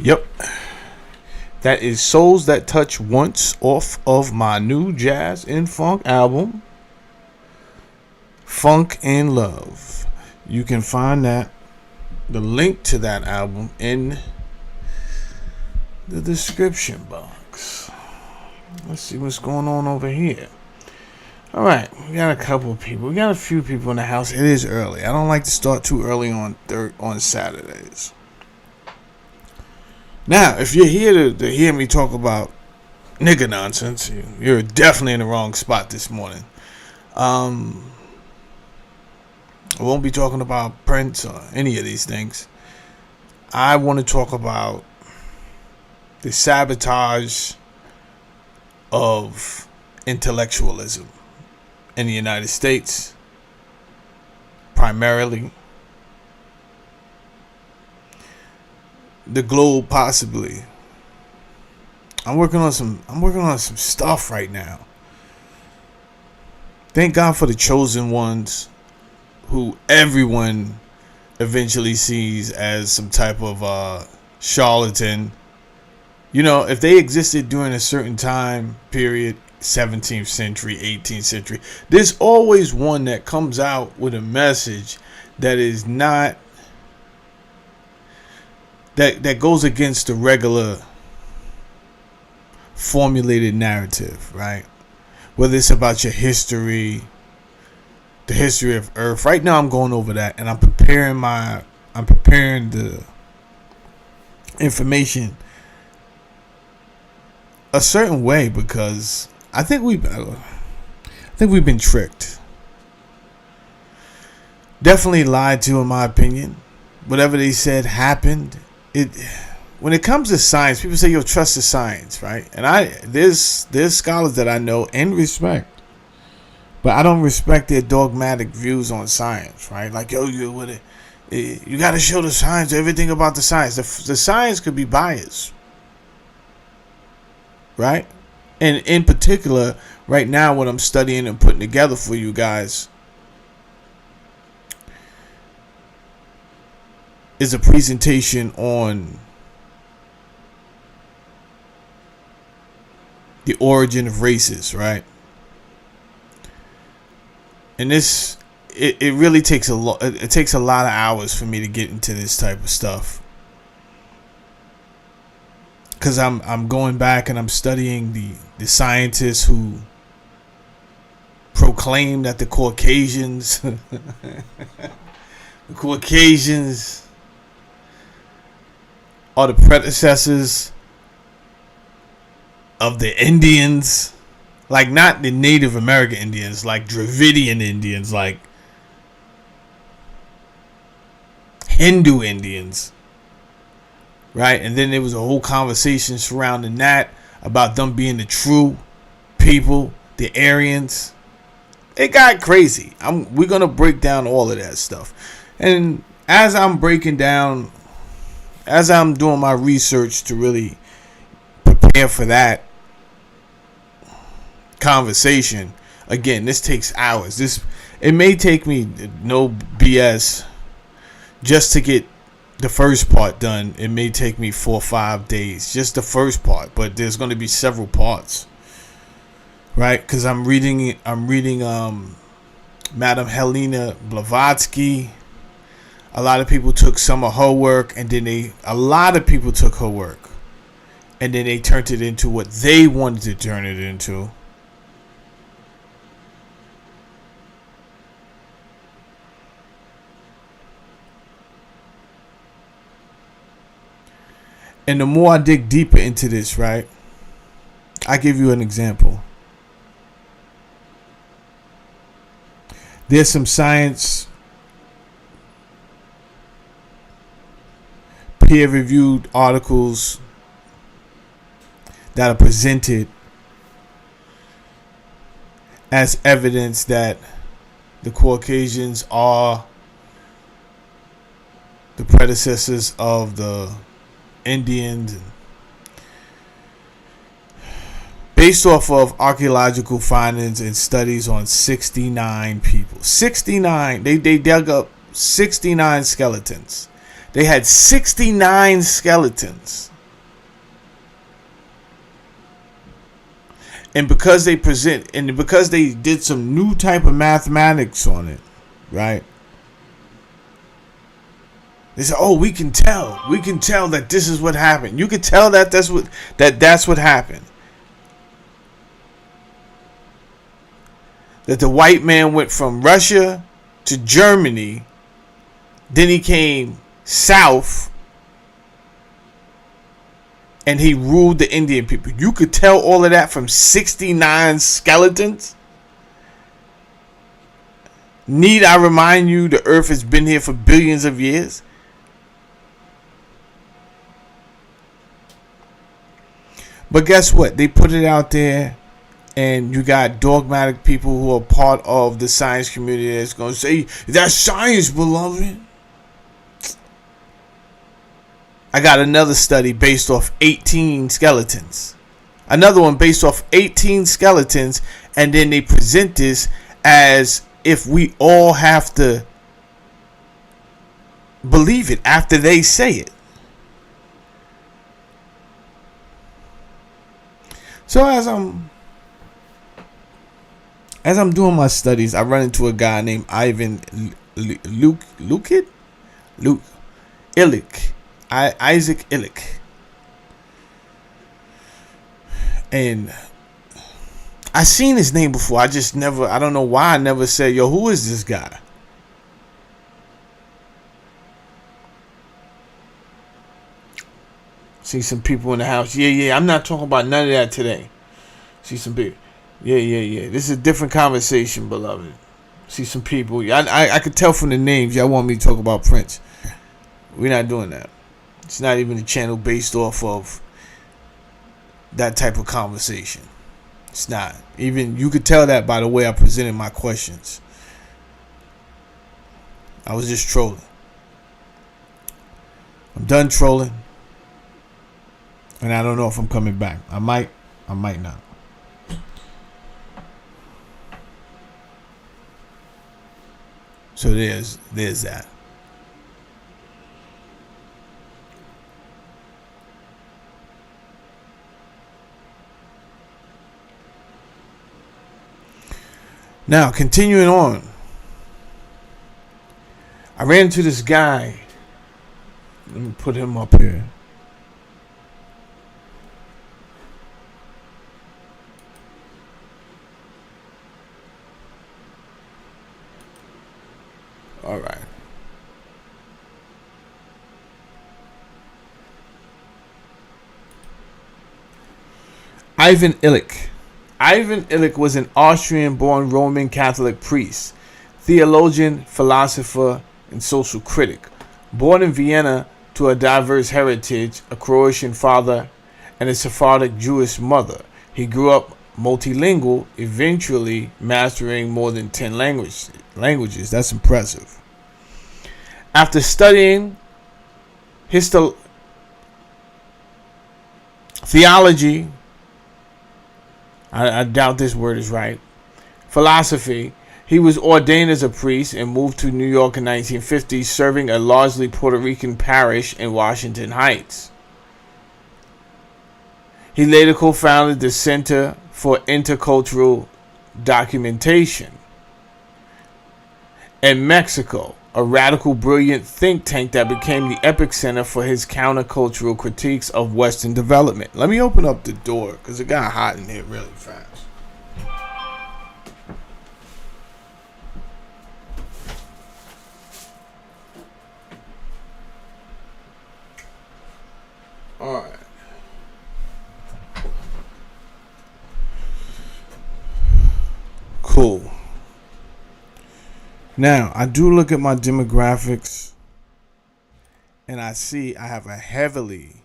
Yep. That is Souls That Touch Once off of my new jazz and funk album, Funk and Love. You can find the link to that album in the description box. Let's see what's going on over here. All right, we got a couple of people. We got a few people in the house. It is early. I don't like to start too early on Saturdays. Now, if you're here to hear me talk about nigga nonsense, you're definitely in the wrong spot this morning. I won't be talking about Prince or any of these things. I want to talk about the sabotage of intellectualism in the United States, primarily. The globe, possibly. I'm working on some stuff right now. Thank God for the chosen ones, who everyone eventually sees as some type of charlatan. You know, if they existed during a certain time period, 17th century, 18th century, there's always one that comes out with a message that is not that goes against the regular formulated narrative, right? Whether it's about your history, the history of Earth. Right now I'm going over that, and I'm preparing the information a certain way, because I think we've been tricked. Definitely lied to, in my opinion. Whatever they said happened. When it comes to science, people say, "Yo, trust the science," right? And there's scholars that I know and respect, but I don't respect their dogmatic views on science, right? Like, yo, you got to show the science, everything about the science. The science could be biased, right? And in particular, right now, what I'm studying and putting together for you guys is a presentation on the origin of races, right? And it really takes it takes a lot of hours for me to get into this type of stuff, because I'm going back and I'm studying the scientists who proclaim that the Caucasians are the predecessors of the Indians, like not the Native American Indians, like Dravidian Indians, like Hindu Indians, right? And then there was a whole conversation surrounding that about them being the true people, the Aryans. It got crazy. We're gonna break down all of that stuff, and as I'm doing my research to really prepare for that conversation, again, this takes hours. It may take me, no BS, just to get the first part done. It may take me 4 or 5 days, just the first part, but there's going to be several parts, right? Because I'm reading Madame Helena Blavatsky. A lot of people took some of her work, and then a lot of people took her work, and then they turned it into what they wanted to turn it into. And the more I dig deeper into this, right, I give you an example. There's some science, peer-reviewed articles that are presented as evidence that the Caucasians are the predecessors of the Indians, based off of archaeological findings and studies on 69 people. 69. They dug up 69 skeletons. They had 69 skeletons And because they did some new type of mathematics on it, right? They said, "Oh, we can tell that this is what happened. You can tell that that's what happened. That the white man went from Russia to Germany, then he came south, and he ruled the Indian people. You could tell all of that from 69 skeletons. Need I remind you, the earth has been here for billions of years? But guess what? They put it out there, and you got dogmatic people who are part of the science community that's going to say, that's science, beloved. I got another study based off 18 skeletons. Another one based off 18 skeletons, and then they present this as if we all have to believe it after they say it. So as I'm doing my studies, I run into a guy named Ivan Illich. Isaac Illich. And I seen his name before. I don't know why I never said, yo, who is this guy? See some people in the house. Yeah. I'm not talking about none of that today. See some people. Yeah. This is a different conversation, beloved. See some people. I could tell from the names y'all want me to talk about Prince. We're not doing that. It's not even a channel based off of that type of conversation. It's not. Even you could tell that by the way I presented my questions. I was just trolling. I'm done trolling. And I don't know if I'm coming back. I might not. So there's that. Now, continuing on, I ran into this guy. Let me put him up here. All right. Ivan Illich. Ivan Illich was an Austrian-born Roman Catholic priest, theologian, philosopher, and social critic. Born in Vienna to a diverse heritage, a Croatian father, and a Sephardic Jewish mother, he grew up multilingual, eventually mastering more than 10 languages. That's impressive. After studying theology, I doubt this word is right, philosophy, he was ordained as a priest and moved to New York in 1950, serving a largely Puerto Rican parish in Washington Heights. He later co-founded the Center for Intercultural Documentation in Mexico, a radical, brilliant think tank that became the epicenter for his countercultural critiques of Western development. Let me open up the door because it got hot in here really fast. All right. Cool. Now, I do look at my demographics and I see I have a heavily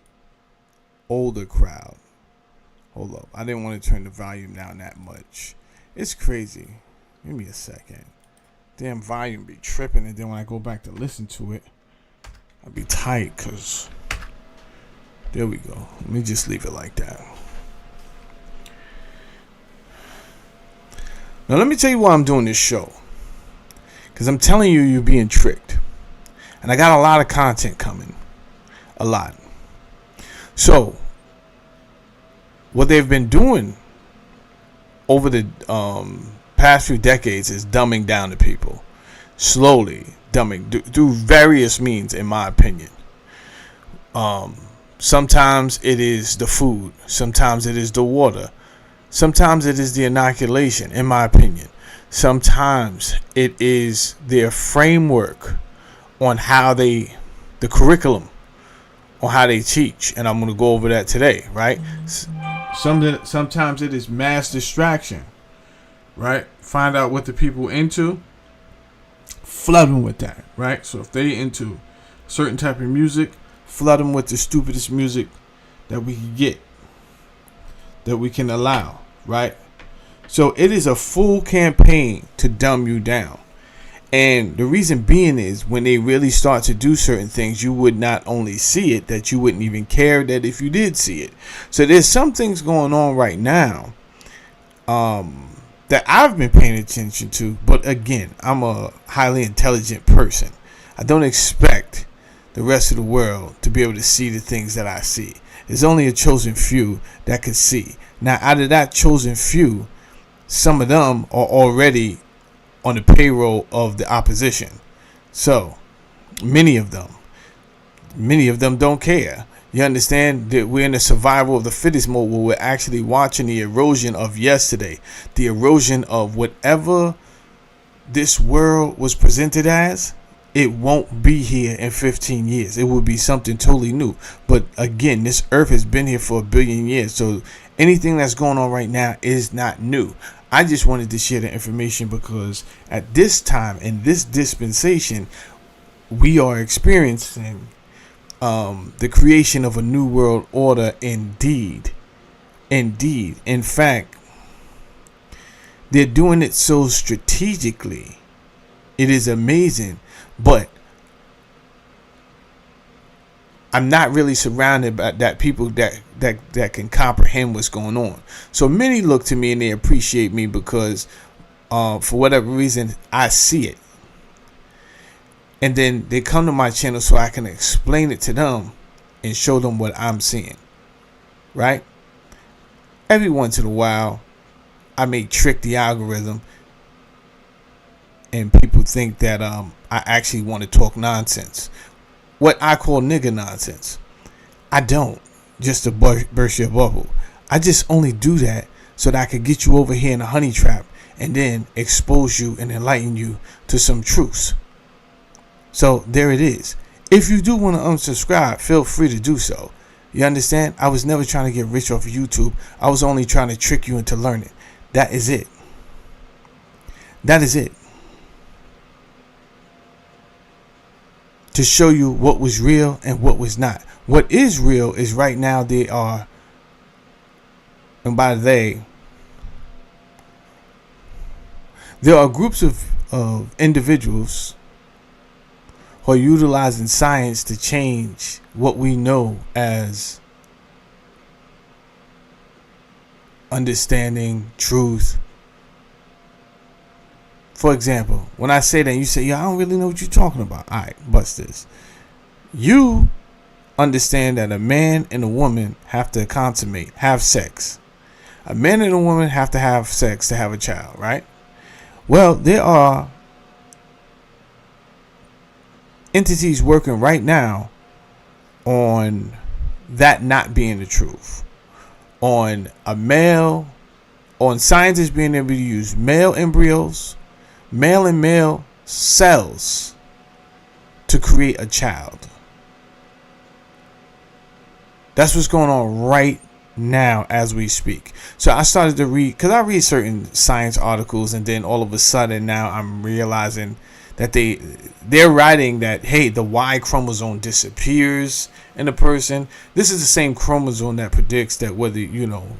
older crowd. Hold up. I didn't want to turn the volume down that much. It's crazy. Give me a second. Damn volume be tripping, and then when I go back to listen to it, I'll be tight because there we go. Let me just leave it like that. Now, let me tell you why I'm doing this show. Because I'm telling you, you're being tricked. And I got a lot of content coming. A lot. So, what they've been doing over the past few decades is dumbing down the people, slowly dumbing through various means, in my opinion. Sometimes it is the food, sometimes it is the water, sometimes it is the inoculation, in my opinion. Sometimes it is their framework on how the curriculum, on how they teach, and I'm going to go over that today, right? Sometimes it is mass distraction, right? Find out what the people into, flood them with that, right? So if they into certain type of music, flood them with the stupidest music that we can get, that we can allow, right? So it is a full campaign to dumb you down. And the reason being is when they really start to do certain things, you would not only see it, that you wouldn't even care that if you did see it. So there's some things going on right now that I've been paying attention to. But again, I'm a highly intelligent person. I don't expect the rest of the world to be able to see the things that I see. There's only a chosen few that can see. Now, out of that chosen few, some of them are already on the payroll of the opposition. So many of them don't care. You understand that we're in the survival of the fittest mode, where we're actually watching the erosion of yesterday, the erosion of whatever this world was presented as. It won't be here in 15 years. It will be something totally new. But again, this earth has been here for 1 billion years. So anything that's going on right now is not new. I just wanted to share the information because at this time, in this dispensation, we are experiencing the creation of a new world order indeed. Indeed. In fact, they're doing it so strategically. It is amazing. But I'm not really surrounded by that people that can comprehend what's going on. So many look to me and they appreciate me because for whatever reason I see it. And then they come to my channel so I can explain it to them and show them what I'm seeing. Right? Every once in a while I may trick the algorithm and people think that I actually want to talk nonsense. What I call nigga nonsense. I don't. Just to burst your bubble. I just only do that so that I could get you over here in a honey trap and then expose you and enlighten you to some truths. So there it is. If you do want to unsubscribe, feel free to do so. You understand? I was never trying to get rich off of YouTube. I was only trying to trick you into learning. That is it. That is it. To show you what was real and what was not. What is real is right now they are, and by they, there are groups of individuals who are utilizing science to change what we know as understanding, truth. For example, when I say that, you say, I don't really know what you're talking about. All right, bust this. You understand that a man and a woman have to consummate, have sex. A man and a woman have to have sex to have a child, right? Well, there are entities working right now on that not being the truth. On a male, on scientists being able to use male embryos, male and male cells to create a child. That's what's going on right now as we speak. So I started to read, because I read certain science articles, and then all of a sudden now I'm realizing that they're writing that, hey, the Y chromosome disappears in a person. This is the same chromosome that predicts that whether, you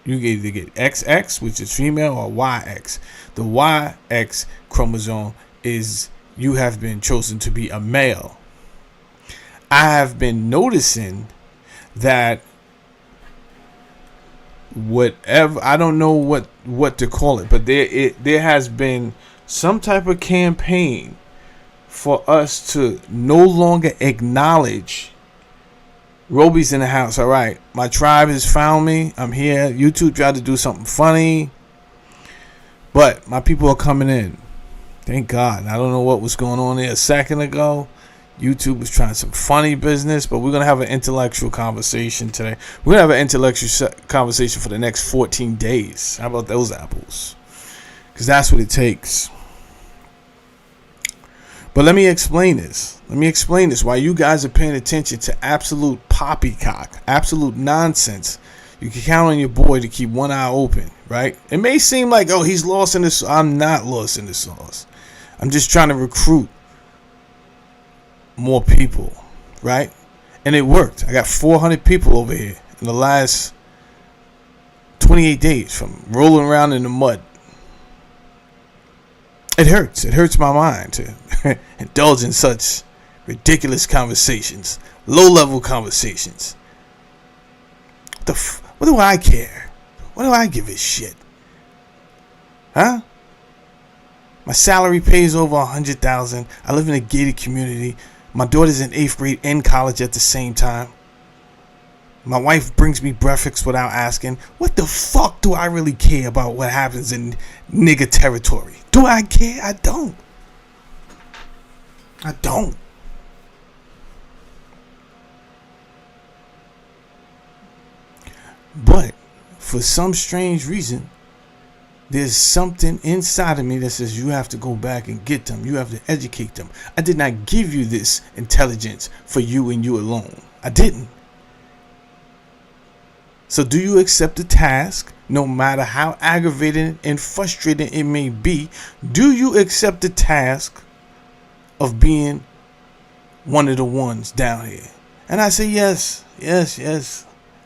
either get XX, which is female, or YX. The YX chromosome is you have been chosen to be a male. I have been noticing that whatever, I don't know what to call it, but there has been some type of campaign for us to no longer acknowledge Roby's in the house. All right, my tribe has found me. I'm here. YouTube tried to do something funny. But my people are coming in. Thank God. I don't know what was going on there a second ago. YouTube was trying some funny business, but we're going to have an intellectual conversation today. We're going to have an intellectual conversation for the next 14 days. How about those apples? Because that's what it takes. But let me explain this. Why you guys are paying attention to absolute poppycock, absolute nonsense. You can count on your boy to keep one eye open, right? It may seem like, oh, he's lost in this. I'm not lost in the sauce. I'm just trying to recruit more people, right? And it worked. I got 400 people over here in the last 28 days from rolling around in the mud. It hurts. It hurts my mind to indulge in such ridiculous conversations, low-level conversations. What do I care? What do I give a shit? Huh? My salary pays over $100,000. I live in a gated community. My daughter's in 8th grade and college at the same time. My wife brings me breakfast without asking. What the fuck do I really care about what happens in nigga territory? Do I care? I don't. But for some strange reason, there's something inside of me that says you have to go back and get them. You have to educate them. I did not give you this intelligence for you and you alone. I didn't. So do you accept the task, no matter how aggravating and frustrating it may be? Do you accept the task of being one of the ones down here? And I say yes.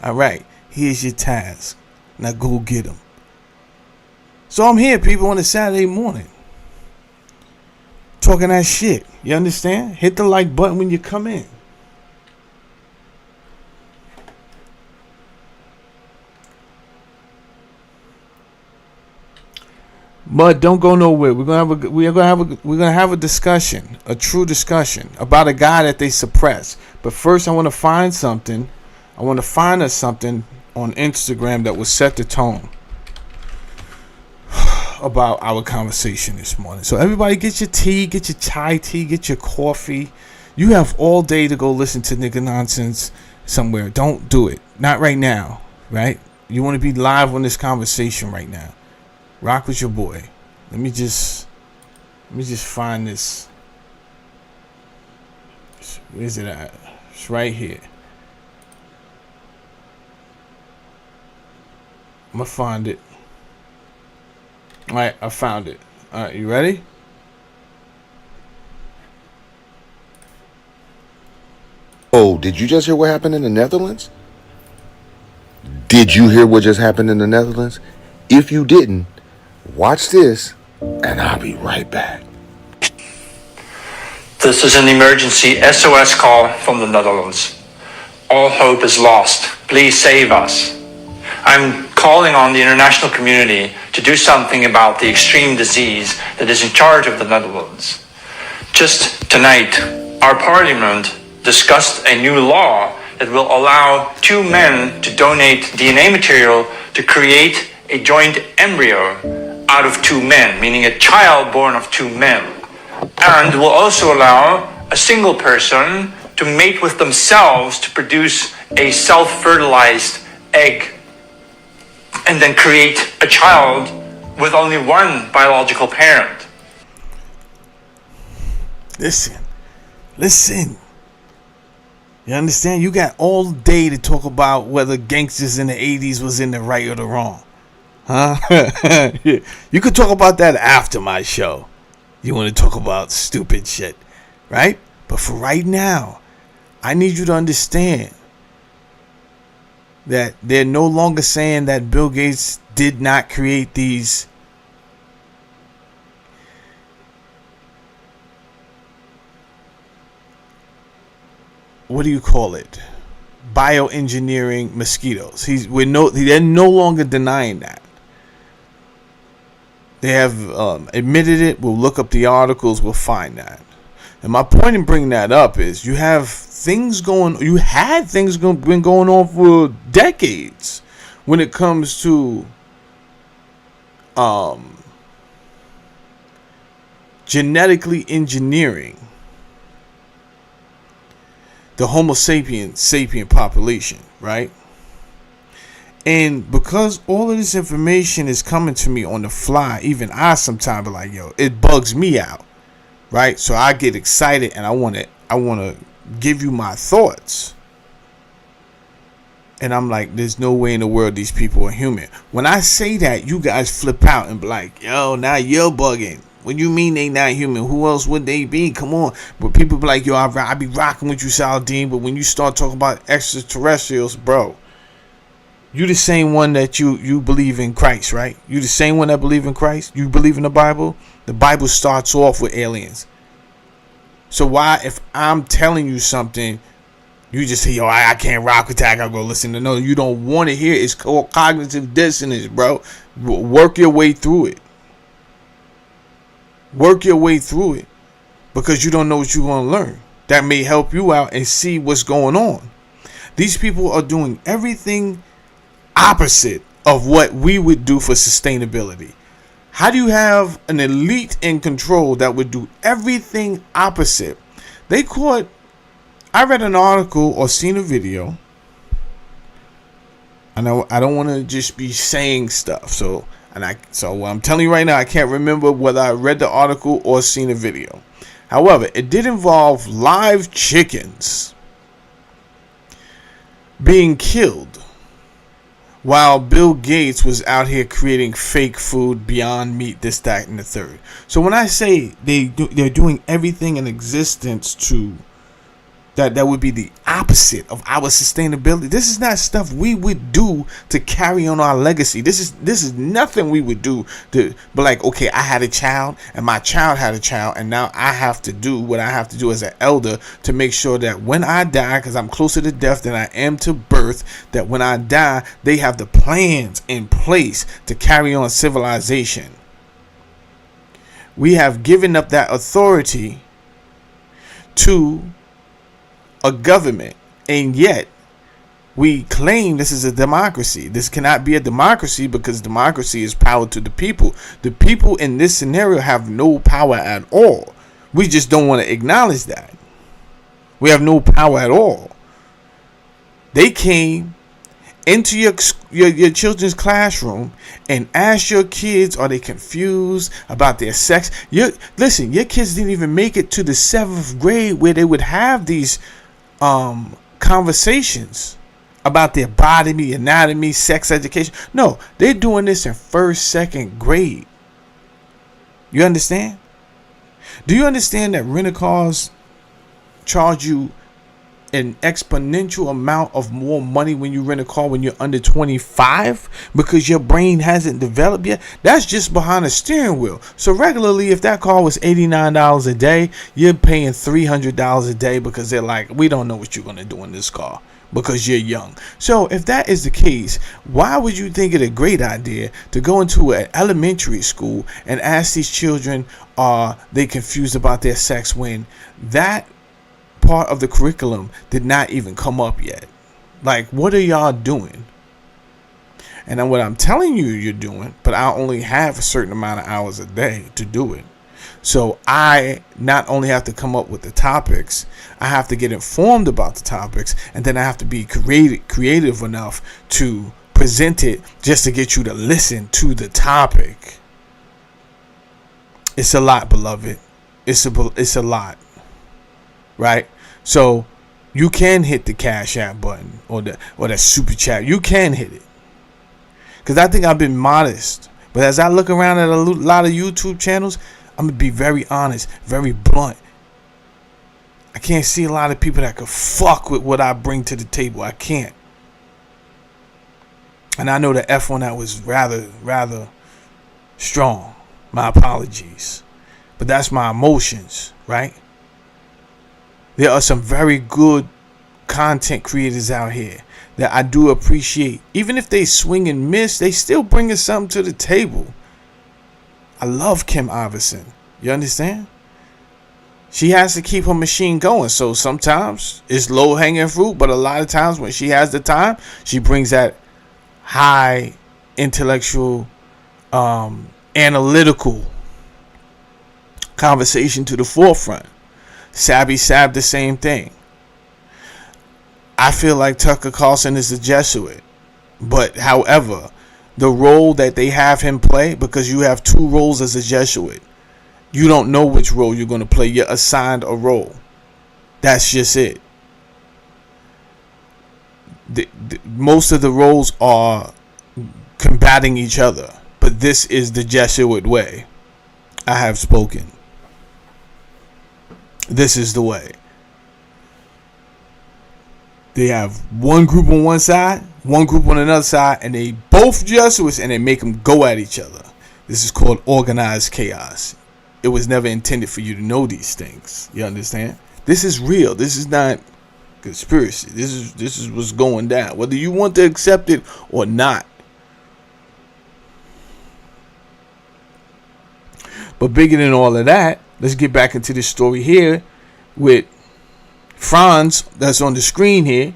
All right, here's your task. Now go get them. So I'm here, people, on a Saturday morning, talking that shit. You understand? Hit the like button when you come in. But don't go nowhere. We're gonna have a discussion, a true discussion about a guy that they suppress. But first, I want to find something. I want to find us something on Instagram that will set the tone about our conversation this morning. So everybody, get your tea, get your chai tea, get your coffee. You have all day to go listen to nigga nonsense somewhere. Don't do it. Not right now, right? You want to be live on this conversation right now. Rock with your boy. Let me just find this. Where's it at? It's right here. I'm gonna find it. All right, I found it. All right, you ready? Oh, did you just hear what happened in the Netherlands? Did you hear what just happened in the Netherlands? If you didn't, watch this, and I'll be right back. This is an emergency SOS call from the Netherlands. All hope is lost. Please save us. I'm calling on the international community to do something about the extreme disease that is in charge of the Netherlands. Just tonight, our parliament discussed a new law that will allow two men to donate DNA material to create a joint embryo out of two men, meaning a child born of two men. And will also allow a single person to mate with themselves to produce a self-fertilized egg and then create a child with only one biological parent. Listen. You understand? You got all day to talk about whether gangsters in the 80s was in the right or the wrong. Huh? You could talk about that after my show. You want to talk about stupid shit, right? But for right now, I need you to understand that they're no longer saying that Bill Gates did not create these what do you call it? Bioengineering mosquitoes. They're no longer denying that. They have admitted it. We'll look up the articles. We'll find that. And my point in bringing that up is you had things been going on for decades when it comes to genetically engineering the Homo sapien population, right? And because all of this information is coming to me on the fly, even I sometimes be like, yo, it bugs me out, right? So I get excited and I want to give you my thoughts. And I'm like, there's no way in the world these people are human. When I say that, you guys flip out and be like, yo, now you're bugging. What do you mean they not human? Who else would they be? Come on. But people be like, yo, I be rocking with you, Saladin. But when you start talking about extraterrestrials, bro, you the same one that you believe in Christ, right? You the same one that believe in Christ? You believe in the Bible? The Bible starts off with aliens. So why, if I'm telling you something, you just say, yo, I can't rock with that, I gotta go listen to no. You don't want to hear it. It's called cognitive dissonance, bro. Work your way through it. Work your way through it. Because you don't know what you're going to learn. That may help you out and see what's going on. These people are doing everything opposite of what we would do for sustainability. How do you have an elite in control that would do everything opposite? I read an article or seen a video. I know I don't want to just be saying stuff. So what I'm telling you right now, I can't remember whether I read the article or seen a video. However, it did involve live chickens being killed while Bill Gates was out here creating fake food, Beyond Meat, this, that, and the third. So when I say they're doing everything in existence to that would be the opposite of our sustainability. This is not stuff we would do to carry on our legacy. This is nothing we would do to be like, okay, I had a child and my child had a child, and now I have to do what I have to do as an elder to make sure that when I die, because I'm closer to death than I am to birth, that when I die, they have the plans in place to carry on civilization. We have given up that authority to a government, and yet we claim this is a democracy. This cannot be a democracy because democracy is power to the people. The people in this scenario have no power at all. We just don't want to acknowledge that. We have no power at all. They came into your children's classroom and asked your kids, are they confused about their sex? Listen, your kids didn't even make it to the 7th grade where they would have these conversations about their body, anatomy, sex education. No, they're doing this in 1st, 2nd grade. You understand? Do you understand that rental cars charge you an exponential amount of more money when you rent a car when you're under 25 because your brain hasn't developed yet? That's just behind the steering wheel. So regularly, if that car was $89 a day, you're paying $300 a day because they're like, we don't know what you're going to do in this car because you're young. So if that is the case, why would you think it a great idea to go into an elementary school and ask these children, are they confused about their sex, when that part of the curriculum did not even come up yet? Like, what are y'all doing? And then what I'm telling you you're doing, but I only have a certain amount of hours a day to do it. So I not only have to come up with the topics, I have to get informed about the topics, and then I have to be creative enough to present it just to get you to listen to the topic. It's a lot, beloved. It's a lot. Right? So you can hit the Cash App button or that super chat. You can hit it. Because I think I've been modest. But as I look around at a lot of YouTube channels, I'm going to be very honest, very blunt. I can't see a lot of people that could fuck with what I bring to the table. I can't. And I know the F on that was rather strong. My apologies. But that's my emotions, right? There are some very good content creators out here that I do appreciate. Even if they swing and miss, they still bringing something to the table. I love Kim Iverson. You understand? She has to keep her machine going. So sometimes it's low-hanging fruit, but a lot of times when she has the time, she brings that high intellectual, analytical conversation to the forefront. Sabby Sab, the same thing. I feel like Tucker Carlson is a Jesuit. But however, the role that they have him play, because you have two roles as a Jesuit, you don't know which role you're going to play. You're assigned a role. That's just it. Most of the roles are combating each other, but this is the Jesuit way. I have spoken. This is the way. They have one group on one side, one group on another side, and they both Jesuits, and they make them go at each other. This is called organized chaos. It was never intended for you to know these things. You understand? This is real. This is not conspiracy. This is what's going down, whether you want to accept it or not. But bigger than all of that, let's get back into this story here with Franz that's on the screen here.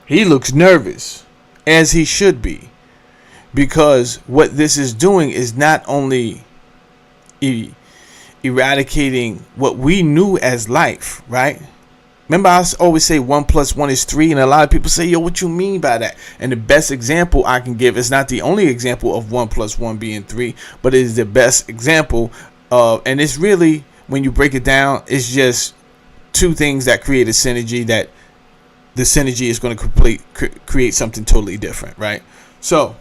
He looks nervous, as he should be, because what this is doing is not only eradicating what we knew as life, right? Remember, I always say 1 + 1 is 3, and a lot of people say, yo, what you mean by that? And the best example I can give is not the only example of 1 + 1 being 3, but it is the best example of, and it's really, when you break it down, it's just two things that create a synergy, that the synergy is going to create something totally different, right? So,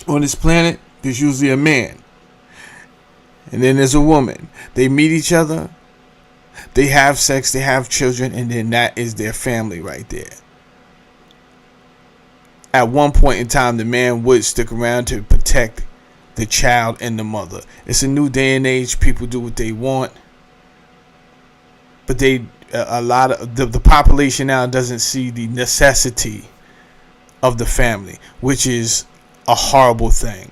on this planet, there's usually a man, and then there's a woman. They meet each other, they have sex, they have children, and then that is their family right there. At one point in time, the man would stick around to protect the child and the mother. It's a new day and age. People do what they want, but a lot of the population now doesn't see the necessity of the family, which is a horrible thing.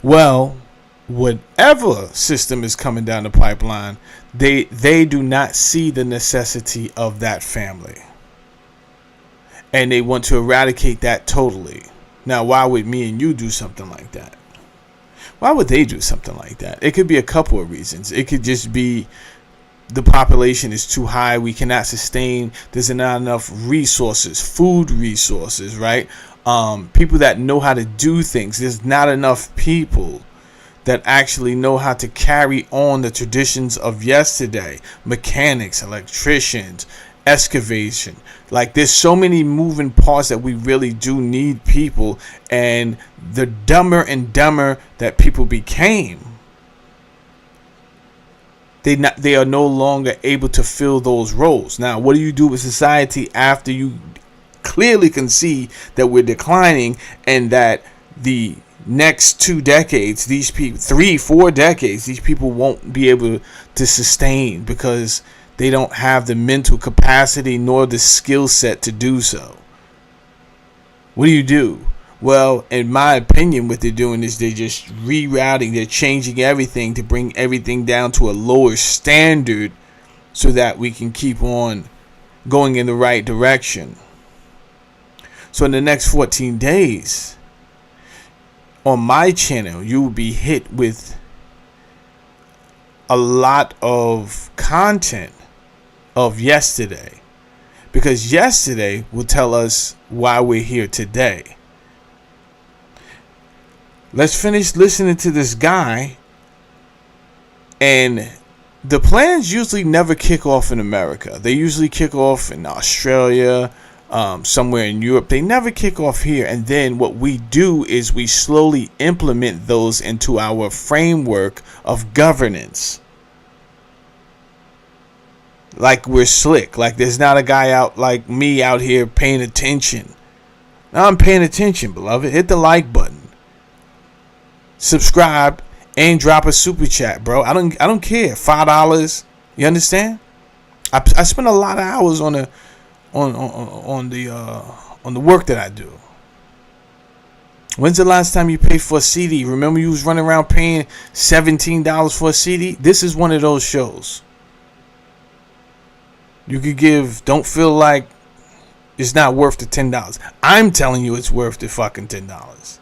Well, whatever system is coming down the pipeline, they do not see the necessity of that family, and they want to eradicate that totally. Now, why would me and you do something like that? Why would they do something like that? It could be a couple of reasons. It could just be the population is too high. We cannot sustain. There's not enough resources, food resources, right? People that know how to do things. There's not enough people that actually know how to carry on the traditions of yesterday. Mechanics, electricians, excavation. Like, there's so many moving parts that we really do need people, and the dumber and dumber that people became, they are no longer able to fill those roles. Now, what do you do with society after you clearly can see that we're declining, and that the next 2 decades, these people, 3-4 decades, these people won't be able to sustain because they don't have the mental capacity nor the skill set to do so? What do? Well, in my opinion, what they're doing is they're just rerouting, they're changing everything to bring everything down to a lower standard so that we can keep on going in the right direction. So in the next 14 days, on my channel, you will be hit with a lot of content of yesterday, because yesterday will tell us why we're here today. Let's finish listening to this guy. And the plans usually never kick off in America. They usually kick off in Australia, somewhere in Europe. They never kick off here. And then what we do is we slowly implement those into our framework of governance. Like we're slick. Like there's not a guy out like me out here paying attention. Now I'm paying attention, beloved. Hit the like button. Subscribe and drop a super chat, bro. I don't care. $5. You understand? I spend a lot of hours on the work that I do. When's the last time you paid for a CD? Remember you was running around paying $17 for a CD? This is one of those shows. You could give. Don't feel like It's not worth the $10. I'm telling you it's worth the fucking $10.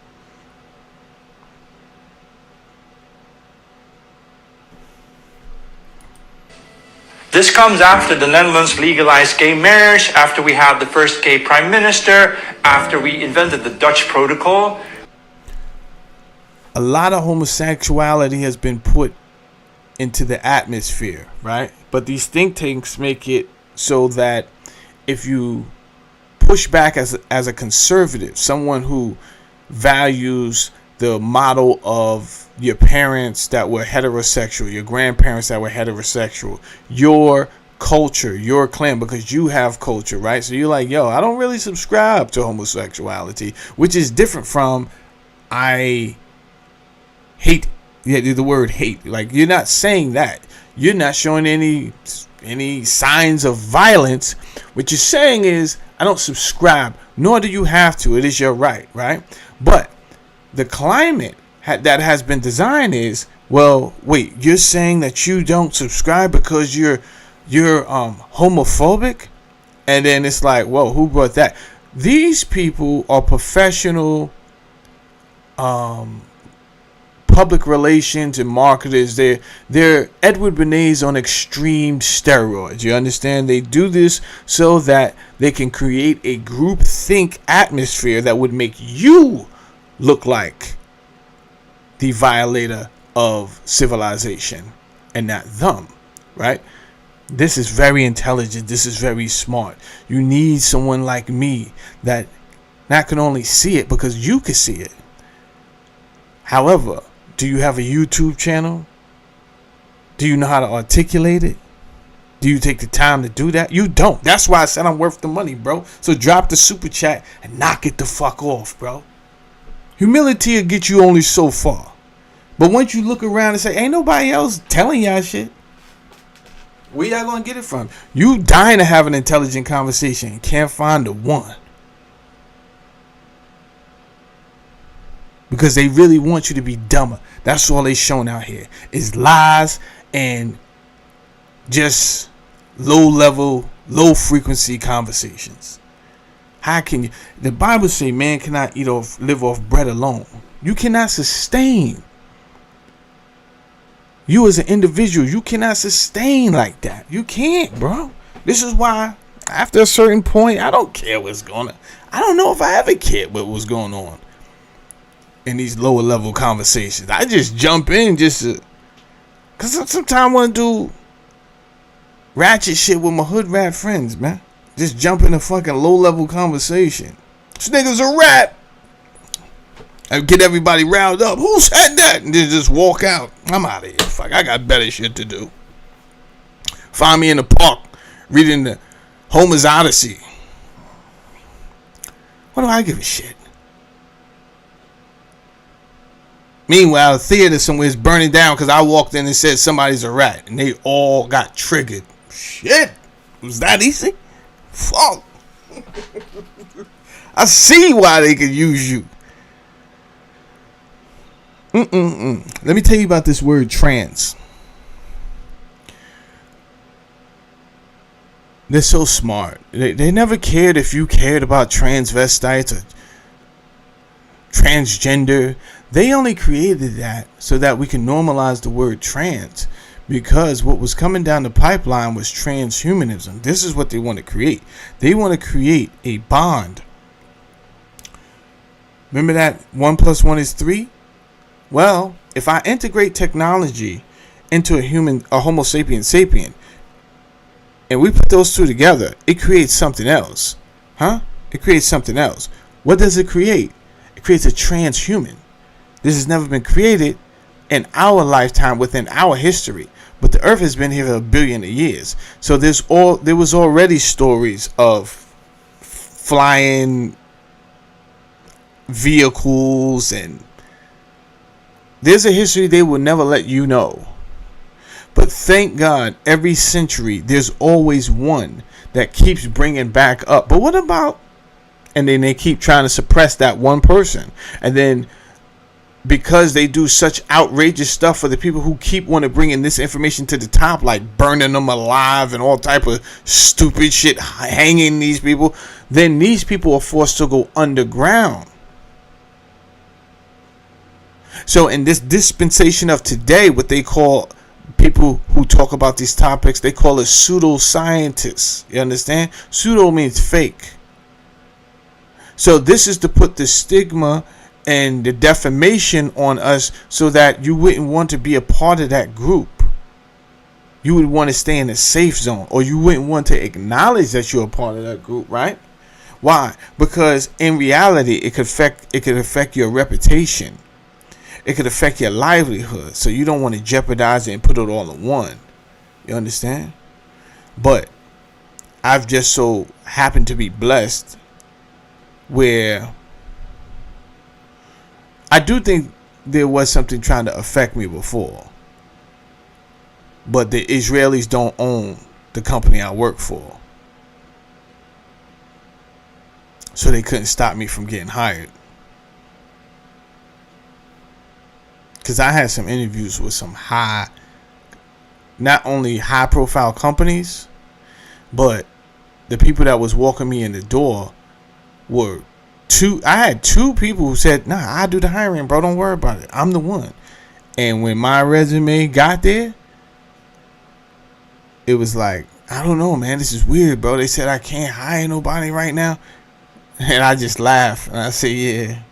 This comes after the Netherlands legalized gay marriage, after we had the first gay prime minister, after we invented the Dutch protocol. A lot of homosexuality has been put into the atmosphere, right? But these think tanks make it so that if you push back as a conservative, someone who values the model of your parents that were heterosexual, your grandparents that were heterosexual, your culture, your clan, because you have culture, right? So you're like, yo, I don't really subscribe to homosexuality, which is different from I hate. Yeah, the word hate. Like, you're not saying that. You're not showing any signs of violence. What you're saying is, I don't subscribe, nor do you have to. It is your right, right? But the climate that has been designed is, well, wait, you're saying that you don't subscribe because you're homophobic? And then it's like, whoa, who brought that? These people are professional public relations and marketers. They're Edward Bernays on extreme steroids. You understand? They do this so that they can create a group think atmosphere that would make you look like the violator of civilization and not them, right? This is very intelligent. This is very smart. You need someone like me that not can only see it because you can see it. However, do you have a YouTube channel? Do you know how to articulate it? Do you take the time to do that? You don't. That's why I said I'm worth the money, bro. So drop the super chat and knock it the fuck off, bro. Humility will get you only so far. But once you look around and say, ain't nobody else telling y'all shit, where y'all gonna get it from? You dying to have an intelligent conversation and can't find the one. Because they really want you to be dumber. That's all they showing out here is lies and just low level, low frequency conversations. How can you? The Bible say man cannot live off bread alone. You cannot sustain. You as an individual, you cannot sustain like that. You can't, bro. This is why after a certain point, I don't care what's going on. I don't know if I ever cared what was going on in these lower level conversations. I just jump in just because sometimes I want to do ratchet shit with my hood rat friends, man. Just jump in a fucking low level conversation. This nigga's a rat. I get everybody riled up. Who said that? And then just walk out. I'm out of here. Fuck, I got better shit to do. Find me in the park reading the Homer's Odyssey. What do I give a shit? Meanwhile, the theater somewhere is burning down because I walked in and said somebody's a rat. And they all got triggered. Shit. Was that easy? Fuck. I see why they could use you. Let me tell you about this word trans. They're so smart. They never cared if you cared about transvestites or transgender. They only created that so that we can normalize the word trans, because what was coming down the pipeline was transhumanism. This is what they want to create. They want to create a bond. Remember that 1 + 1 is 3? Well, if I integrate technology into a Homo sapien, and we put those two together, it creates something else. It creates something else. What does it create? It creates a transhuman. This has never been created in our lifetime within our history. But the earth has been here for 1 billion years. So there was already stories of flying vehicles, and there's a history they will never let you know. But thank God, every century, there's always one that keeps bringing back up. But what about, and then they keep trying to suppress that one person. And then because they do such outrageous stuff for the people who keep want to bring in this information to the top, like burning them alive and all type of stupid shit, hanging these people, then these people are forced to go underground. So in this dispensation of today, what they call people who talk about these topics, they call it pseudoscientists. You understand? Pseudo means fake. So this is to put the stigma and the defamation on us so that you wouldn't want to be a part of that group. You would want to stay in a safe zone, or you wouldn't want to acknowledge that you're a part of that group, right? Why? Because in reality, it could affect your reputation. It could affect your livelihood. So you don't want to jeopardize it and put it all in one. You understand? But I've just so happened to be blessed where I do think there was something trying to affect me before. But the Israelis don't own the company I work for. So they couldn't stop me from getting hired. Because I had some interviews with some not only high profile companies, but the people that was walking me in the door were I had two people who said, nah, I do the hiring, bro. Don't worry about it. I'm the one. And when my resume got there, it was like, I don't know, man. This is weird, bro. They said I can't hire nobody right now. And I just laughed. And I said, yeah.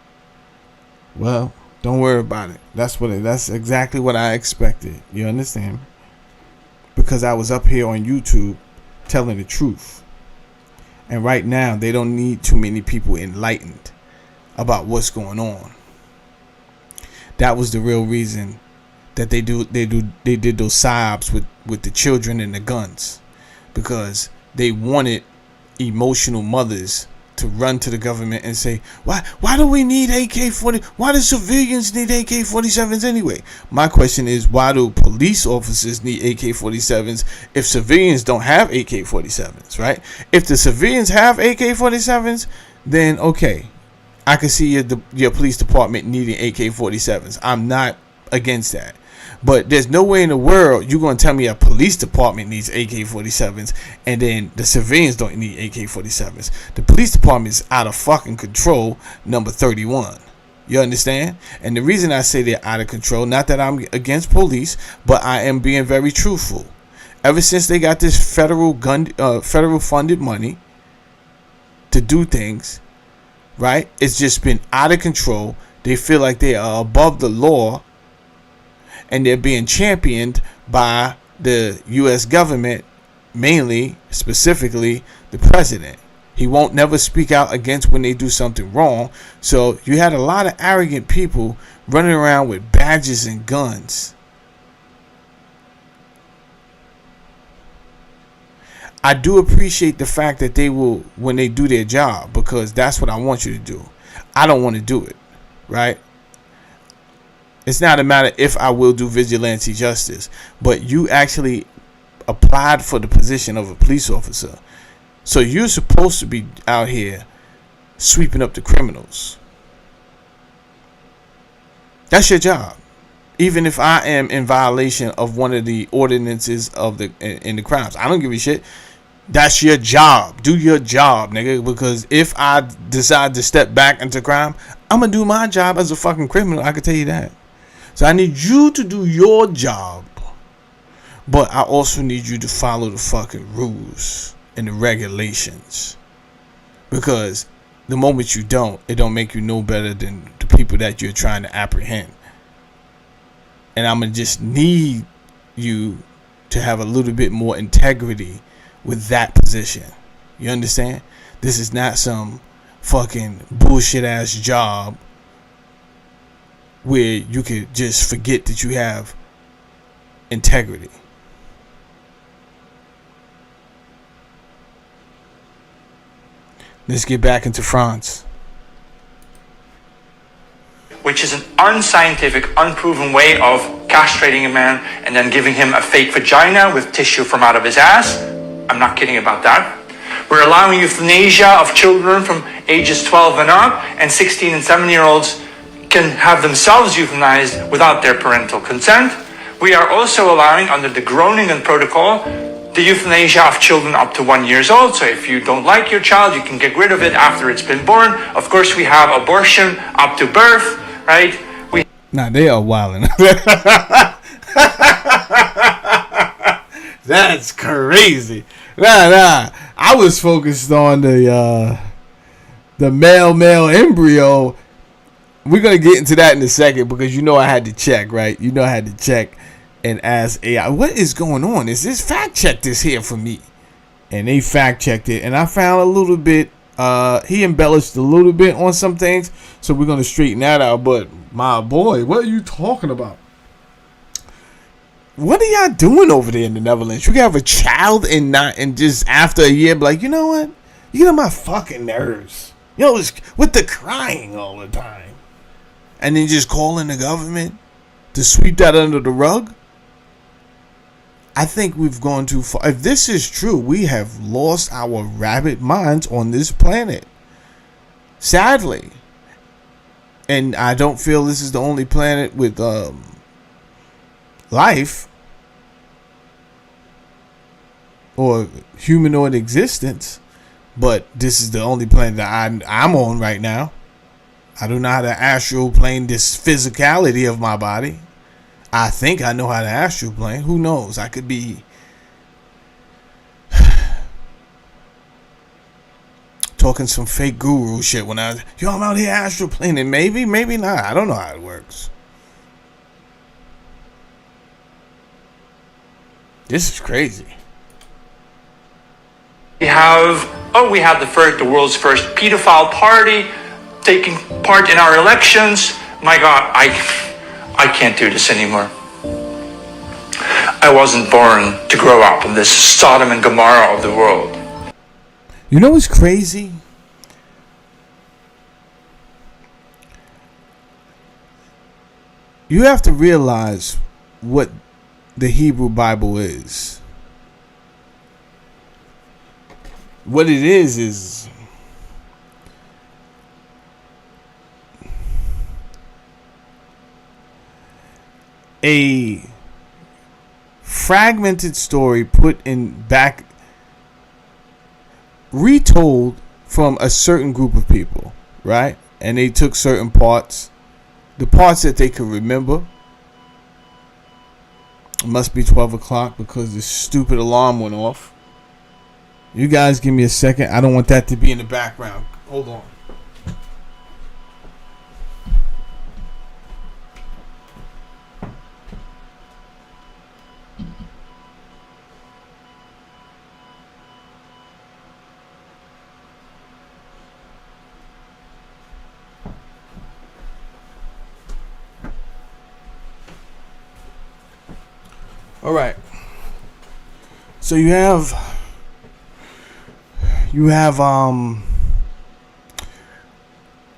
Well, don't worry about it. That's exactly what I expected. You understand? Because I was up here on YouTube telling the truth. And right now, they don't need too many people enlightened about what's going on. That was the real reason that they did those psyops with the children and the guns, because they wanted emotional mothers to run to the government and say, why do we need AK-40? Why do civilians need AK-47s anyway? My question is, why do police officers need AK-47s if civilians don't have AK-47s, right? If the civilians have AK-47s, then okay, I can see your police department needing AK-47s. I'm not against that. But there's no way in the world you're going to tell me a police department needs AK-47s and then the civilians don't need AK-47s. The police department is out of fucking control, number 31. You understand? And the reason I say they're out of control, not that I'm against police, but I am being very truthful. Ever since they got this federal funded money to do things, right? It's just been out of control. They feel like they are above the law. And they're being championed by the U.S. government, mainly, specifically, the president. He won't never speak out against when they do something wrong. So you had a lot of arrogant people running around with badges and guns. I do appreciate the fact that they will, when they do their job, because that's what I want you to do. I don't want to do it, right? It's not a matter if I will do vigilante justice, but you actually applied for the position of a police officer. So you're supposed to be out here sweeping up the criminals. That's your job. Even if I am in violation of one of the ordinances of in the crimes, I don't give a shit. That's your job. Do your job, nigga. Because if I decide to step back into crime, I'm gonna do my job as a fucking criminal. I can tell you that. So I need you to do your job, but I also need you to follow the fucking rules and the regulations, because the moment you don't, it don't make you no better than the people that you're trying to apprehend. And I'm gonna just need you to have a little bit more integrity with that position. You understand? This is not some fucking bullshit ass job where you could just forget that you have integrity. Let's get back into France. Which is an unscientific, unproven way of castrating a man and then giving him a fake vagina with tissue from out of his ass. I'm not kidding about that. We're allowing euthanasia of children from ages 12 and up, and 16 and 17-year-olds can have themselves euthanized without their parental consent. We are also allowing, under the Groningen Protocol, the euthanasia of children up to 1 year old. So if you don't like your child, you can get rid of it after it's been born. Of course, we have abortion up to birth, right? Nah, they are wilding. That's crazy. Nah. I was focused on the male embryo. We're gonna get into that in a second because I had to check, right? I had to check and ask AI, what is going on? Is this fact check this here for me? And they fact checked it, and I found a little bit. He embellished a little bit on some things, so we're gonna straighten that out. But my boy, what are you talking about? What are y'all doing over there in the Netherlands? You can have a child and just after a year be like, you know what? You get on my fucking nerves. It's with the crying all the time. And then just calling the government to sweep that under the rug? I think we've gone too far. If this is true, we have lost our rabid minds on this planet. Sadly. And I don't feel this is the only planet with life or humanoid existence, but this is the only planet that I'm on right now. I don't know how to astral plane this physicality of my body. I think I know how to astral plane. Who knows? I could be talking some fake guru shit when I'm out here astral planing. Maybe not. I don't know how it works. This is crazy. We have the world's first pedophile party taking part in our elections. My God, I can't do this anymore. I wasn't born to grow up in this Sodom and Gomorrah of the world. You know what's crazy? You have to realize what the Hebrew Bible is. What it is a fragmented story put in back, retold from a certain group of people, right? And they took certain parts, the parts that they could remember. It must be 12 o'clock because this stupid alarm went off. You guys give me a second. I don't want that to be in the background. Hold on. All right. So you have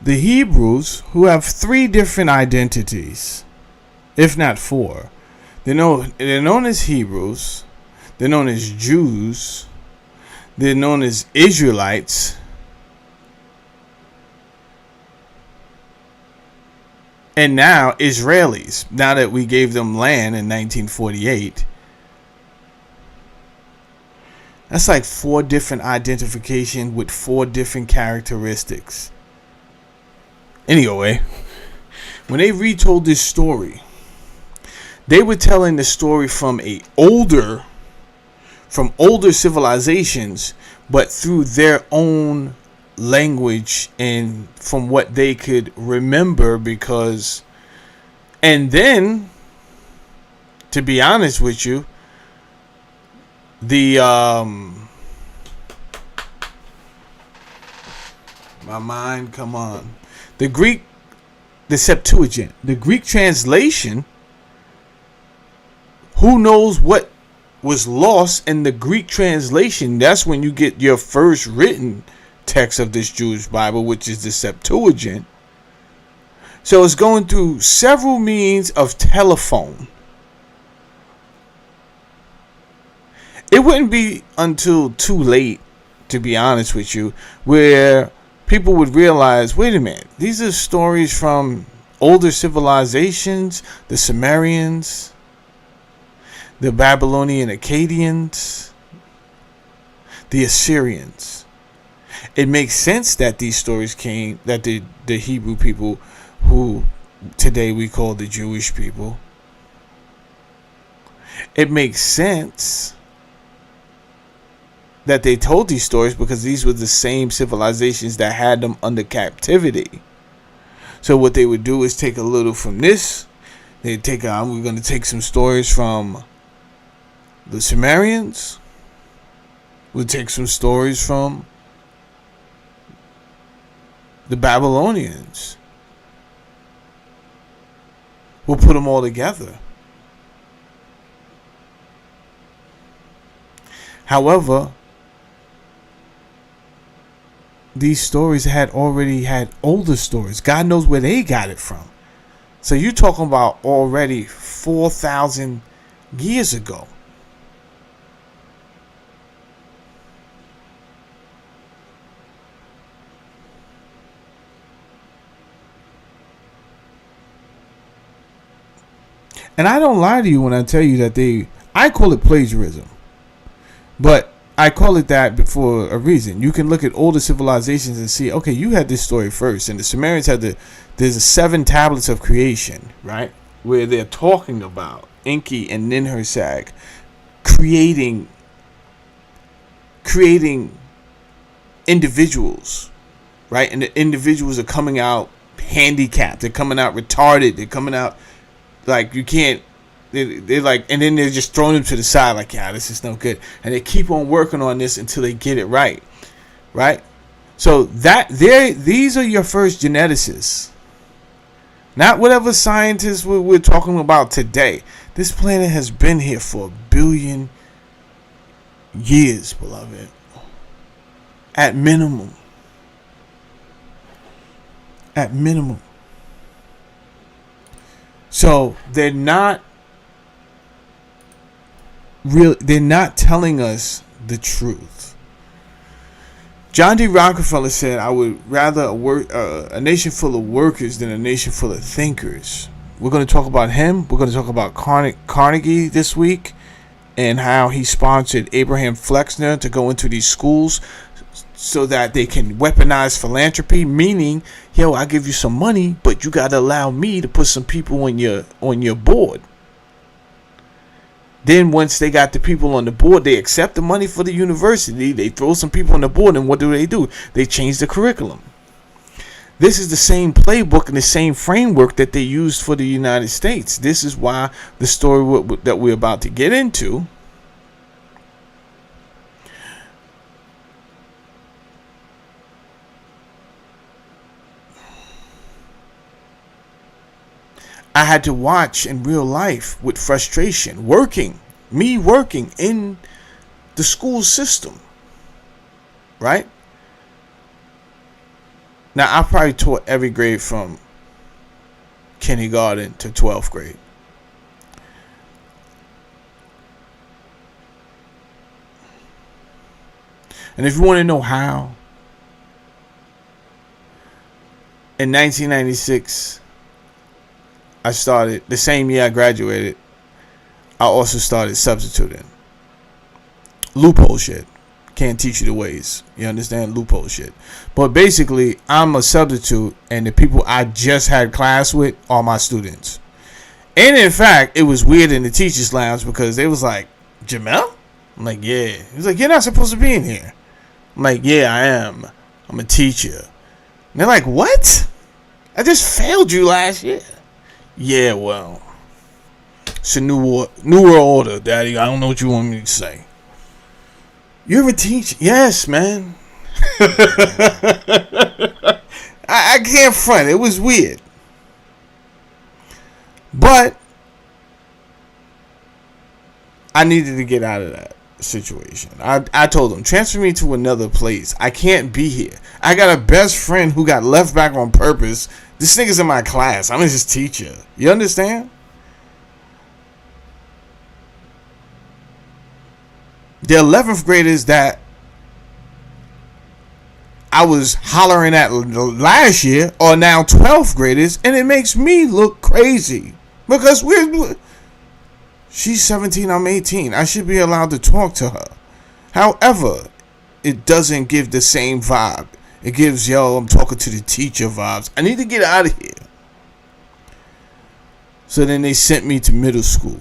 the Hebrews, who have three different identities, if not four. They're known as Hebrews, they're known as Jews, they're known as Israelites, and now Israelis, now that we gave them land in 1948. That's like four different identifications with four different characteristics. Anyway, when they retold this story, they were telling the story from older civilizations, but through their own language and from what they could remember. And then, to be honest with you, my mind, come on. The Septuagint, the Greek translation, who knows what was lost in the Greek translation? That's when you get your first written text of this Jewish Bible, which is the Septuagint. So it's going through several means of telephone. It wouldn't be until too late, to be honest with you, where people would realize, wait a minute, these are stories from older civilizations, the Sumerians, the Babylonian Akkadians, the Assyrians. It makes sense that these stories came, that the Hebrew people, who today we call the Jewish people, it makes sense that they told these stories because these were the same civilizations that had them under captivity. So what they would do is take a little from this. We're going to take some stories from the Sumerians. We'll take some stories from the Babylonians. We'll put them all together. However, these stories already had older stories. God knows where they got it from. So you're talking about already 4,000 years ago. And I don't lie to you when I tell you that I call it plagiarism. But I call it that for a reason. You can look at older civilizations and see, okay, you had this story first. And the Sumerians had there's the 7 tablets of creation, right? Where they're talking about Enki and Ninhursag creating individuals, right? And the individuals are coming out handicapped. They're coming out retarded. They're coming out like you can't. They're like, and then they're just throwing them to the side like, yeah, this is no good. And they keep on working on this until they get it right, right? So these are your first geneticists, not whatever scientists we're talking about today. This planet has been here for 1 billion years, beloved, at minimum. At minimum. So they're not telling us the truth. John D. Rockefeller said, I would rather a nation full of workers than a nation full of thinkers. We're going to talk about him. We're going to talk about Carnegie this week and how he sponsored Abraham Flexner to go into these schools so that they can weaponize philanthropy, meaning, yo, I give you some money, but you got to allow me to put some people on your board. Then once they got the people on the board, they accept the money for the university. They throw some people on the board, and what do? They change the curriculum. This is the same playbook and the same framework that they used for the United States. This is why the story that we're about to get into I had to watch in real life with frustration, working in the school system, right? Now, I probably taught every grade from kindergarten to 12th grade. And if you want to know how, in 1996, I started, the same year I graduated, I also started substituting. Loophole shit. Can't teach you the ways. You understand? Loophole shit. But basically, I'm a substitute, and the people I just had class with are my students. And in fact, it was weird in the teacher's lounge because they was like, Jamel? I'm like, yeah. He was like, you're not supposed to be in here. I'm like, yeah, I am. I'm a teacher. And they're like, what? I just failed you last year. Yeah, well, it's a new world order, Daddy. I don't know what you want me to say. You're a teacher? Yes, man. I can't front. It was weird. But I needed to get out of that situation. I told them, transfer me to another place. I can't be here. I got a best friend who got left back on purpose. This nigga's in my class. I'm his teacher. You understand? The 11th graders that I was hollering at last year or now 12th graders, and it makes me look crazy because she's 17, I'm 18. I should be allowed to talk to her. However, it doesn't give the same vibe. It gives, yo, I'm talking to the teacher vibes. I need to get out of here. So then they sent me to middle school.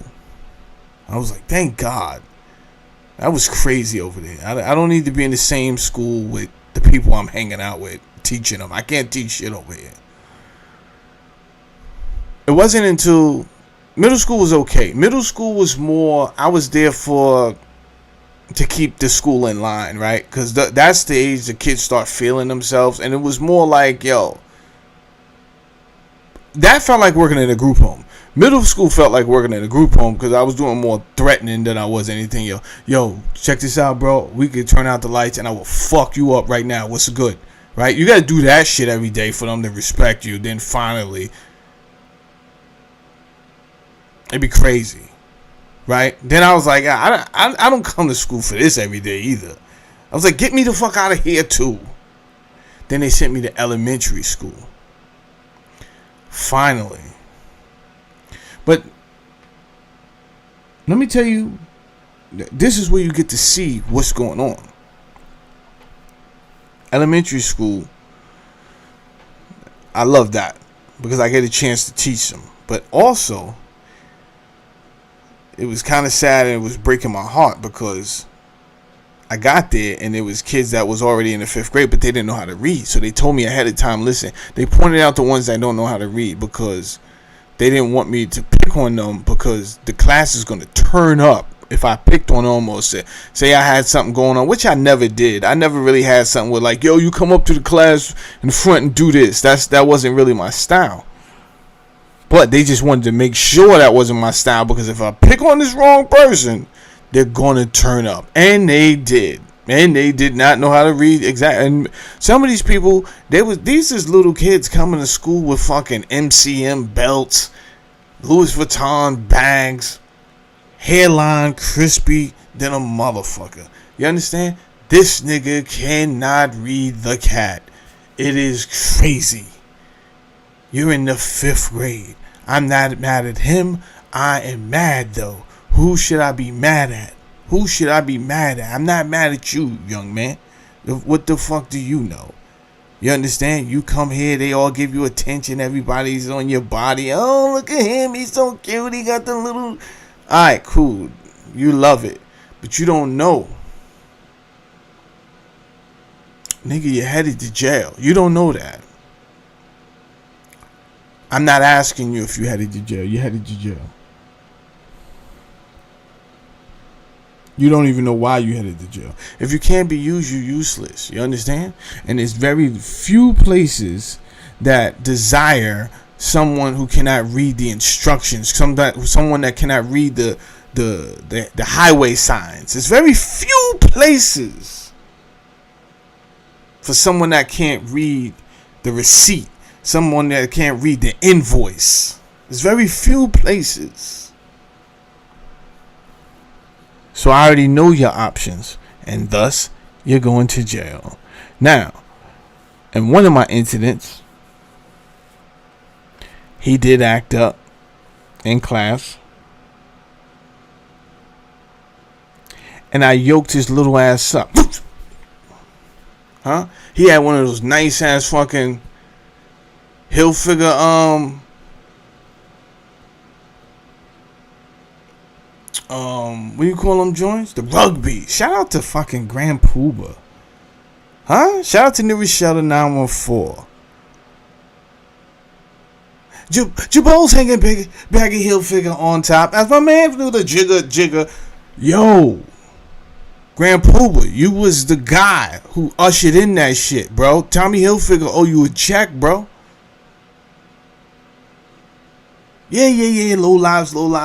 I was like, thank God. That was crazy over there. I don't need to be in the same school with the people I'm hanging out with, teaching them. I can't teach shit over here. It wasn't until middle school was okay. Middle school was more, I was there to keep the school in line, right? Because that's the age the kids start feeling themselves. And it was more like, yo, that felt like working in a group home. Middle school felt like working in a group home because I was doing more threatening than I was anything. Yo, check this out, bro. We could turn out the lights and I will fuck you up right now. What's good? Right? You got to do that shit every day for them to respect you. Then finally, it'd be crazy. Right? Then I was like, I don't come to school for this every day either. I was like, get me the fuck out of here too. Then they sent me to elementary school. Finally. But let me tell you, this is where you get to see what's going on. Elementary school, I love that because I get a chance to teach them. But also, it was kind of sad and it was breaking my heart because I got there and there was kids that was already in the 5th grade, but they didn't know how to read. So they told me ahead of time, listen, they pointed out the ones that don't know how to read because they didn't want me to pick on them because the class is going to turn up if I picked on them or say I had something going on, which I never did. I never really had something with like, yo, you come up to the class in the front and do this. That wasn't really my style. But they just wanted to make sure that wasn't my style because if I pick on this wrong person, they're going to turn up. And they did. And they did not know how to read exactly. And some of these people, these is little kids coming to school with fucking MCM belts, Louis Vuitton bags, hairline crispy than a motherfucker. You understand? This nigga cannot read the cat. It is crazy. You're in the 5th grade. I'm not mad at him. I am mad though. Who should I be mad at? Who should I be mad at? I'm not mad at you, young man. What the fuck do you know? You understand? You come here, they all give you attention. Everybody's on your body. Oh, look at him. He's so cute. He got the little... Alright, cool. You love it. But you don't know. Nigga, you're headed to jail. You don't know that. I'm not asking you if you're headed to jail. You're headed to jail. You don't even know why you headed to jail. If you can't be used, you're useless. You understand? And there's very few places that desire someone who cannot read the instructions. Someone that cannot read the highway signs. There's very few places for someone that can't read the receipt. Someone that can't read the invoice. There's very few places. So I already know your options, and thus you're going to jail. Now, in one of my incidents, he did act up in class, and I yoked his little ass up. Huh? He had one of those nice ass fucking Hilfiger what do you call them joints? The rugby. Shout out to fucking Grand Pooba. Huh? Shout out to New Rochelle 914. Jabot's hanging baggy Hilfiger on top. As my man do the jigger. Yo. Grand Pooba, you was the guy who ushered in that shit, bro. Tommy Hilfiger owe you a check, bro. Yeah. Low lives. All of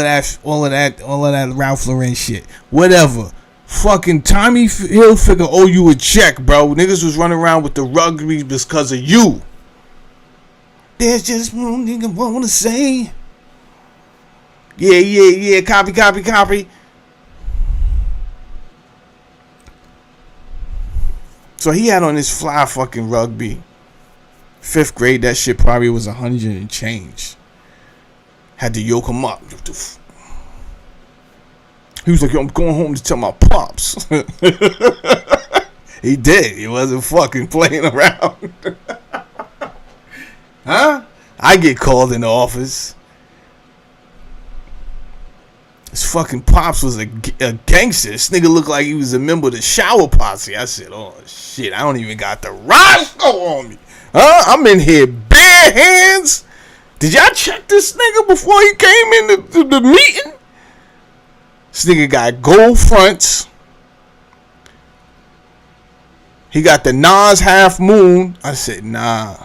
that Ralph Lauren shit. Whatever. Fucking Tommy Hilfiger owe you a check, bro. Niggas was running around with the rugby because of you. There's just one thing I wanna say. Yeah. Copy. So he had on his fly fucking rugby. 5th grade, that shit probably was 100 and change. Had to yoke him up. He was like, yo, I'm going home to tell my pops. He did. He wasn't fucking playing around. Huh? I get called in the office. His fucking pops was a gangster. This nigga looked like he was a member of the Shower Posse. I said, oh shit, I don't even got the Roscoe on me. Huh? I'm in here bare hands. Did y'all check this nigga before he came into the meeting? This nigga got gold fronts. He got the Nas Half Moon. I said, nah.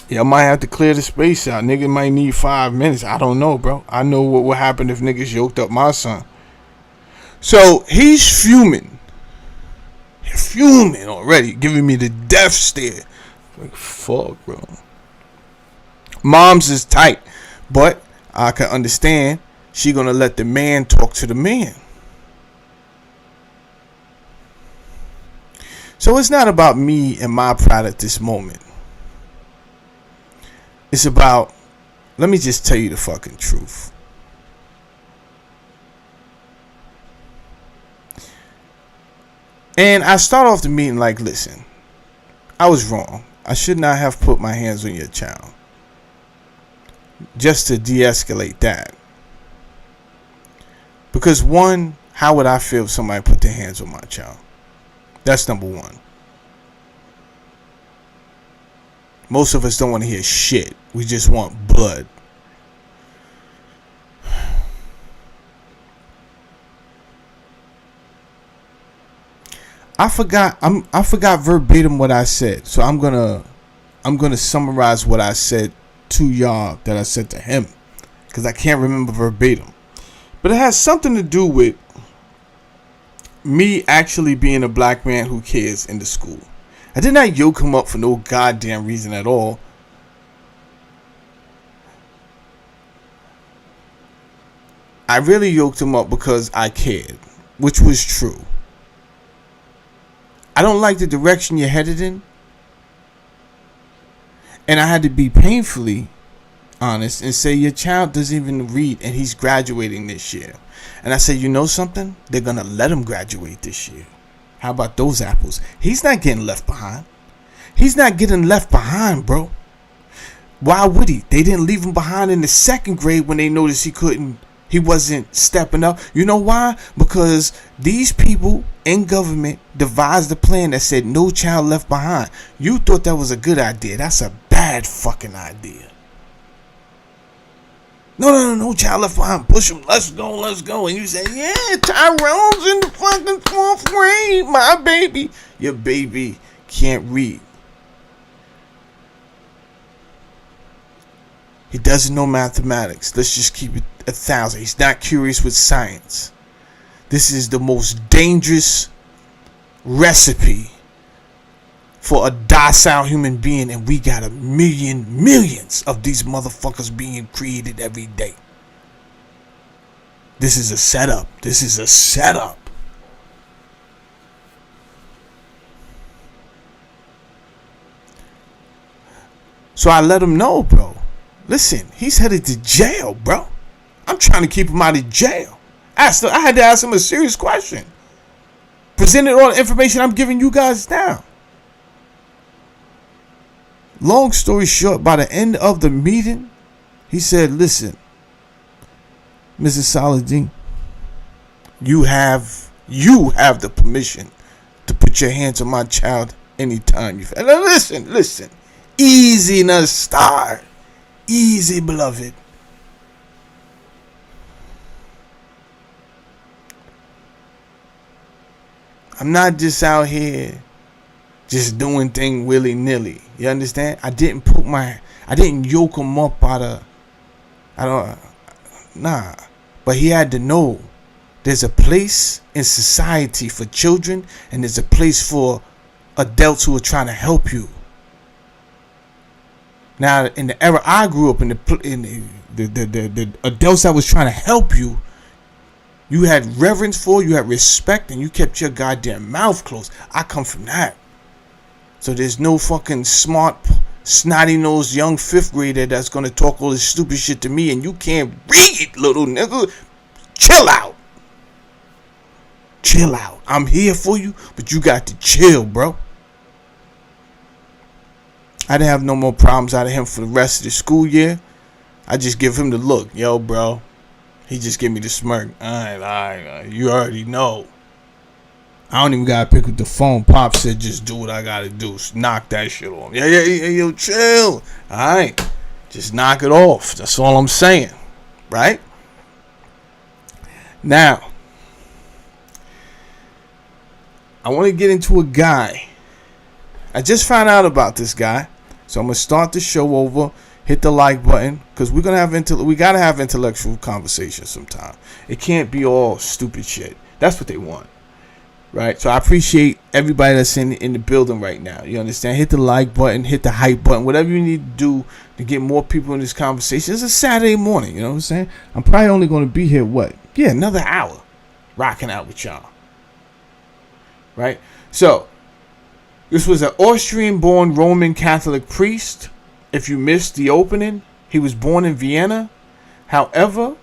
Yeah, I might have to clear the space out. Nigga might need 5 minutes. I don't know, bro. I know what would happen if niggas yoked up my son. So he's fuming. He's fuming already. Giving me the death stare. Like, fuck, bro. Mom's is tight. But I can understand she gonna let the man talk to the man. So it's not about me and my pride at this moment. It's about, let me just tell you the fucking truth. And I start off the meeting like, listen, I was wrong. I should not have put my hands on your child. Just to de-escalate that. Because one, how would I feel if somebody put their hands on my child? That's number one. Most of us don't want to hear shit. We just want blood. I forgot verbatim what I said. So I'm gonna summarize what I said to y'all that I said to him. Because I can't remember verbatim. But it has something to do with me actually being a black man who cares in the school. I did not yoke him up for no goddamn reason at all. I really yoked him up because I cared, which was true. I don't like the direction you're headed in. And I had to be painfully honest and say your child doesn't even read and he's graduating this year. And I said, you know something? They're going to let him graduate this year. How about those apples? He's not getting left behind. He's not getting left behind, bro. Why would he? They didn't leave him behind in the 2nd grade when they noticed he wasn't stepping up. You know why? Because these people in government devised a plan that said no child left behind. You thought that was a good idea. That's a bad fucking idea. No child left behind. Push him. Let's go. And you say, yeah, Tyrone's in the fucking 4th grade. My baby. Your baby can't read. He doesn't know mathematics. Let's just keep it 1,000. He's not curious with science. This is the most dangerous recipe for a docile human being, and we got millions of these motherfuckers being created every day. This is a setup. So I let him know, bro. Listen, he's headed to jail, bro. I'm trying to keep him out of jail. I had to ask him a serious question. Presented all the information I'm giving you guys now. Long story short, by the end of the meeting, he said, listen, Mrs. Saladin, you have the permission to put your hands on my child anytime you feel. Now listen. Easy to start. Easy, beloved. I'm not just out here just doing things willy-nilly. You understand? I didn't yoke him up nah. But he had to know there's a place in society for children and there's a place for adults who are trying to help you. Now, in the era I grew up in, the adults that was trying to help you You had reverence for, you had respect, and you kept your goddamn mouth closed. I come from that. So there's no fucking smart, snotty-nosed young 5th grader that's gonna talk all this stupid shit to me and you can't read, little nigga. Chill out. Chill out. I'm here for you, but you got to chill, bro. I didn't have no more problems out of him for the rest of the school year. I just give him the look. Yo, bro. He just give me the smirk. Alright. You already know. I don't even gotta pick up the phone. Pop said just do what I gotta do. Knock that shit off. Yeah, yo, chill. Alright. Just knock it off. That's all I'm saying. Right? Now, I want to get into a guy. I just found out about this guy. So I'm gonna start the show over. Hit the like button, because we're gonna have we gotta have intellectual conversations sometime. It can't be all stupid shit. That's what they want. Right, so I appreciate everybody that's in the building right now. You understand? Hit the like button, hit the hype button, whatever you need to do to get more people in this conversation. It's a Saturday morning, you know what I'm saying? I'm probably only going to be here, another hour, rocking out with y'all. Right? So, this was an Austrian-born Roman Catholic priest. If you missed the opening, he was born in Vienna. However,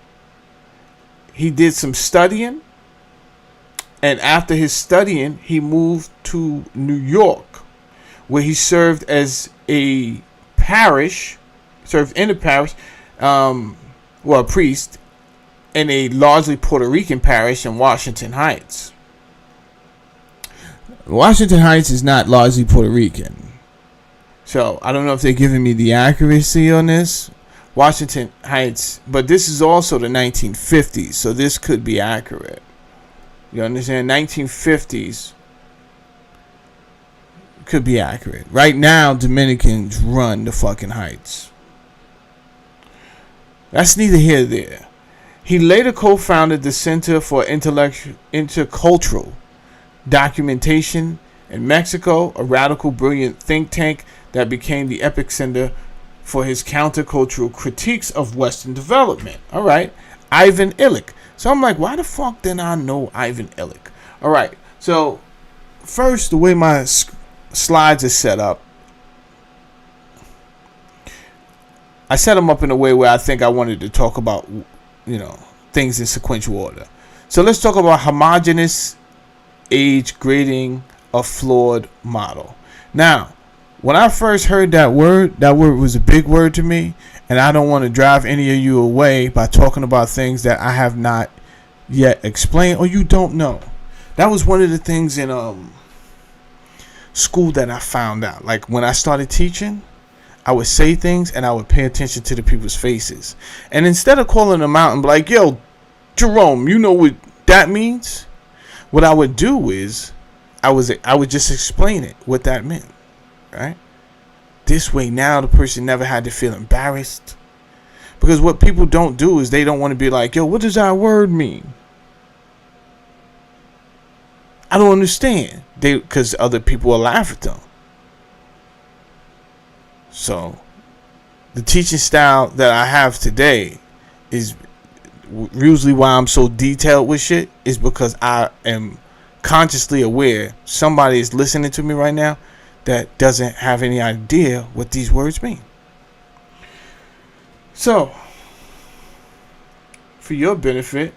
he did some studying. And after his studying, he moved to New York, where he served in a parish, a priest, in a largely Puerto Rican parish in Washington Heights. Washington Heights is not largely Puerto Rican. So, I don't know if they're giving me the accuracy on this. Washington Heights, but this is also the 1950s, so this could be accurate. You understand? 1950s could be accurate. Right now, Dominicans run the fucking Heights. That's neither here nor there. He later co-founded the Center for Intercultural Documentation in Mexico, a radical, brilliant think tank that became the epicenter for his countercultural critiques of Western development. All right. Ivan Illich. So I'm like, why the fuck didn't I know Ivan Illich? All right. So first, the way my slides are set up, I set them up in a way where I think I wanted to talk about, things in sequential order. So let's talk about homogeneous age grading, a flawed model. Now, when I first heard that word was a big word to me. And I don't want to drive any of you away by talking about things that I have not yet explained or you don't know. That was one of the things in school that I found out. Like when I started teaching, I would say things and I would pay attention to the people's faces. And instead of calling them out and be like, yo, Jerome, you know what that means? What I would do is I would just explain it, what that meant. Right? This way now the person never had to feel embarrassed. Because what people don't do is they don't want to be like, yo, what does that word mean? I don't understand. Because other people will laugh at them. So the teaching style that I have today is usually why I'm so detailed with shit is because I am consciously aware somebody is listening to me right now that doesn't have any idea what these words mean. So, for your benefit,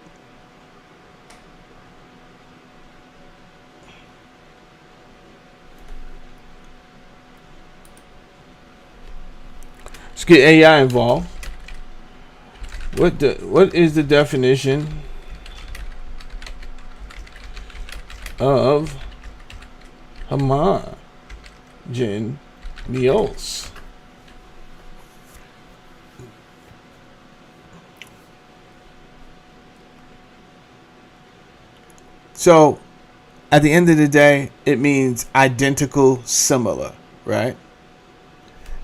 let's get AI involved. What is the definition of homogeneous? So, at the end of the day, it means identical, similar, right?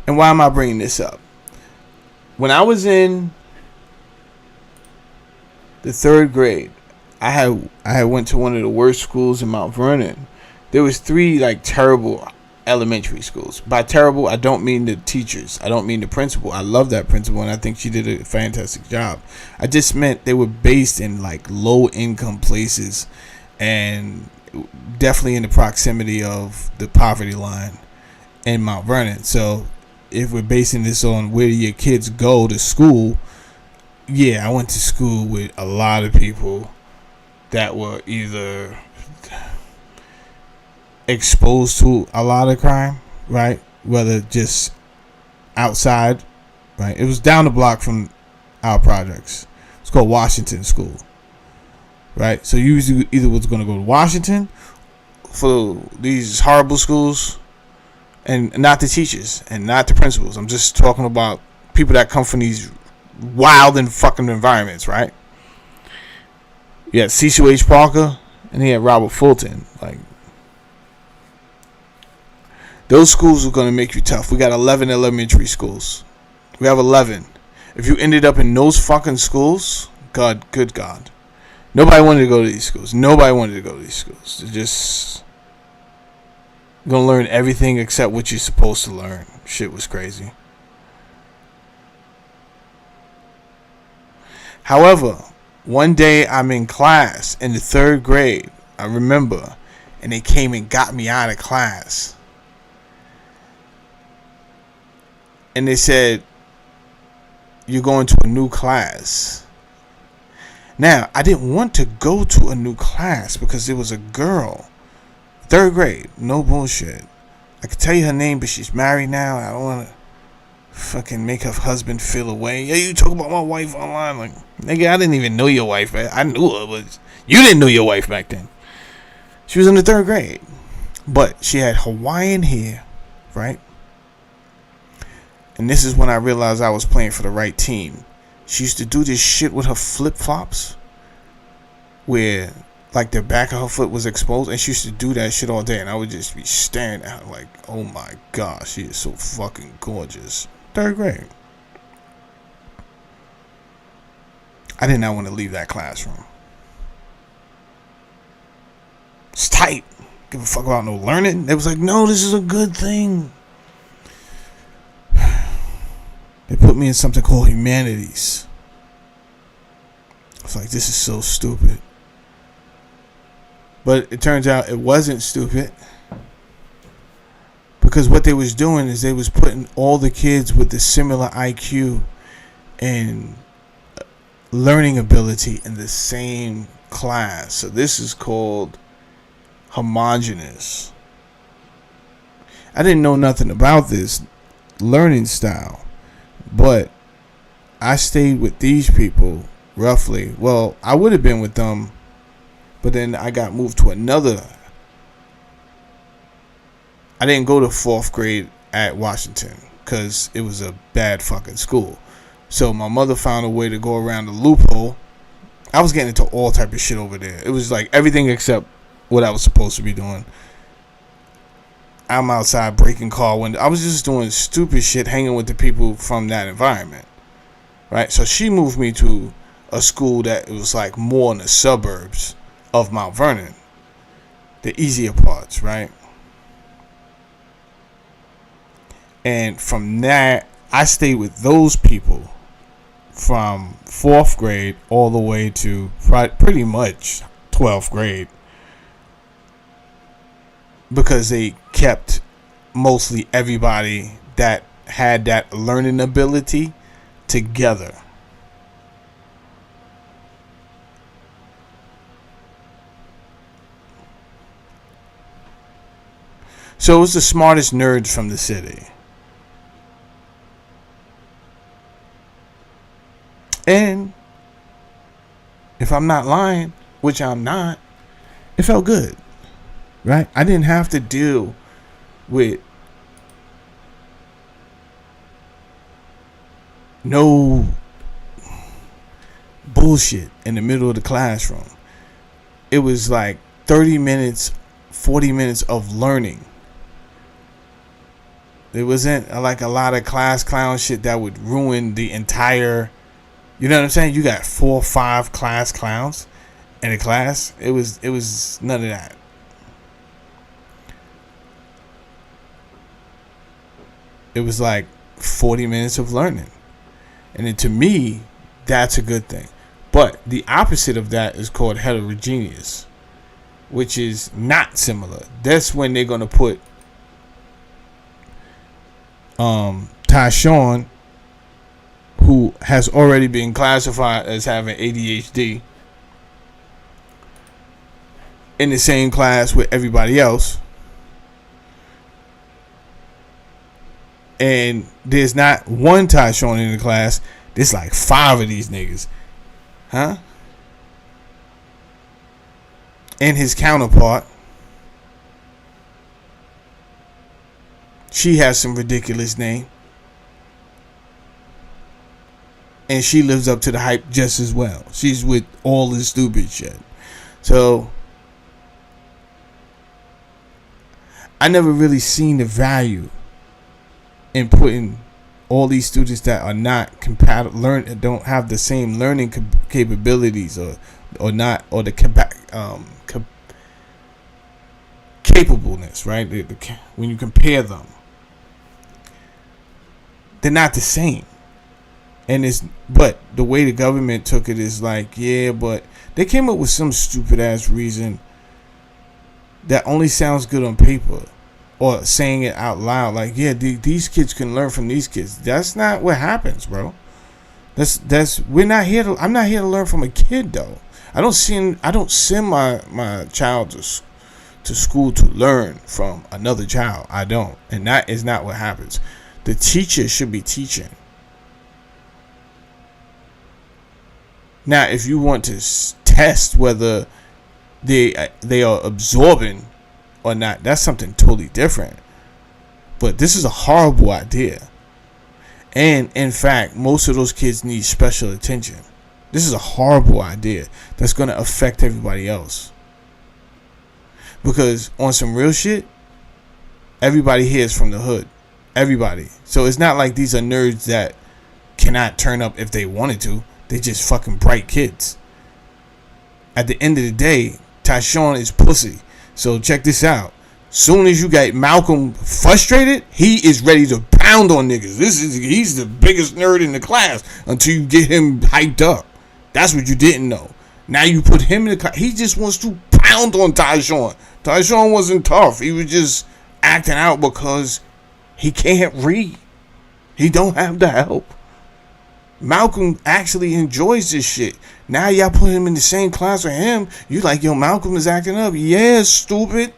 And why am I bringing this up? When I was in the 3rd grade, I had went to one of the worst schools in Mount Vernon. There was 3 terrible elementary schools. By terrible, I don't mean the teachers. I don't mean the principal. I love that principal, and I think she did a fantastic job. I just meant they were based in like low income places, and definitely in the proximity of the poverty line in Mount Vernon. So if we're basing this on where your kids go to school, yeah, I went to school with a lot of people that were either exposed to a lot of crime, right? Whether just outside, right? It was down the block from our projects. It's called Washington School, right? So you either was going to go to Washington for these horrible schools, and not the teachers and not the principals. I'm just talking about people that come from these wild and fucking environments, right? You had C.C.H. Parker, and he had Robert Fulton. Like, those schools are going to make you tough. We got 11 elementary schools. We have 11. If you ended up in those fucking schools, good God. Nobody wanted to go to these schools. They're just going to learn everything except what you're supposed to learn. Shit was crazy. However, one day I'm in class in the 3rd grade, I remember, and they came and got me out of class. And they said, you're going to a new class. Now, I didn't want to go to a new class because it was a girl. 3rd grade, no bullshit. I could tell you her name, but she's married now. I don't want to fucking make her husband feel away. Yeah, you talk about my wife online. Like, nigga, I didn't even know your wife. I knew her, but you didn't know your wife back then. She was in the 3rd grade. But she had Hawaiian hair, right? And this is when I realized I was playing for the right team. She used to do this shit with her flip-flops, where like the back of her foot was exposed, and she used to do that shit all day, and I would just be staring at her like, oh my gosh, she is so fucking gorgeous. 3rd grade. I did not want to leave that classroom. It's tight. Give a fuck about no learning. They was like, no, this is a good thing. They put me in something called humanities. I was like, this is so stupid. But it turns out it wasn't stupid, because what they was doing is they was putting all the kids with the similar IQ and learning ability in the same class. So this is called homogeneous. I didn't know nothing about this learning style, but I stayed with these people roughly. Well, I would have been with them, but then I got moved to another. I didn't go to 4th grade at Washington because it was a bad fucking school. So my mother found a way to go around the loophole. I was getting into all type of shit over there. It was like everything except what I was supposed to be doing. I'm outside breaking car windows. I was just doing stupid shit, hanging with the people from that environment, right? So she moved me to a school that was like more in the suburbs of Mount Vernon, the easier parts, right? And from that, I stayed with those people from 4th grade all the way to pretty much 12th grade, because they kept mostly everybody that had that learning ability together. So it was the smartest nerds from the city. And if I'm not lying, which I'm not, it felt good, right? I didn't have to deal with no bullshit in the middle of the classroom. It was like 30 minutes, 40 minutes of learning. It wasn't like a lot of class clown shit that would ruin the entire, you know what I'm saying? You got 4 or 5 class clowns in a class. It was none of that. it was like 40 minutes of learning. And then to me, that's a good thing. But the opposite of that is called heterogeneous, which is not similar. That's when they're going to put Tyshawn, who has already been classified as having ADHD, in the same class with everybody else. And there's not one Tyshawn in the class. There's like 5 of these niggas. Huh? And his counterpart, she has some ridiculous name. And she lives up to the hype just as well. She's with all this stupid shit. So I never really seen the value in putting all these students that are not compatible, don't have the same learning capabilities, or not, or the capableness, right? When you compare them, they're not the same. But the way the government took it is like, yeah, but they came up with some stupid ass reason that only sounds good on paper, or saying it out loud, like, yeah, these kids can learn from these kids. That's not what happens, bro. I'm not here to learn from a kid, though. I don't send my child to school to learn from another child. I don't, and that is not what happens. The teacher should be teaching. Now, if you want to test whether they are absorbing or not, that's something totally different. But this is a horrible idea. And in fact, most of those kids need special attention. This is a horrible idea that's going to affect everybody else. Because on some real shit, everybody here is from the hood. Everybody. So it's not like these are nerds that cannot turn up if they wanted to. They just fucking bright kids. At the end of the day, Tyshawn is pussy. So check this out. Soon as you got Malcolm frustrated, he is ready to pound on niggas. He's the biggest nerd in the class until you get him hyped up. That's what you didn't know. Now you put him in the class. He just wants to pound on Tyshawn. Tyshawn wasn't tough. He was just acting out because he can't read. He don't have the help. Malcolm actually enjoys this shit. Now y'all put him in the same class with him. You like, yo, Malcolm is acting up. Yeah, stupid.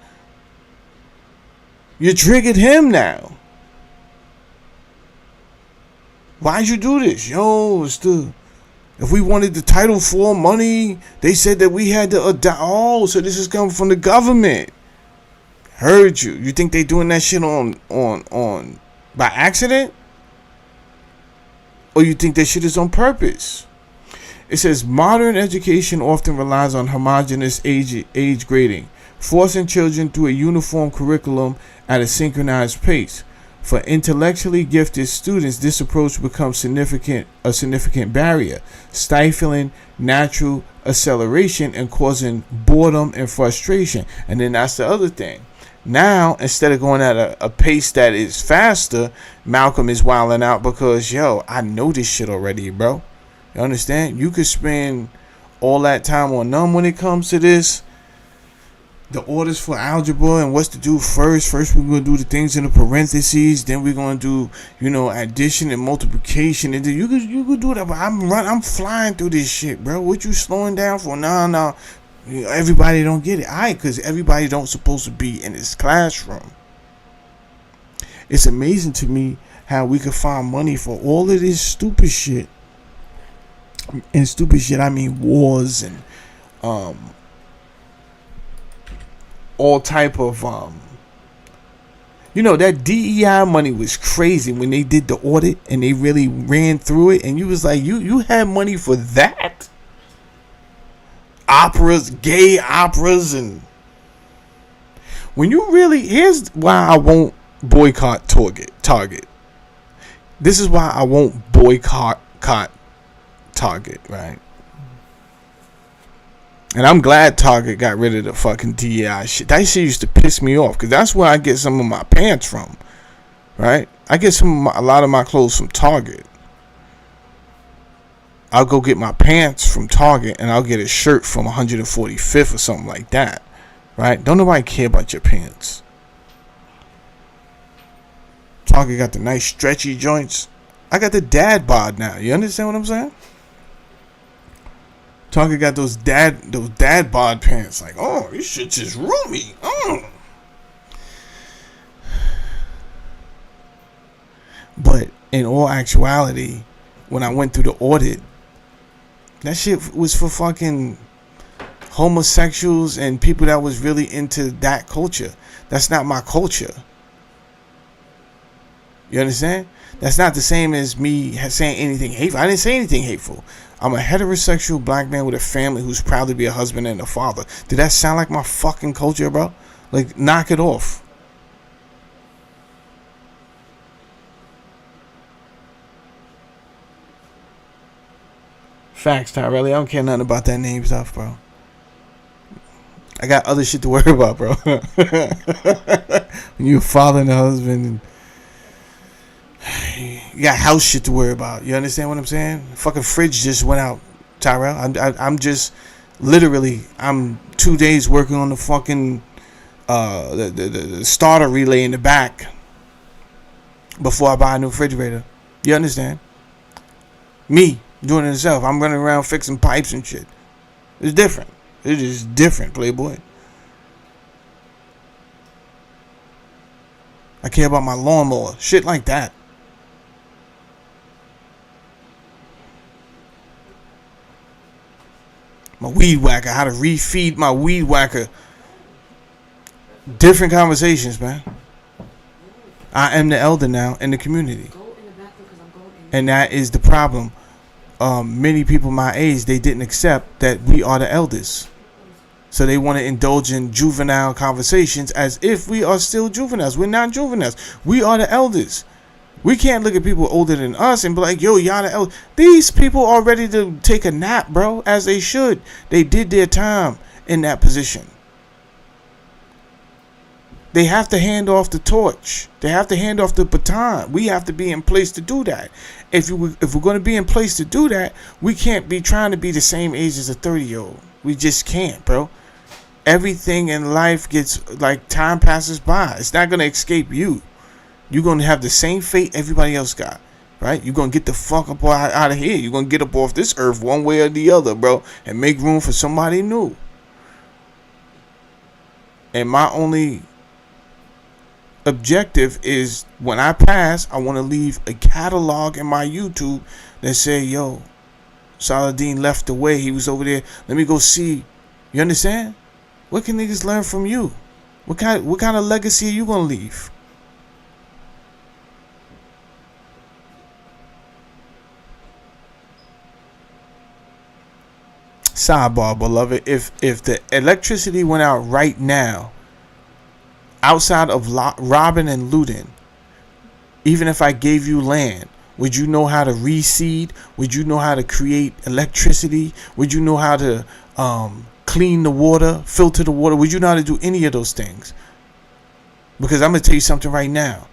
You triggered him now. Why'd you do this? Yo, if we wanted the Title IV money, they said that we had to adopt. Oh, so this is coming from the government. Heard you. You think they doing that shit on by accident? Or you think that shit is on purpose? It says modern education often relies on homogeneous age grading, forcing children through a uniform curriculum at a synchronized pace. For intellectually gifted students, this approach becomes a significant barrier, stifling natural acceleration and causing boredom and frustration. And then that's the other thing. Now, instead of going at a pace that is faster, Malcolm is wilding out because, yo, I know this shit already, bro. You understand? You could spend all that time on them when it comes to this. The orders for algebra and what's to do first. First, we're going to do the things in the parentheses. Then we're going to do, addition and multiplication. And then you could do that. But I'm flying through this shit, bro. What you slowing down for? No. Everybody don't get it. Because everybody don't supposed to be in this classroom. It's amazing to me how we could find money for all of this stupid shit. And stupid shit, I mean wars and all type of that DEI money was crazy when they did the audit and they really ran through it, and you was like, you had money for that? Operas, gay operas, and when you really, here's why I won't boycott Target. This is why I won't boycott Target, right? And I'm glad Target got rid of the fucking DEI shit. That shit used to piss me off because that's where I get some of my pants from. right? I get a lot of my clothes from Target. I'll go get my pants from Target, and I'll get a shirt from 145th or something like that, right? Don't nobody care about your pants. Target got the nice stretchy joints. I got the dad bod now. You understand what I'm saying? Target got those dad bod pants. Like, oh, this shit's just roomy. Oh. But in all actuality, when I went through the audit, that shit was for fucking homosexuals and people that was really into that culture. That's not my culture. You understand? That's not the same as me saying anything hateful. I didn't say anything hateful. I'm a heterosexual black man with a family who's proud to be a husband and a father. Did that sound like my fucking culture, bro? Like, knock it off. Facts, Tyrell. I don't care nothing about that name stuff, bro. I got other shit to worry about, bro. When you're a father and a husband, you got house shit to worry about. You understand what I'm saying? Fucking fridge just went out, Tyrell. I'm just literally, I'm 2 days working on the fucking the starter relay in the back before I buy a new refrigerator. You understand? Me doing it myself. I'm running around fixing pipes and shit. It's different. It is different, Playboy. I care about my lawnmower. Shit like that. My weed whacker. How to refeed my weed whacker. Different conversations, man. I am the elder now in the community. And that is the problem. Many people my age, they didn't accept that we are the elders. So they want to indulge in juvenile conversations as if we are still juveniles. We're not juveniles. We are the elders. We can't look at people older than us and be like, yo, y'all the elders. These people are ready to take a nap, bro, as they should. They did their time in that position. They have to hand off the torch. They have to hand off the baton. We have to be in place to do that. If we're going to be in place to do that, we can't be trying to be the same age as a 30-year-old. We just can't, bro. Everything in life gets, like, time passes by. It's not going to escape you. You're going to have the same fate everybody else got, right? You're going to get the fuck up out of here. You're going to get up off this earth one way or the other, bro, and make room for somebody new. And my only objective is, when I pass, I want to leave a catalog in my YouTube that say, yo, Saladin left the way. He was over there. Let me go see. You understand? What can niggas learn from you? What kind of legacy are you gonna leave? Sidebar, beloved. If the electricity went out right now, outside of robbing and looting, even if I gave you land, would you know how to reseed? Would you know how to create electricity? Would you know how to clean the water, filter the water? Would you know how to do any of those things? Because I'm going to tell you something right now.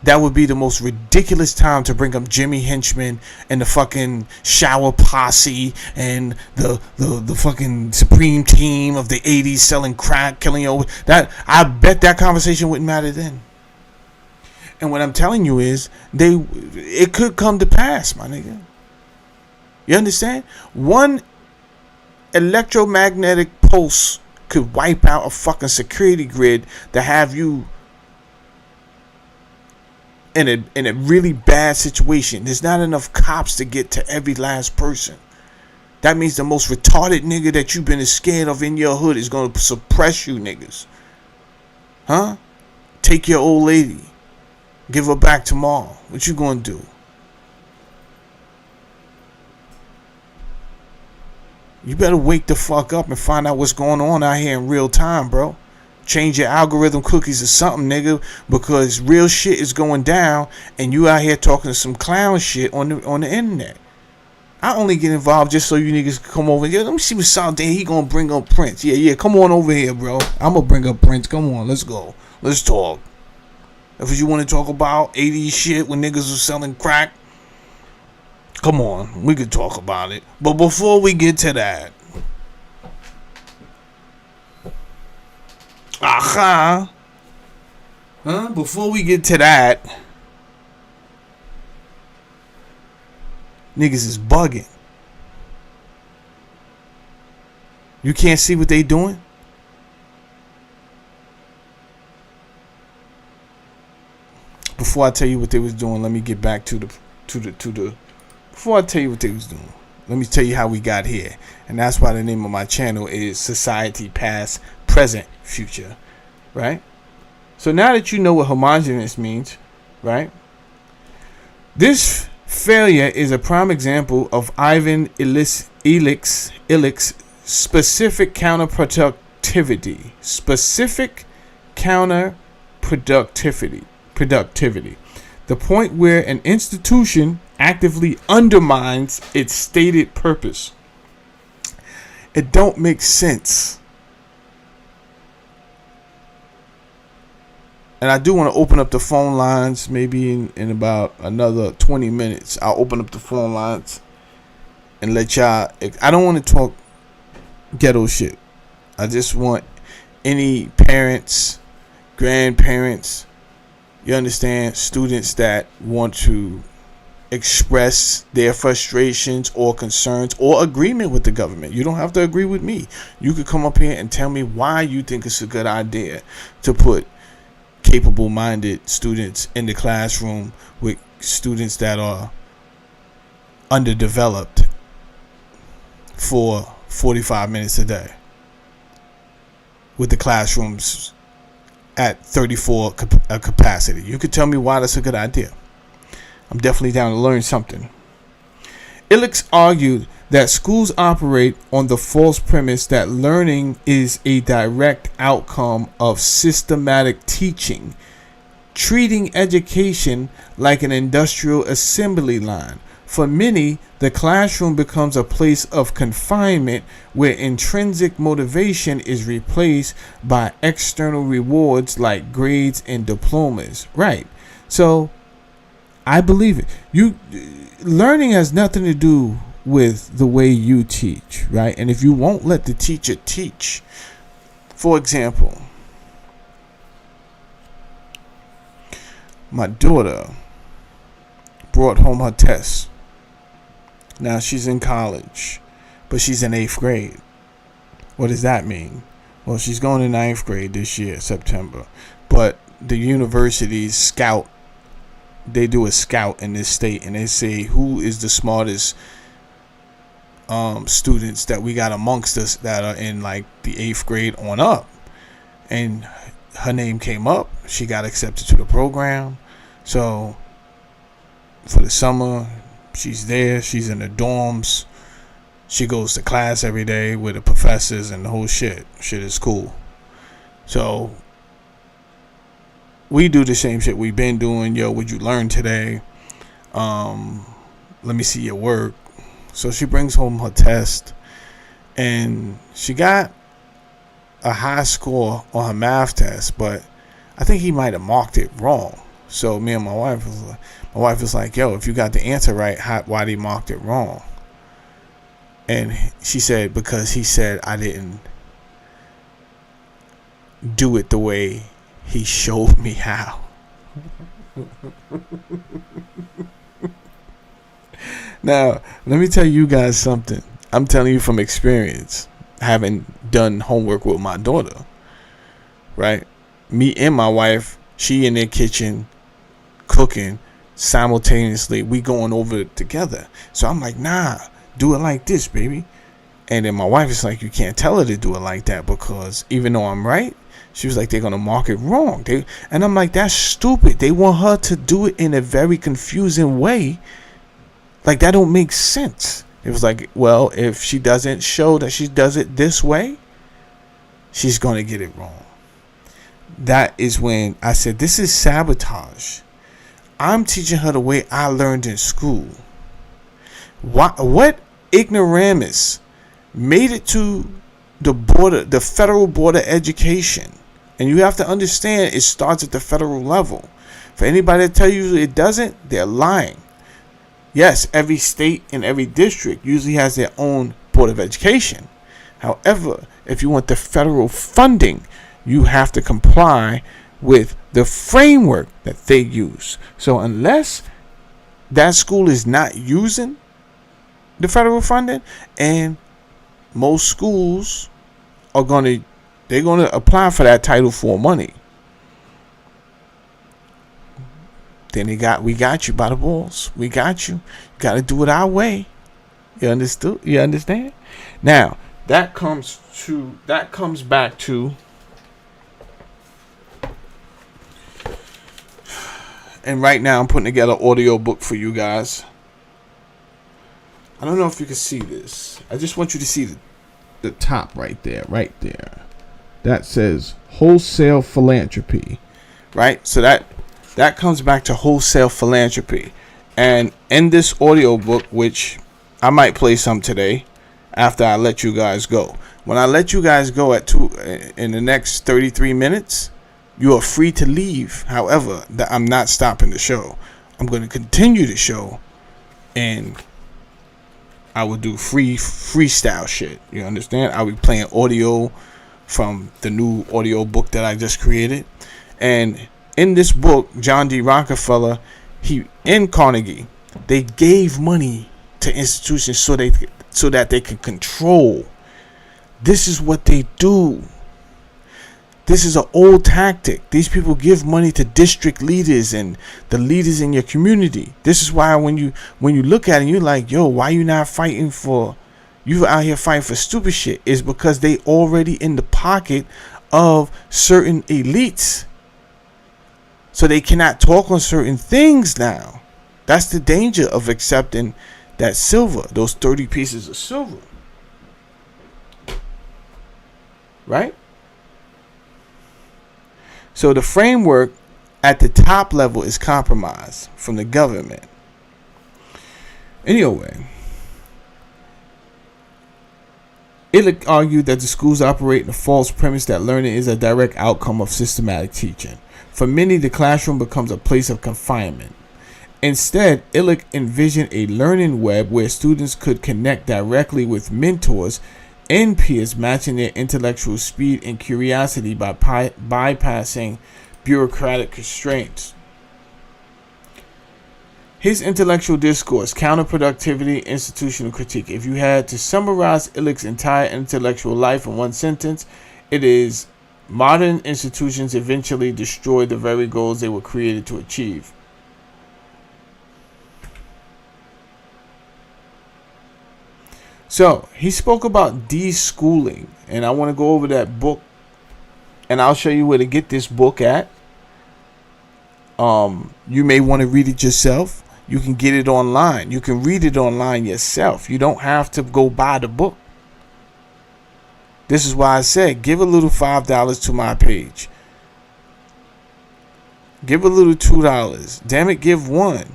That would be the most ridiculous time to bring up Jimmy Henchman and the fucking shower posse and the fucking supreme team of the 80s selling crack, killing over. That, I bet that conversation wouldn't matter then. And what I'm telling you is, it could come to pass, my nigga. You understand? One electromagnetic pulse could wipe out a fucking security grid to have you in a really bad situation. There's not enough cops to get to every last person. That means the most retarded nigga that you've been scared of in your hood is going to suppress you niggas. Huh? Take your old lady. Give her back tomorrow. What you going to do? You better wake the fuck up and find out what's going on out here in real time, bro. Change your algorithm cookies or something, nigga, because real shit is going down and you out here talking to some clown shit on the internet. I only get involved just so you niggas can come over here. Let me see what Saladin, he gonna bring up Prince. Yeah, come on over here, bro. I'm gonna bring up Prince. Come on, let's go. Let's talk. That's what you want to talk about? 80s shit when niggas was selling crack? Come on, we could talk about it. But before we get to that, before we get to that, niggas is bugging. You can't see what they doing? Before I tell you what they was doing, let me get back to the before I tell you what they was doing, let me tell you how we got here. And that's why the name of my channel is Society Past, Present, Future. Right? So now that you know what homogeneous means, right? This failure is a prime example of Ivan Illich's specific counterproductivity. Specific counterproductivity. The point where an institution actively undermines its stated purpose. It don't make sense. And I do want to open up the phone lines maybe in about another 20 minutes. I'll open up the phone lines and let y'all. I don't want to talk ghetto shit. I just want any parents, grandparents, you understand, students that want to express their frustrations or concerns or agreement with the government. You don't have to agree with me. You could come up here and tell me why you think it's a good idea to put capable-minded students in the classroom with students that are underdeveloped for 45 minutes a day, with the classrooms at 34 capacity. You could tell me why that's a good idea. I'm definitely down to learn something. Illich argued that schools operate on the false premise that learning is a direct outcome of systematic teaching, treating education like an industrial assembly line. For many, the classroom becomes a place of confinement where intrinsic motivation is replaced by external rewards like grades and diplomas. Right. So I believe it. Learning has nothing to do with the way you teach, right? And if you won't let the teacher teach, for example, my daughter brought home her test. Now she's in college, but she's in 8th grade. What does that mean? Well, she's going to 9th grade this year, September. But the universities they do a scout in this state, and they say who is the smartest students that we got amongst us that are in like the 8th grade on up. And her name came up. She got accepted to the program. So for the summer, she's there. She's in the dorms. She goes to class every day with the professors and the whole shit. Shit is cool. So we do the same shit we've been doing. Yo, what'd you learn today? Let me see your work. So she brings home her test, and she got a high score on her math test, but I think he might have marked it wrong. So me and my wife was like, yo, if you got the answer right, why did he mark it wrong? And she said, because he said I didn't do it the way he showed me how. Now, let me tell you guys something. I'm telling you from experience, having done homework with my daughter, right? Me and my wife, she in their kitchen cooking simultaneously. We going over it together. So I'm like, nah, do it like this, baby. And then my wife is like, you can't tell her to do it like that, because even though I'm right, she was like, they're going to mark it wrong. And I'm like, that's stupid. They want her to do it in a very confusing way. Like, that don't make sense. It was like, well, if she doesn't show that she does it this way, she's going to get it wrong. That is when I said, this is sabotage. I'm teaching her the way I learned in school. What ignoramus made it to the federal board of education? And you have to understand, it starts at the federal level. For anybody to tell you it doesn't, they're lying. Yes, every state and every district usually has their own Board of Education. However, if you want the federal funding, you have to comply with the framework that they use. So unless that school is not using the federal funding, and most schools are they're gonna apply for that Title IV money. Then we got you by the balls. We got you. You gotta do it our way. You understood? You understand? Now that comes back to, and right now I'm putting together an audio book for you guys. I don't know if you can see this. I just want you to see the top right there. That says wholesale philanthropy, right? So that comes back to wholesale philanthropy. And in this audio book, which I might play some today after I let you guys go. When I let you guys go in the next 33 minutes, you are free to leave. However, I'm not stopping the show. I'm going to continue the show, and I will do freestyle shit. You understand? I'll be playing audio from the new audio book that I just created. And in this book, John D. Rockefeller, in Carnegie, they gave money to institutions so that they can control. This is what they do. This is an old tactic. These people give money to district leaders and the leaders in your community. This is why when you look at it, you're like, yo, why you not fighting for? You out here fighting for stupid shit. Is because they already in the pocket of certain elites, so they cannot talk on certain things now. That's the danger of accepting that silver, those 30 pieces of silver, right? So the framework at the top level is compromised from the government. Anyway, Illich argued that the schools operate in a false premise that learning is a direct outcome of systematic teaching. For many, the classroom becomes a place of confinement. Instead, Illich envisioned a learning web where students could connect directly with mentors and peers, matching their intellectual speed and curiosity by bypassing bureaucratic constraints. His intellectual discourse, Counterproductivity, Institutional Critique. If you had to summarize Illich's entire intellectual life in one sentence, it is: modern institutions eventually destroy the very goals they were created to achieve. So he spoke about deschooling, and I want to go over that book, and I'll show you where to get this book at. You may want to read it yourself. You can get it online. You can read it online yourself. You don't have to go buy the book. This is why I said, give a little $5 to my page. Give a little $2. Damn it, give $1.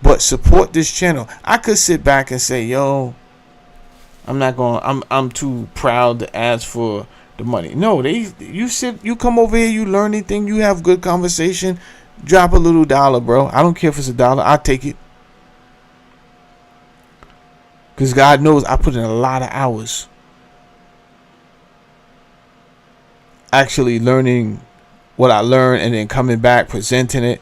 But support this channel. I could sit back and say, yo, I'm too proud to ask for the money. No, you come over here, you learn anything, you have good conversation, drop a little $1, bro. I don't care if it's $1, I'll take it. Because God knows I put in a lot of hours actually learning what I learned and then coming back, presenting it.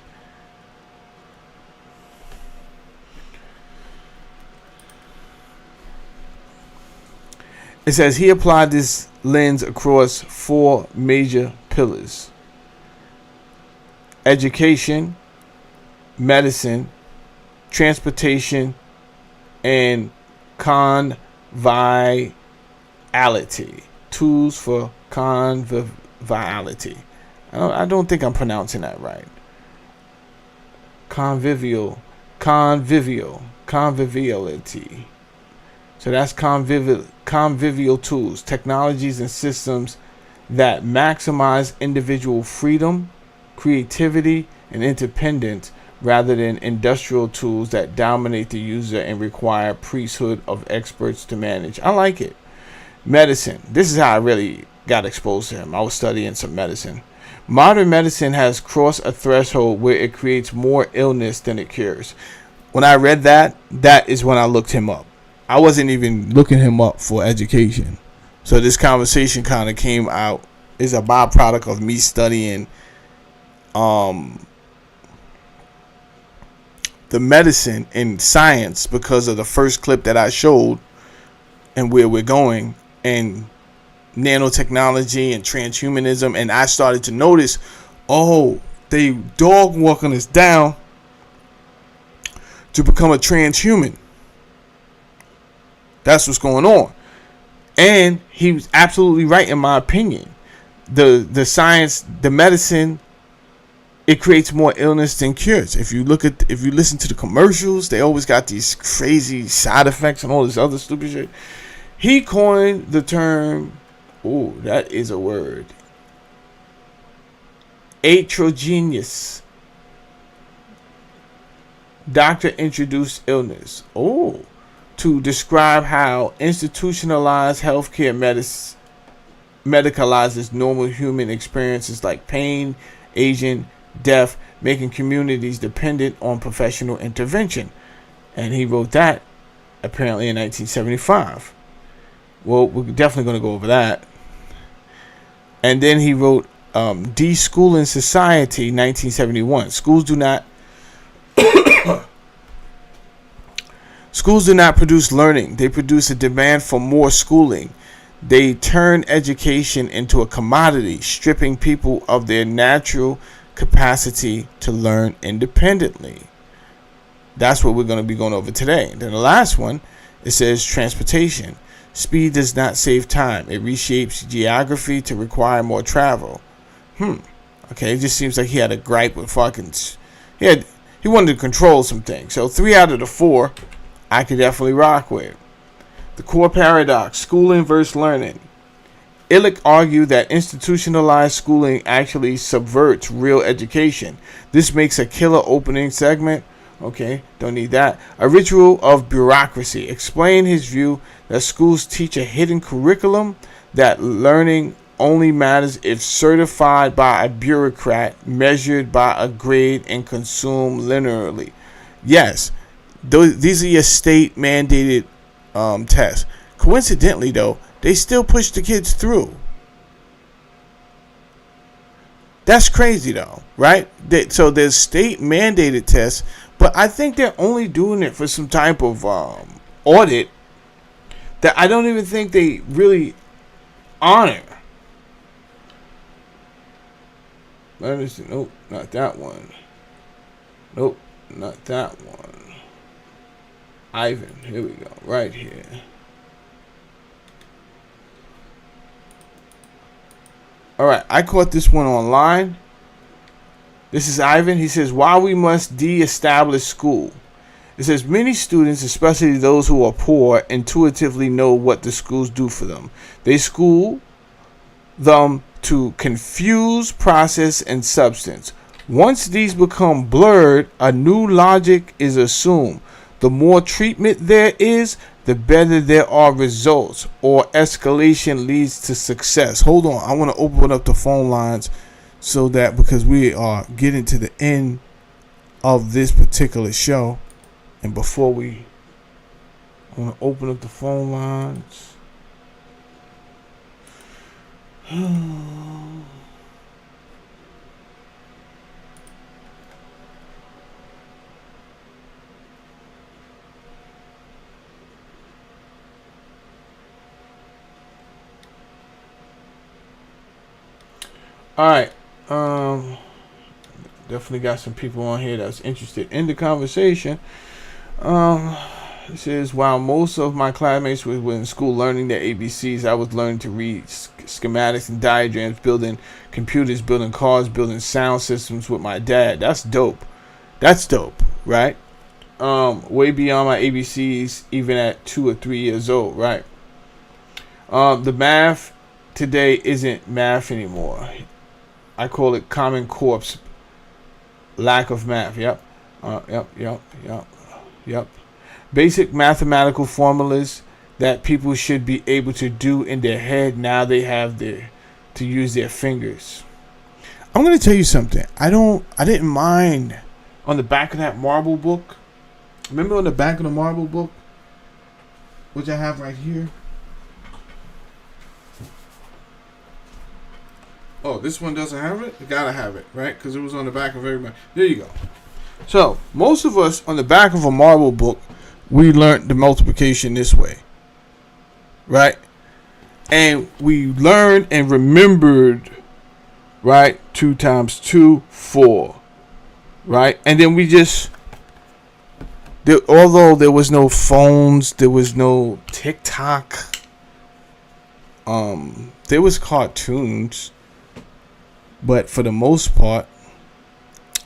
It says he applied this lens across 4 major pillars: education, medicine, transportation, and conviviality. Tools for conviviality. I don't think I'm pronouncing that right. Conviviality. So that's convivial tools, technologies and systems that maximize individual freedom, creativity, and independence, rather than industrial tools that dominate the user and require priesthood of experts to manage. I like it. Medicine. This is how I really got exposed to him. I was studying some medicine. Modern medicine has crossed a threshold where it creates more illness than it cures. When I read that, that is when I looked him up. I wasn't even looking him up for education. So this conversation kind of came out, is a byproduct of me studying the medicine and science because of the first clip that I showed and where we're going, and nanotechnology and transhumanism. And I started to notice, oh, they dog walking us down to become a transhuman. That's what's going on. And he was absolutely right, in my opinion. The science, the medicine, it creates more illness than cures. If you listen to the commercials, they always got these crazy side effects and all this other stupid shit. He coined the term, oh, that is a word, heterogeneous. Doctor introduced illness. Oh, to describe how institutionalized healthcare medicalizes normal human experiences like pain, aging, death, making communities dependent on professional intervention. And he wrote that apparently in 1975. Well, we're definitely going to go over that. And then he wrote Deschooling Society, 1971. Schools do not produce learning. They produce a demand for more schooling. They turn education into a commodity, stripping people of their natural capacity to learn independently. That's what we're going to be going over today. Then the last one, it says transportation. Speed does not save time. It reshapes geography to require more travel. Okay, it just seems like he had a gripe with fucking... He wanted to control some things. So 3 out of the 4, I could definitely rock with. The core paradox, schooling versus learning. Illich argued that institutionalized schooling actually subverts real education. This makes a killer opening segment. Okay, don't need that. A ritual of bureaucracy. Explain his view that schools teach a hidden curriculum, that learning only matters if certified by a bureaucrat, measured by a grade, and consumed linearly. Yes, these are your state mandated tests. Coincidentally, though, they still push the kids through. That's crazy, though, right? So there's state mandated tests, but I think they're only doing it for some type of audit that I don't even think they really honor. Nope, not that one. Nope, not that one. Ivan, here we go, right here. Alright, I caught this one online. This is Ivan. He says, why we must de-establish school. It says, many students, especially those who are poor, intuitively know what the schools do for them. They school them to confuse process and substance. Once these become blurred, a new logic is assumed. The more treatment there is, the better there are results, or escalation leads to success. Hold on, I want to open up the phone lines so that, because we are getting to the end of this particular show, and before I want to open up the phone lines. Alright, definitely got some people on here that's interested in the conversation. It says, while most of my classmates were in school learning their ABCs, I was learning to read schematics and diagrams, building computers, building cars, building sound systems with my dad. That's dope. That's dope, right? Way beyond my ABCs, even at 2 or 3 years old, right? The math today isn't math anymore. I call it common corpse. Lack of math. Yep. Yep. Basic mathematical formulas that people should be able to do in their head. Now they have to use their fingers. I'm gonna tell you something. I didn't mind on the back of that Marvel book. Remember on the back of the Marvel book, which I have right here. Oh, this one doesn't have it? You gotta have it, right? Because it was on the back of everybody. There you go. So, most of us on the back of a Marvel book, we learned the multiplication this way. Right? And we learned and remembered, right? 2 times 2, 4. Right? And then we just, although there was no phones, there was no TikTok, there was cartoons. But for the most part,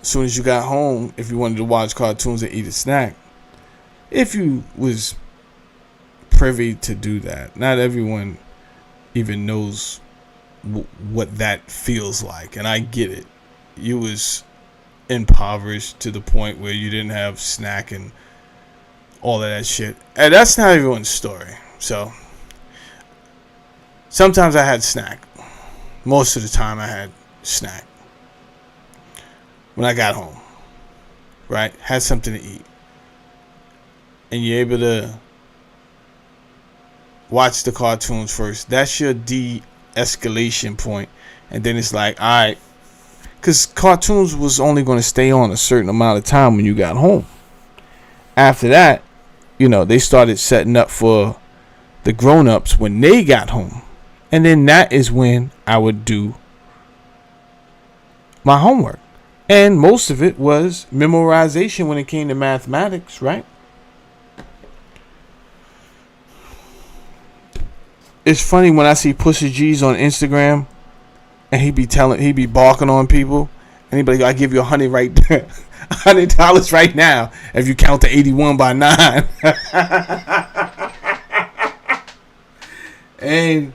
as soon as you got home, if you wanted to watch cartoons and eat a snack, if you was privy to do that, not everyone even knows what that feels like. And I get it. You was impoverished to the point where you didn't have snack and all of that shit. And that's not everyone's story. So sometimes I had snack. Most of the time I had snack when I got home, right? Had something to eat, and you're able to watch the cartoons first. That's your de-escalation point, and then it's like, all right, because cartoons was only going to stay on a certain amount of time when you got home. After that, they started setting up for the grown-ups when they got home, and then that is when I would do my homework. And most of it was memorization when it came to mathematics, right? It's funny when I see Pusha G's on Instagram and he be barking on people, and he be like, I give you $100 right there. $100 right now if you count to 81 by 9. And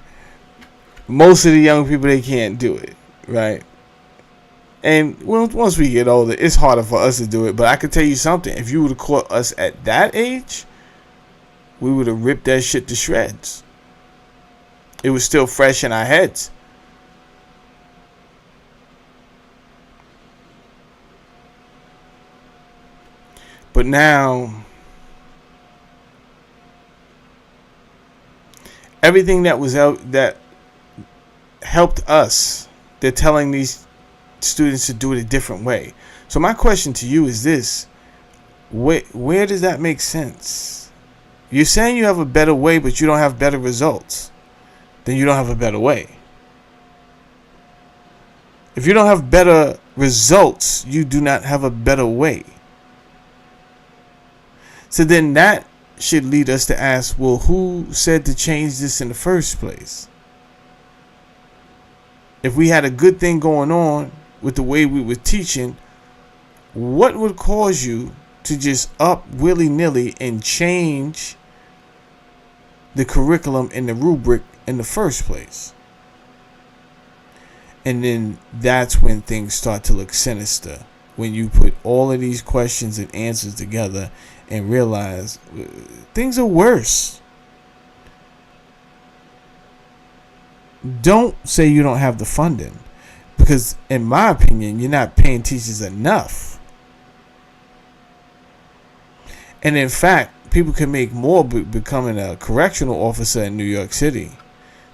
most of the young people, they can't do it, right? And once we get older, it's harder for us to do it. But I can tell you something. If you would have caught us at that age, we would have ripped that shit to shreds. It was still fresh in our heads. But now, everything that was out that helped us, they're telling these students to do it a different way. So my question to you is this: where does that make sense? You're saying you have a better way, but you don't have better results. Then you don't have a better way. If you don't have better results, you do not have a better way. So then that should lead us to ask, well, who said to change this in the first place? If we had a good thing going on with the way we were teaching, what would cause you to just up willy-nilly and change the curriculum and the rubric in the first place? And then that's when things start to look sinister, when you put all of these questions and answers together and realize things are worse. Don't say you don't have the funding, because in my opinion, you're not paying teachers enough. And in fact, people can make more becoming a correctional officer in New York City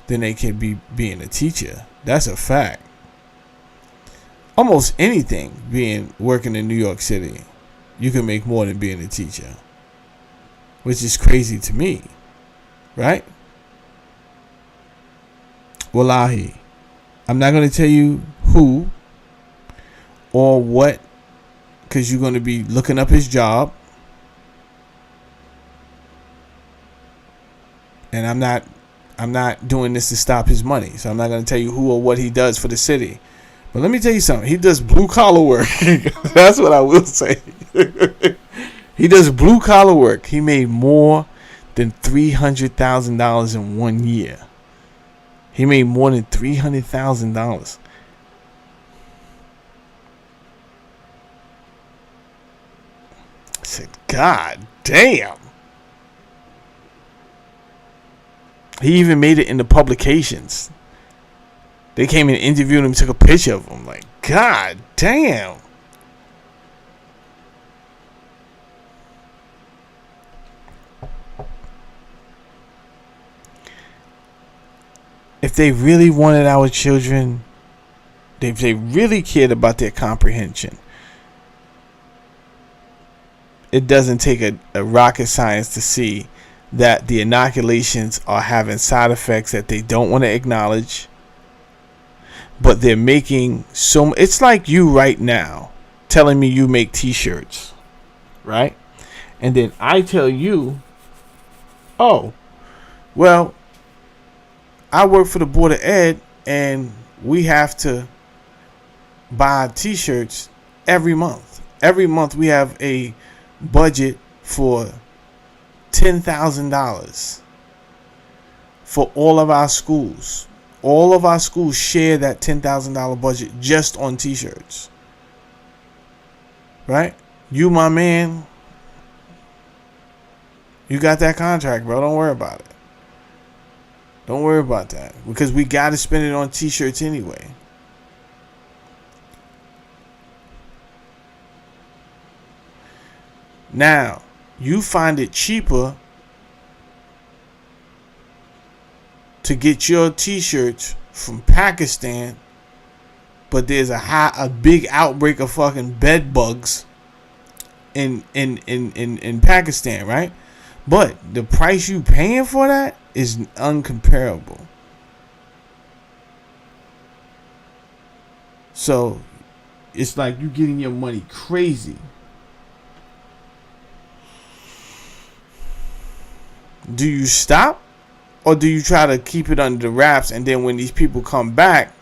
than they can be being a teacher. That's a fact. Almost anything working in New York City, you can make more than being a teacher, which is crazy to me, right? Wallahi, I'm not going to tell you who or what, because you're going to be looking up his job. And I'm not doing this to stop his money. So I'm not going to tell you who or what he does for the city. But let me tell you something. He does blue collar work. That's what I will say. He does blue collar work. He made more than $300,000 in 1 year. He made more than $300,000. I said, God damn. He even made it in the publications. They came and interviewed him, took a picture of him. Like, God damn. If they really wanted our children, if they really cared about their comprehension, it doesn't take a rocket science to see that the inoculations are having side effects that they don't want to acknowledge, but they're making so. It's like you right now telling me you make t-shirts, right? And then I tell you, oh, well, I work for the Board of Ed, and we have to buy t-shirts every month. Every month we have a budget for $10,000 for all of our schools. All of our schools share that $10,000 budget just on t-shirts. Right? You, my man, you got that contract, bro. Don't worry about it. Don't worry about that, because we got to spend it on t-shirts anyway. Now, you find it cheaper to get your t-shirts from Pakistan, but there's a big outbreak of fucking bed bugs in Pakistan, right? But the price you paying for that is uncomparable. So it's like you getting your money crazy. Do you stop, or do you try to keep it under the wraps, and then when these people come back,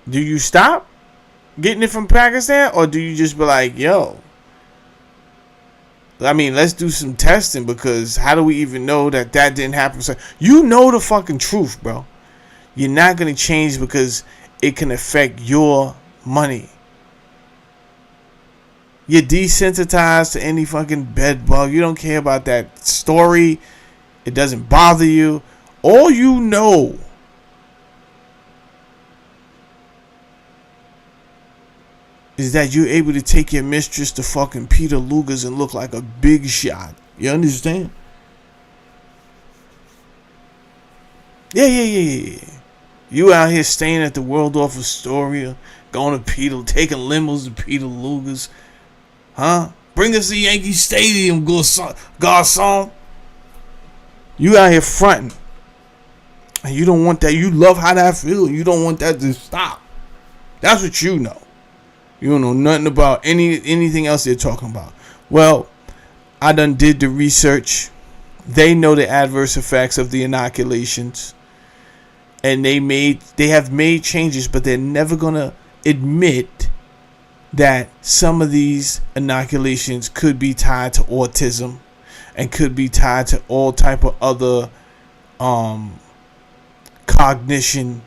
do you stop getting it from Pakistan, or do you just be like, yo, I mean, let's do some testing, because how do we even know that didn't happen? So you know the fucking truth, bro. You're not going to change because it can affect your money. You're desensitized to any fucking bed bug. You don't care about that story. It doesn't bother you. All you know is that you're able to take your mistress to fucking Peter Luger's and look like a big shot. You understand? Yeah. You out here staying at the Waldorf Astoria, going to Peter, taking limos to Peter Luger's. Huh? Bring us to Yankee Stadium, garçon. You out here fronting. And you don't want that. You love how that feels. You don't want that to stop. That's what you know. You don't know nothing about anything else they're talking about. Well, I done did the research. They know the adverse effects of the inoculations. And they have made changes, but they're never gonna admit that some of these inoculations could be tied to autism and could be tied to all type of other cognition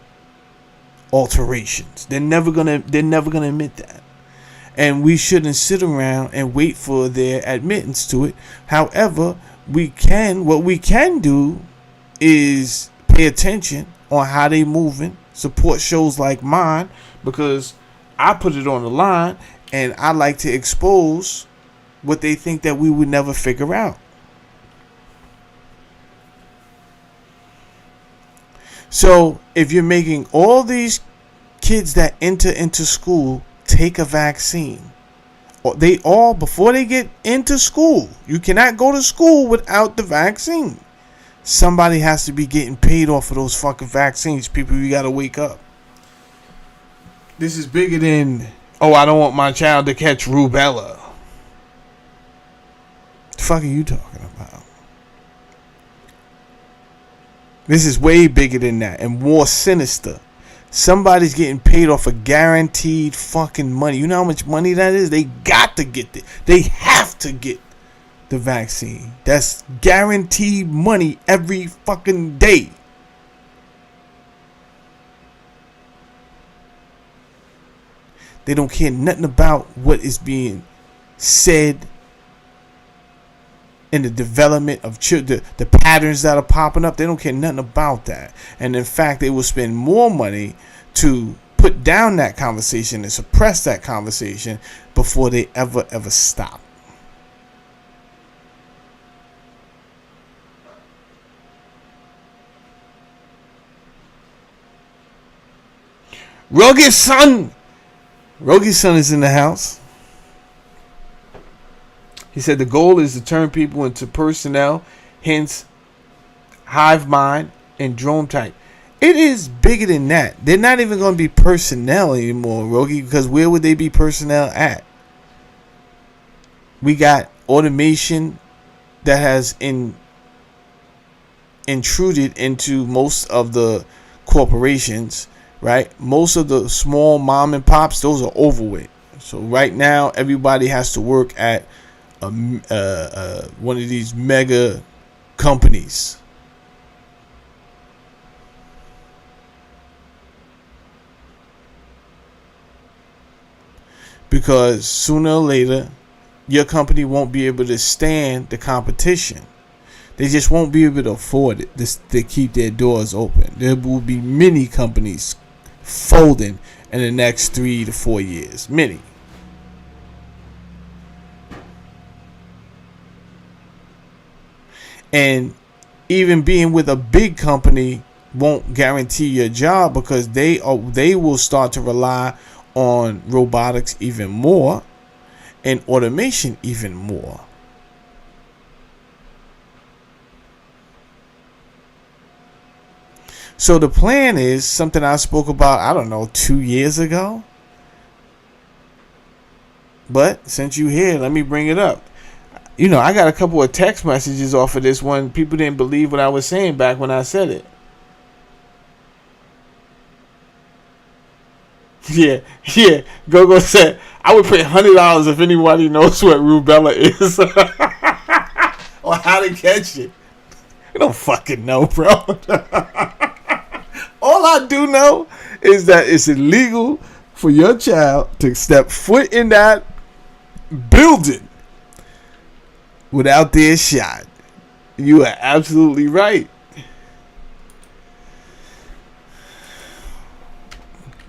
alterations. They're never gonna admit that. And we shouldn't sit around and wait for their admittance to it. However, what we can do is pay attention on how they moving, support shows like mine, because I put it on the line, and I like to expose what they think that we would never figure out. So if you're making all these kids that enter into school take a vaccine, or they all, before they get into school, you cannot go to school without the vaccine. Somebody has to be getting paid off of those fucking vaccines. People, you gotta wake up. This is bigger than, oh, I don't want my child to catch rubella. The fuck are you talking about? This is way bigger than that and more sinister. Somebody's getting paid off of guaranteed fucking money. You know how much money that is? They got to get it. They have to get the vaccine. That's guaranteed money every fucking day. They don't care nothing about what is being said in the development of children, the patterns that are popping up. They don't care nothing about that. And in fact, they will spend more money to put down that conversation and suppress that conversation before they ever stop. Rogi's son is in the house. He said the goal is to turn people into personnel, hence hive mind and drone type. It is bigger than that. They're not even going to be personnel anymore, Rogi, because where would they be personnel at? We got automation that has intruded into most of the corporations, right? Most of the small mom and pops, those are over with. So right now, everybody has to work at one of these mega companies. Because sooner or later, your company won't be able to stand the competition. They just won't be able to afford it to keep their doors open. There will be many companies folding in the next 3 to 4 years. Many. And even being with a big company won't guarantee your job, because they will start to rely on robotics even more and automation even more. So the plan is something I spoke about, I don't know, 2 years ago. But since you're here, let me bring it up. You know, I got a couple of text messages off of this one. People didn't believe what I was saying back when I said it. Yeah. Go said, I would pay $100 if anybody knows what rubella is. Or how to catch it. I don't fucking know, bro. All I do know is that it's illegal for your child to step foot in that building without their shot. You are absolutely right.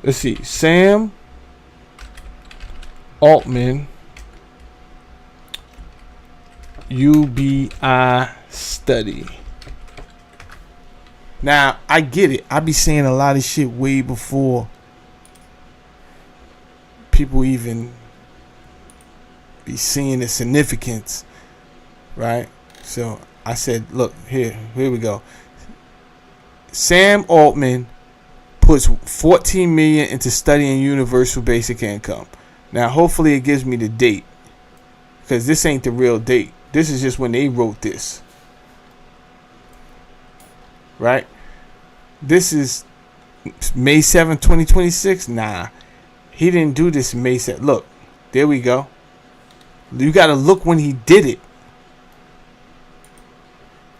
Let's see. Sam Altman, UBI study. Now, I get it. I be saying a lot of shit way before people even be seeing the significance, right? So I said, look, here we go. Sam Altman puts $14 million into studying universal basic income. Now, hopefully it gives me the date, because this ain't the real date. This is just when they wrote this, right? This is May 7th, 2026. Nah, he didn't do this May 7th. Look, there we go. You got to look when he did it.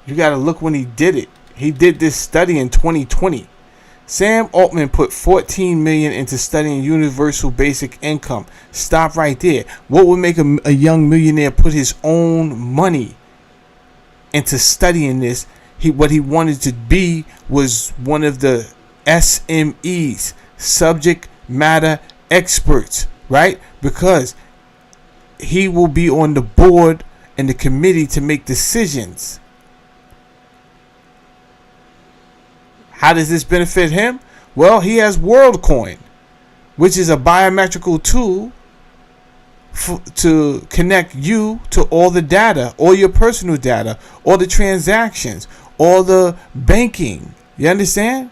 You got to look when he did it. He did this study in 2020. Sam Altman put $14 million into studying universal basic income. Stop right there. What would make a young millionaire put his own money into studying this? What he wanted to be was one of the SMEs, subject matter experts, right? Because he will be on the board and the committee to make decisions. How does this benefit him? Well, he has WorldCoin, which is a biometrical tool to connect you to all the data, all your personal data, all the transactions, all the banking. You understand?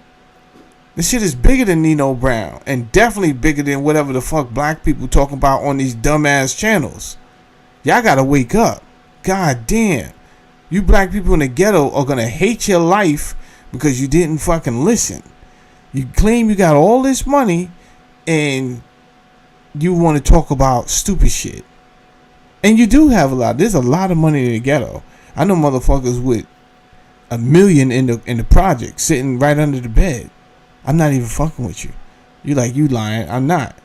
This shit is bigger than Nino Brown, and definitely bigger than whatever the fuck black people talking about on these dumbass channels. Y'all gotta wake up. God damn. You black people in the ghetto are gonna hate your life because you didn't fucking listen. You claim you got all this money and you want to talk about stupid shit. And you do have a lot. There's a lot of money in the ghetto. I know motherfuckers with $1 million in the project sitting right under the bed. I'm not even fucking with you. You like, you lying. I'm not.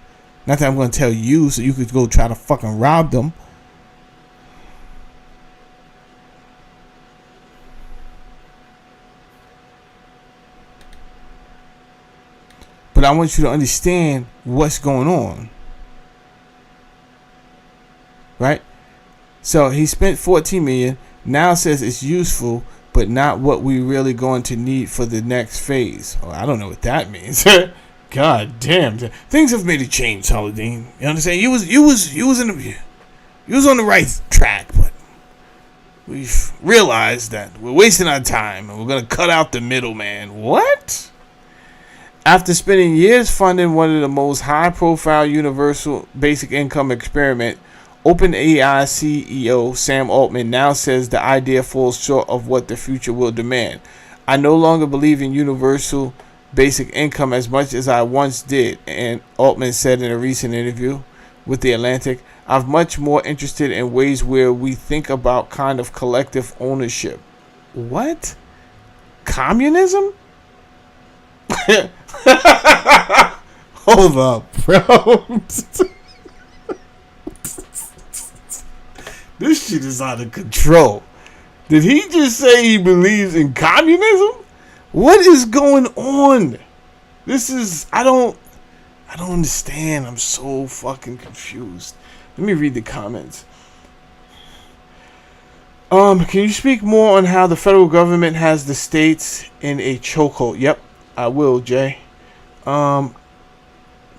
Not that I'm going to tell you so you could go try to fucking rob them. But I want you to understand what's going on. Right? So he spent 14 million. Now says it's useful, but not what we really going to need for the next phase. Oh, I don't know what that means. God damn. Things have made a change, Saladin. You understand? You was on the right track, but we've realized that we're wasting our time and we're gonna cut out the middleman. What? After spending years funding one of the most high-profile universal basic income experiment, OpenAI CEO Sam Altman now says the idea falls short of what the future will demand. I no longer believe in universal basic income as much as I once did, and Altman said in a recent interview with The Atlantic, I'm much more interested in ways where we think about kind of collective ownership. What? Communism? Hold up, bro. This shit is out of control. Did he just say he believes in communism? What is going on? This is I don't understand. I'm so fucking confused. Let me read the comments. Can you speak more on how the federal government has the states in a chokehold? Yep, I will, Jay.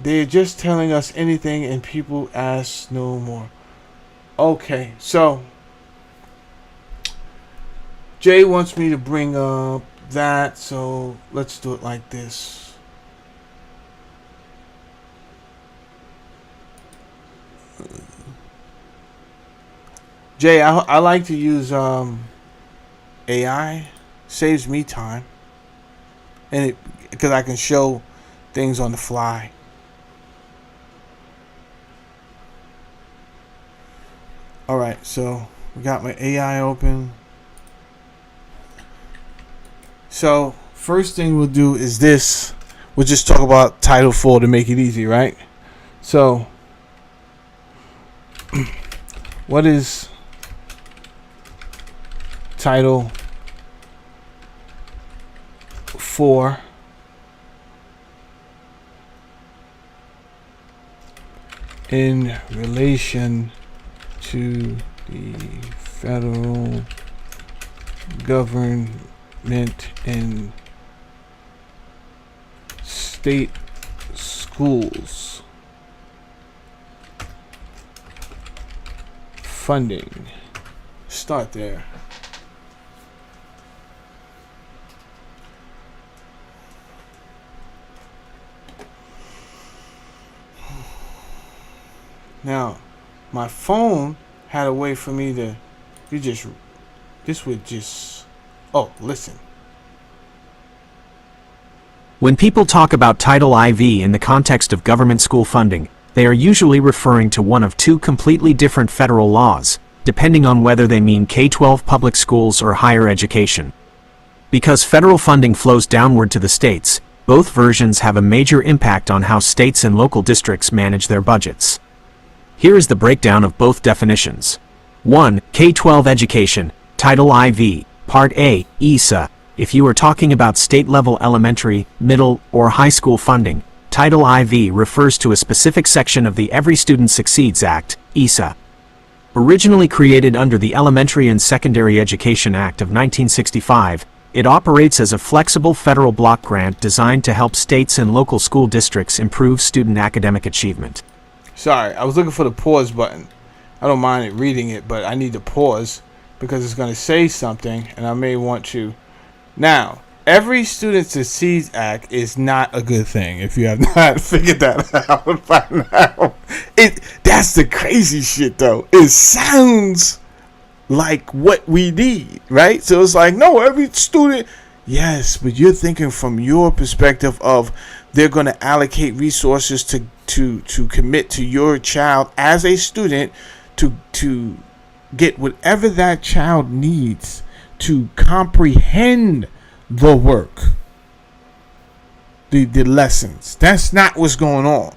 They're just telling us anything and people ask no more. Okay, so Jay wants me to bring up that, so let's do it like this. Jay, I like to use AI. Saves me time, and because I can show things on the fly. Alright, so we got my AI open. So first thing we'll do is this. We'll just talk about Title 4 to make it easy, right? So what is Title 4 in relation to the federal government and state schools funding? Start there. Now, my phone had a way for me to, listen. When people talk about Title IV in the context of government school funding, they are usually referring to one of two completely different federal laws, depending on whether they mean K-12 public schools or higher education. Because federal funding flows downward to the states, both versions have a major impact on how states and local districts manage their budgets. Here is the breakdown of both definitions. 1. K-12 education, Title IV, Part A, ESA. If you are talking about state-level elementary, middle, or high school funding, Title IV refers to a specific section of the Every Student Succeeds Act, ESA. Originally created under the Elementary and Secondary Education Act of 1965, it operates as a flexible federal block grant designed to help states and local school districts improve student academic achievement. Sorry, I was looking for the pause button. I don't mind it reading it, but I need to pause because it's going to say something and I may want to. Now, Every Student Succeeds Act is not a good thing if you have not figured that out by now. That's the crazy shit though. It sounds like what we need, right? So it's like, no, every student, yes, but you're thinking from your perspective of they're going to allocate resources to commit to your child as a student to get whatever that child needs to comprehend the work, the lessons. That's not what's going on.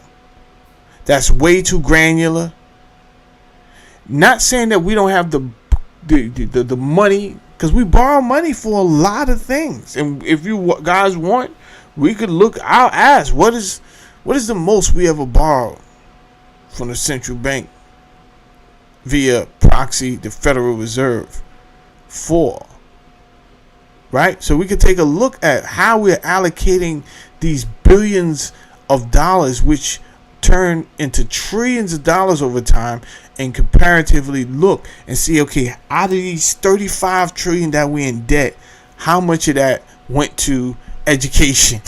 That's way too granular. Not saying that we don't have the money, because we borrow money for a lot of things, and if you guys want, We could look. I'll ask, what is the most we ever borrowed from the central bank via proxy, the Federal Reserve, for? Right? So we could take a look at how we're allocating these billions of dollars, which turn into trillions of dollars over time, and comparatively look and see, okay, out of these 35 trillion that we're in debt, how much of that went to education?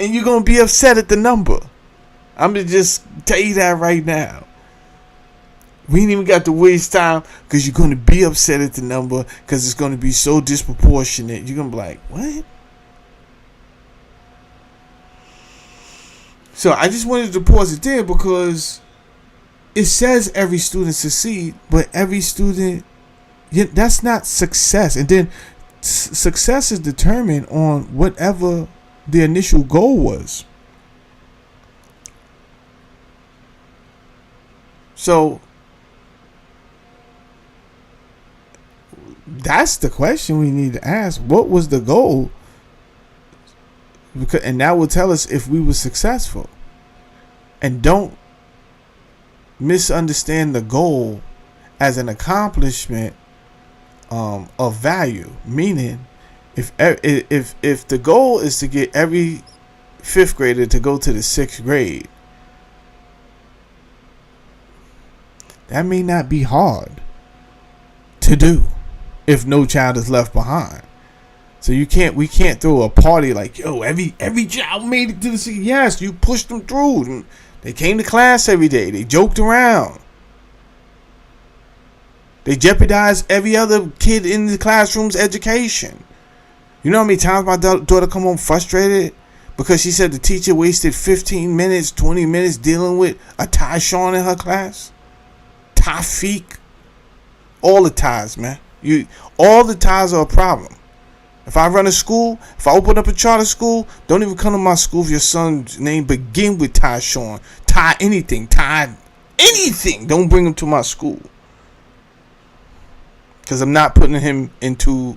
And you're going to be upset at the number. I'm going to just tell you that right now. We ain't even got to waste time, because you're going to be upset at the number, because it's going to be so disproportionate. You're going to be like, what? So I just wanted to pause it there, because it says every student succeed, but every student, that's not success. And then success is determined on whatever the initial goal was. So that's the question we need to ask. What was the goal? Because, and that will tell us if we were successful. And don't misunderstand the goal as an accomplishment of value. Meaning, if the goal is to get every fifth grader to go to the sixth grade, that may not be hard to do if no child is left behind. So we can't throw a party like, yo, every child made it to the city. Yes, you pushed them through. They came to class every day. They joked around. They jeopardized every other kid in the classroom's education. You know how many times my daughter come home frustrated because she said the teacher wasted 15 minutes, 20 minutes dealing with a Tyshawn in her class? Tafik. All the ties, man. All the ties are a problem. If I run a school, if I open up a charter school, don't even come to my school if your son's name begin with Tyshawn. Ty anything. Don't bring him to my school. Because I'm not putting him into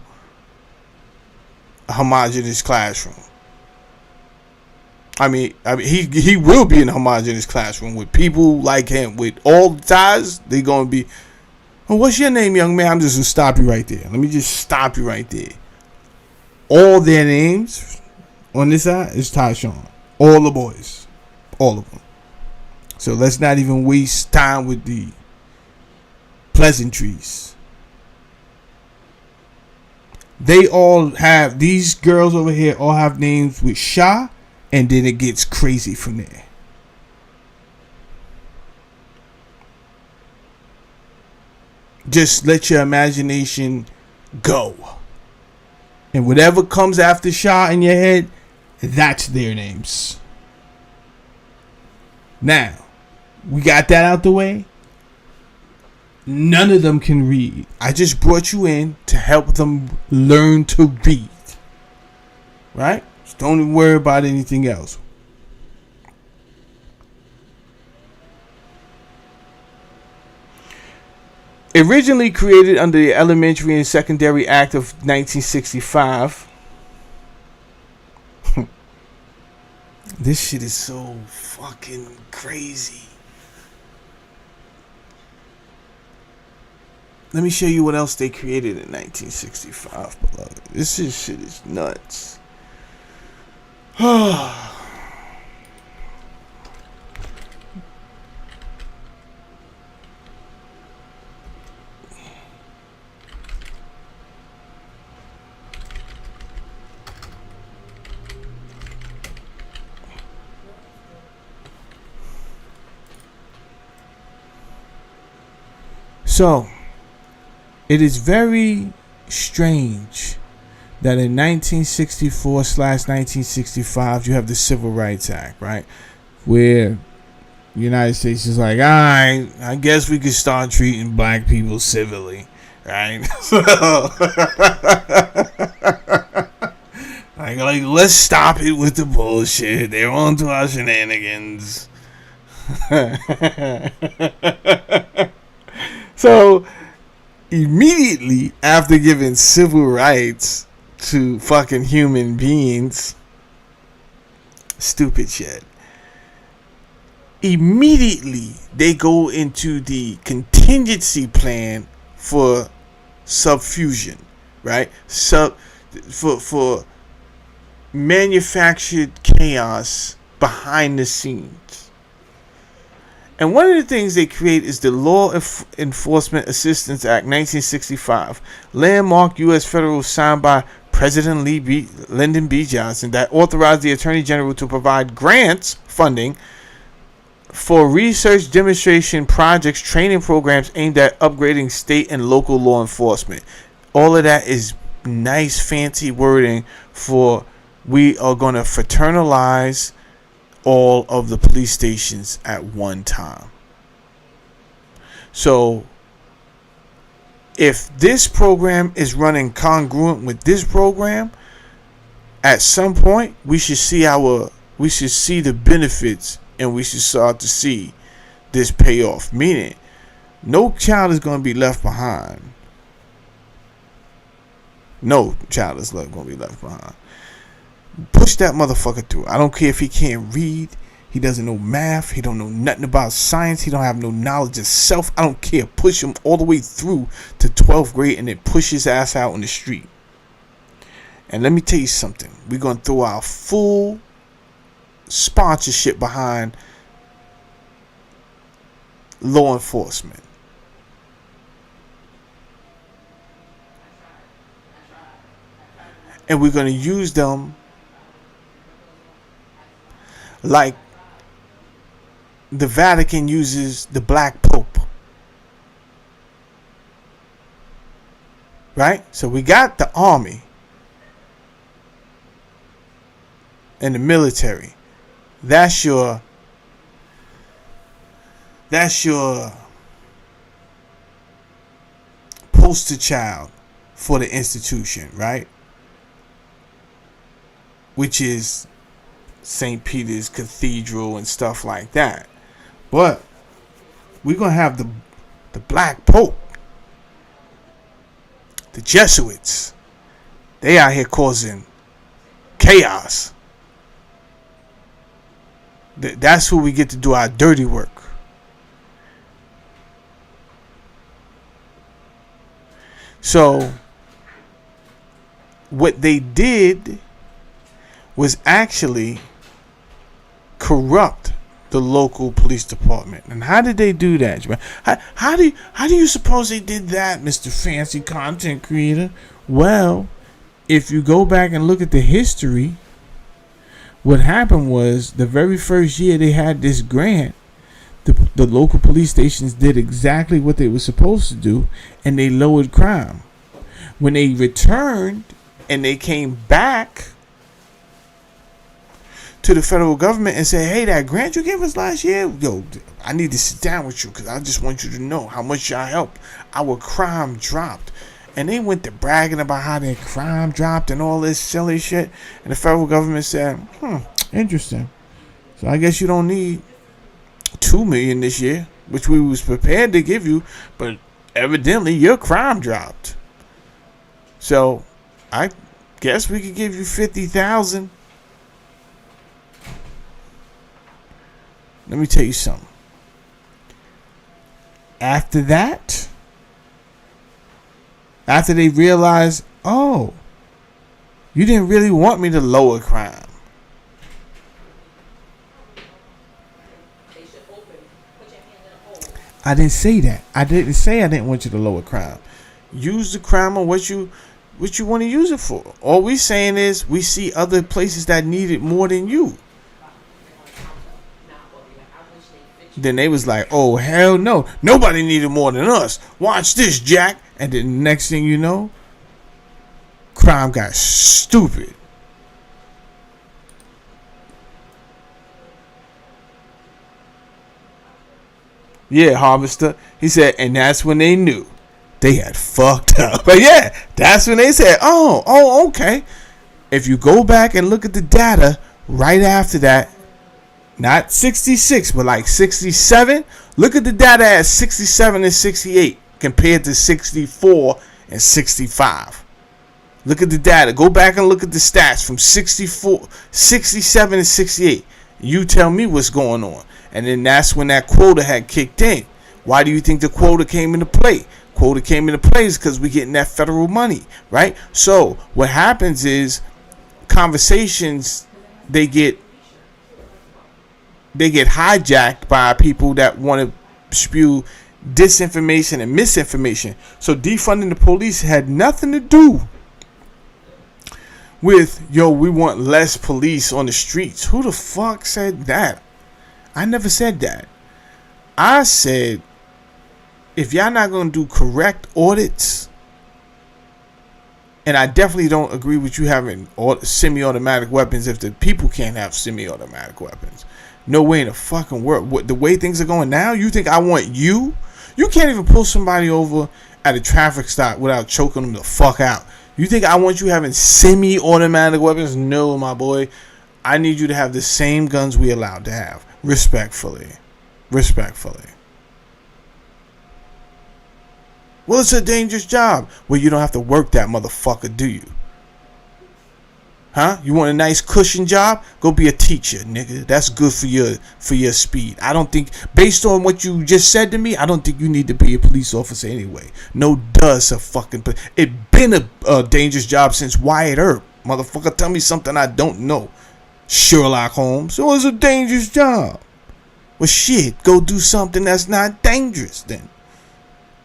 a homogeneous classroom. I mean, he will be in a homogeneous classroom with people like him. With all the ties, they're going to be, oh, what's your name, young man? I'm just going to stop you right there. Let me just stop you right there. All their names on this side is Tyshawn. All the boys. All of them. So let's not even waste time with the pleasantries. They all have, these girls over here all have names with Shah, and then it gets crazy from there. Just let your imagination go. And whatever comes after Shah in your head, that's their names. Now, we got that out the way. None of them can read. I just brought you in to help them learn to read. Right? So don't even worry about anything else. Originally created under the Elementary and Secondary Act of 1965. This shit is so fucking crazy. Let me show you what else they created in 1965, beloved. This shit is nuts. So, it is very strange that in 1964/1965 you have the Civil Rights Act, right? Where the United States is like, all right, I guess we could start treating black people civilly, right? like let's stop it with the bullshit. They're on to our shenanigans. So immediately after giving civil rights to fucking human beings. Stupid shit. Immediately they go into the contingency plan for subfusion, right? For manufactured chaos behind the scenes. And one of the things they create is the Law Enforcement Assistance Act 1965, landmark U.S. federal signed by President Lyndon B. Johnson, that authorized the Attorney General to provide grants funding for research, demonstration projects, training programs aimed at upgrading state and local law enforcement. All of that is nice, fancy wording for we are going to fraternize all of the police stations at one time. So if this program is running congruent with this program, at some point we should see the benefits, and we should start to see this pay off. Meaning, no child is going to be left behind. No child is going to be left behind. Push that motherfucker through. I don't care if he can't read, he doesn't know math, he don't know nothing about science, he don't have no knowledge of self. I don't care. Push him all the way through to 12th grade and then push his ass out on the street. And let me tell you something. We're going to throw our full sponsorship behind law enforcement. And we're going to use them like the Vatican uses the Black Pope. Right? So we got the army and the military. That's your poster child for the institution, right? Which is St. Peter's Cathedral and stuff like that. But we're going to have the Black Pope, the Jesuits. They out here causing chaos. That's who we get to do our dirty work. So what they did was actually corrupt the local police department. And how did they do that? How do you suppose they did that, Mr. Fancy Content Creator? Well, if you go back and look at the history, what happened was the very first year they had this grant, the local police stations did exactly what they were supposed to do, and they lowered crime. When they returned and they came back to the federal government and said, hey, that grant you gave us last year, yo, I need to sit down with you because I just want you to know how much y'all helped. Our crime dropped. And they went to bragging about how their crime dropped and all this silly shit. And the federal government said, interesting. So I guess you don't need $2 million this year, which we was prepared to give you, but evidently your crime dropped. So I guess we could give you $50,000. Let me tell you something. After that, after they realized, oh, you didn't really want me to lower crime. I didn't say that. I didn't say I didn't want you to lower crime. Use the crime on what you want to use it for. All we saying is we see other places that need it more than you. Then they was like, oh, hell no. Nobody needed more than us. Watch this, Jack. And then the next thing you know, crime got stupid. Yeah, Harvester. He said, and that's when they knew they had fucked up. But yeah, that's when they said, oh, okay. If you go back and look at the data right after that, not 66, but like 67. Look at the data at 67 and 68 compared to 64 and 65. Look at the data. Go back and look at the stats from 64, 67, and 68. You tell me what's going on. And then that's when that quota had kicked in. Why do you think the quota came into play? Quota came into play is because we're getting that federal money, right? So what happens is conversations, they get hijacked by people that want to spew disinformation and misinformation. So defunding the police had nothing to do with, we want less police on the streets. Who the fuck said that? I never said that. I said, if y'all not going to do correct audits, and I definitely don't agree with you having semi-automatic weapons if the people can't have semi-automatic weapons. No way in the fucking world. The way things are going now, you think I want you? You can't even pull somebody over at a traffic stop without choking them the fuck out. You think I want you having semi-automatic weapons? No, my boy. I need you to have the same guns we allowed to have. Respectfully. Well, it's a dangerous job. Well, you don't have to work that motherfucker, do you? Huh? You want a nice cushion job? Go be a teacher, nigga. That's good for your speed. I don't think, based on what you just said to me, I don't think you need to be a police officer anyway. No, does a fucking. It been a dangerous job since Wyatt Earp. Motherfucker, tell me something I don't know. Sherlock Holmes. So it's a dangerous job. Well, shit, go do something that's not dangerous then.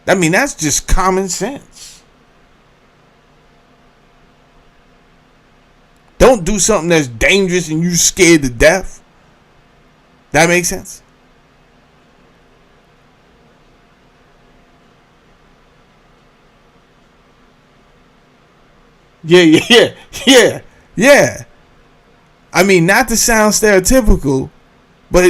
I mean, that's just common sense. Don't do something that's dangerous and you scared to death. That makes sense? Yeah. I mean, not to sound stereotypical, but,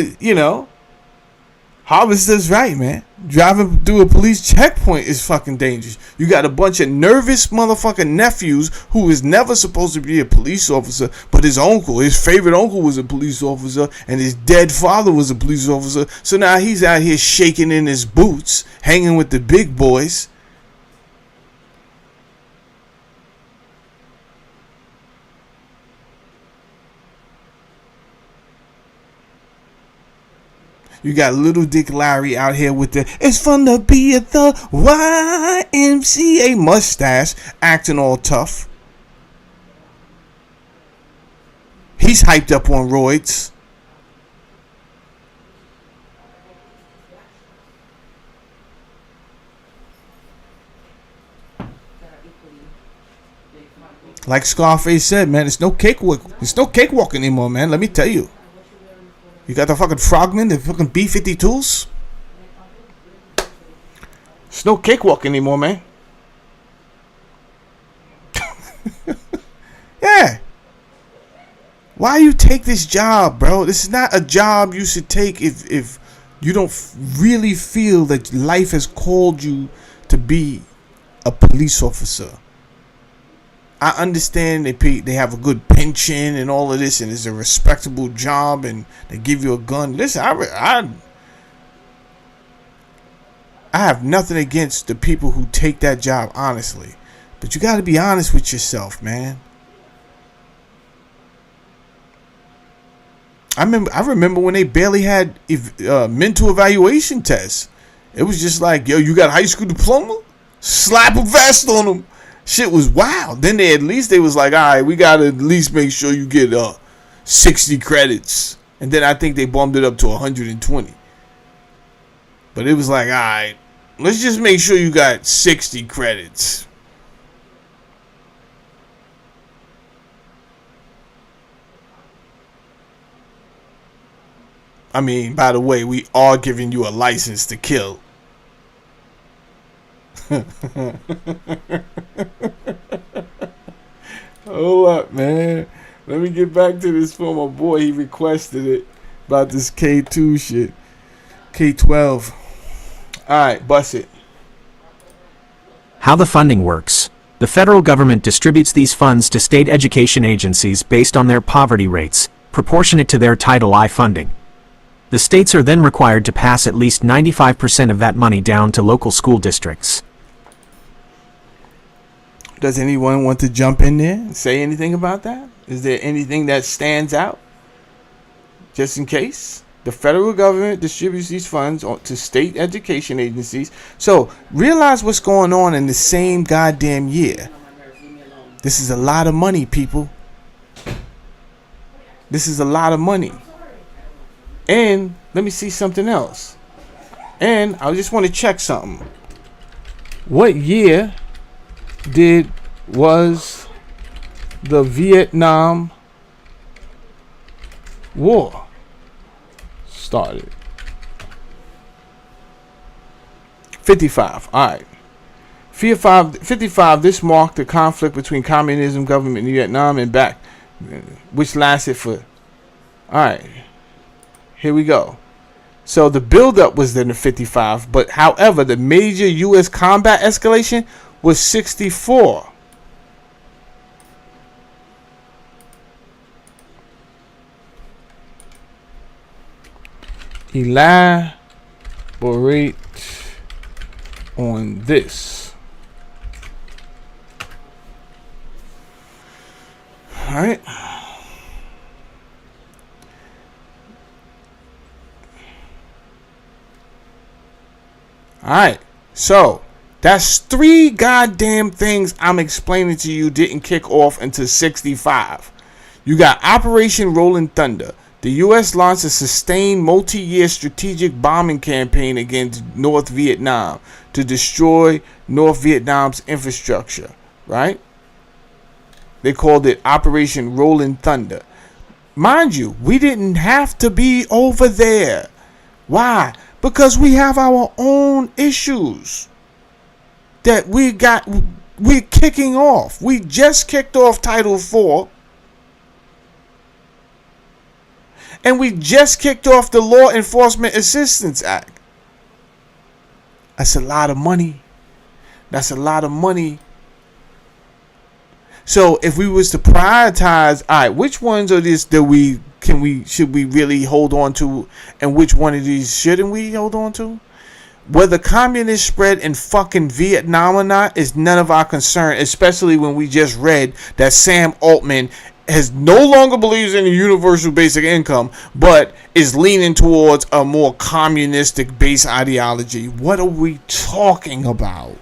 Harvester's right, man. Driving through a police checkpoint is fucking dangerous. You got a bunch of nervous motherfucking nephews who is never supposed to be a police officer, but his favorite uncle was a police officer, and his dead father was a police officer. So now he's out here shaking in his boots, hanging with the big boys. You got Little Dick Larry out here with it's fun to be at the YMCA mustache, acting all tough. He's hyped up on roids. Like Scarface said, man, it's no cakewalk. It's no cakewalk anymore, man. Let me tell you. You got the fucking Frogmen, the fucking B-52s. It's no cakewalk anymore, man. Yeah. Why you take this job, bro? This is not a job you should take if you don't really feel that life has called you to be a police officer. I understand they have a good pension and all of this, and it's a respectable job, and they give you a gun. Listen, I have nothing against the people who take that job, honestly, but you got to be honest with yourself, man. I remember when they barely had mental evaluation tests. It was just like, yo, you got a high school diploma? Slap a vest on them. Shit was wild. Then they was like, all right, we got to at least make sure you get 60 credits. And then I think they bumped it up to 120. But it was like, all right, let's just make sure you got 60 credits. I mean, by the way, we are giving you a license to kill. Hold up, man. Let me get back to this for my boy. He requested it about this K2 shit. K12. Alright, bust it. How the funding works. The federal government distributes these funds to state education agencies based on their poverty rates, proportionate to their Title I funding. The states are then required to pass at least 95% of that money down to local school districts. Does anyone want to jump in there and say anything about that? Is there anything that stands out? Just in case. The federal government distributes these funds to state education agencies. So realize what's going on in the same goddamn year. This is a lot of money, people. This is a lot of money. And let me see something else. And I just want to check something. What year was the Vietnam War started? 55. All right. 55. This marked the conflict between communism government in Vietnam and back, which lasted for. All right. Here we go. So the buildup was then in 55, but however, the major U.S. combat escalation was 64. Elaborate on this. All right. All right. So that's 3 goddamn things I'm explaining to you didn't kick off until 65. You got Operation Rolling Thunder. The U.S. launched a sustained multi-year strategic bombing campaign against North Vietnam to destroy North Vietnam's infrastructure, right? They called it Operation Rolling Thunder. Mind you, we didn't have to be over there. Why? Because we have our own issues that we're kicking off. We just kicked off Title IV. And we just kicked off the Law Enforcement Assistance Act. That's a lot of money. That's a lot of money. So if we was to prioritize, all right, which ones of this should we really hold on to, and which one of these shouldn't we hold on to? Whether communists spread in fucking Vietnam or not is none of our concern, especially when we just read that Sam Altman has no longer believes in the universal basic income, but is leaning towards a more communistic base ideology. What are we talking about?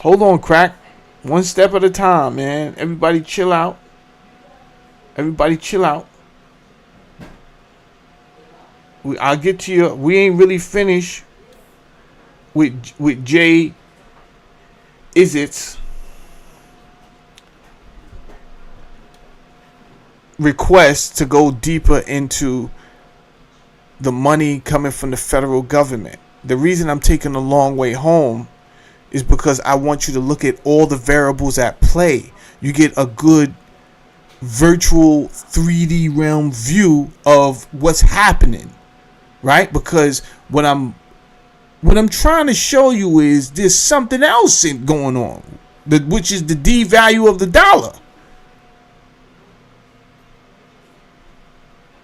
Hold on, crack. One step at a time, man. Everybody chill out. Everybody chill out. I'll get to you. We ain't really finished with Jay Izzett's request to go deeper into the money coming from the federal government. The reason I'm taking a long way home is because I want you to look at all the variables at play. You get a good virtual 3D realm view of what's happening. Right? Because what I'm trying to show you is there's something else going on, which is the devalue of the dollar.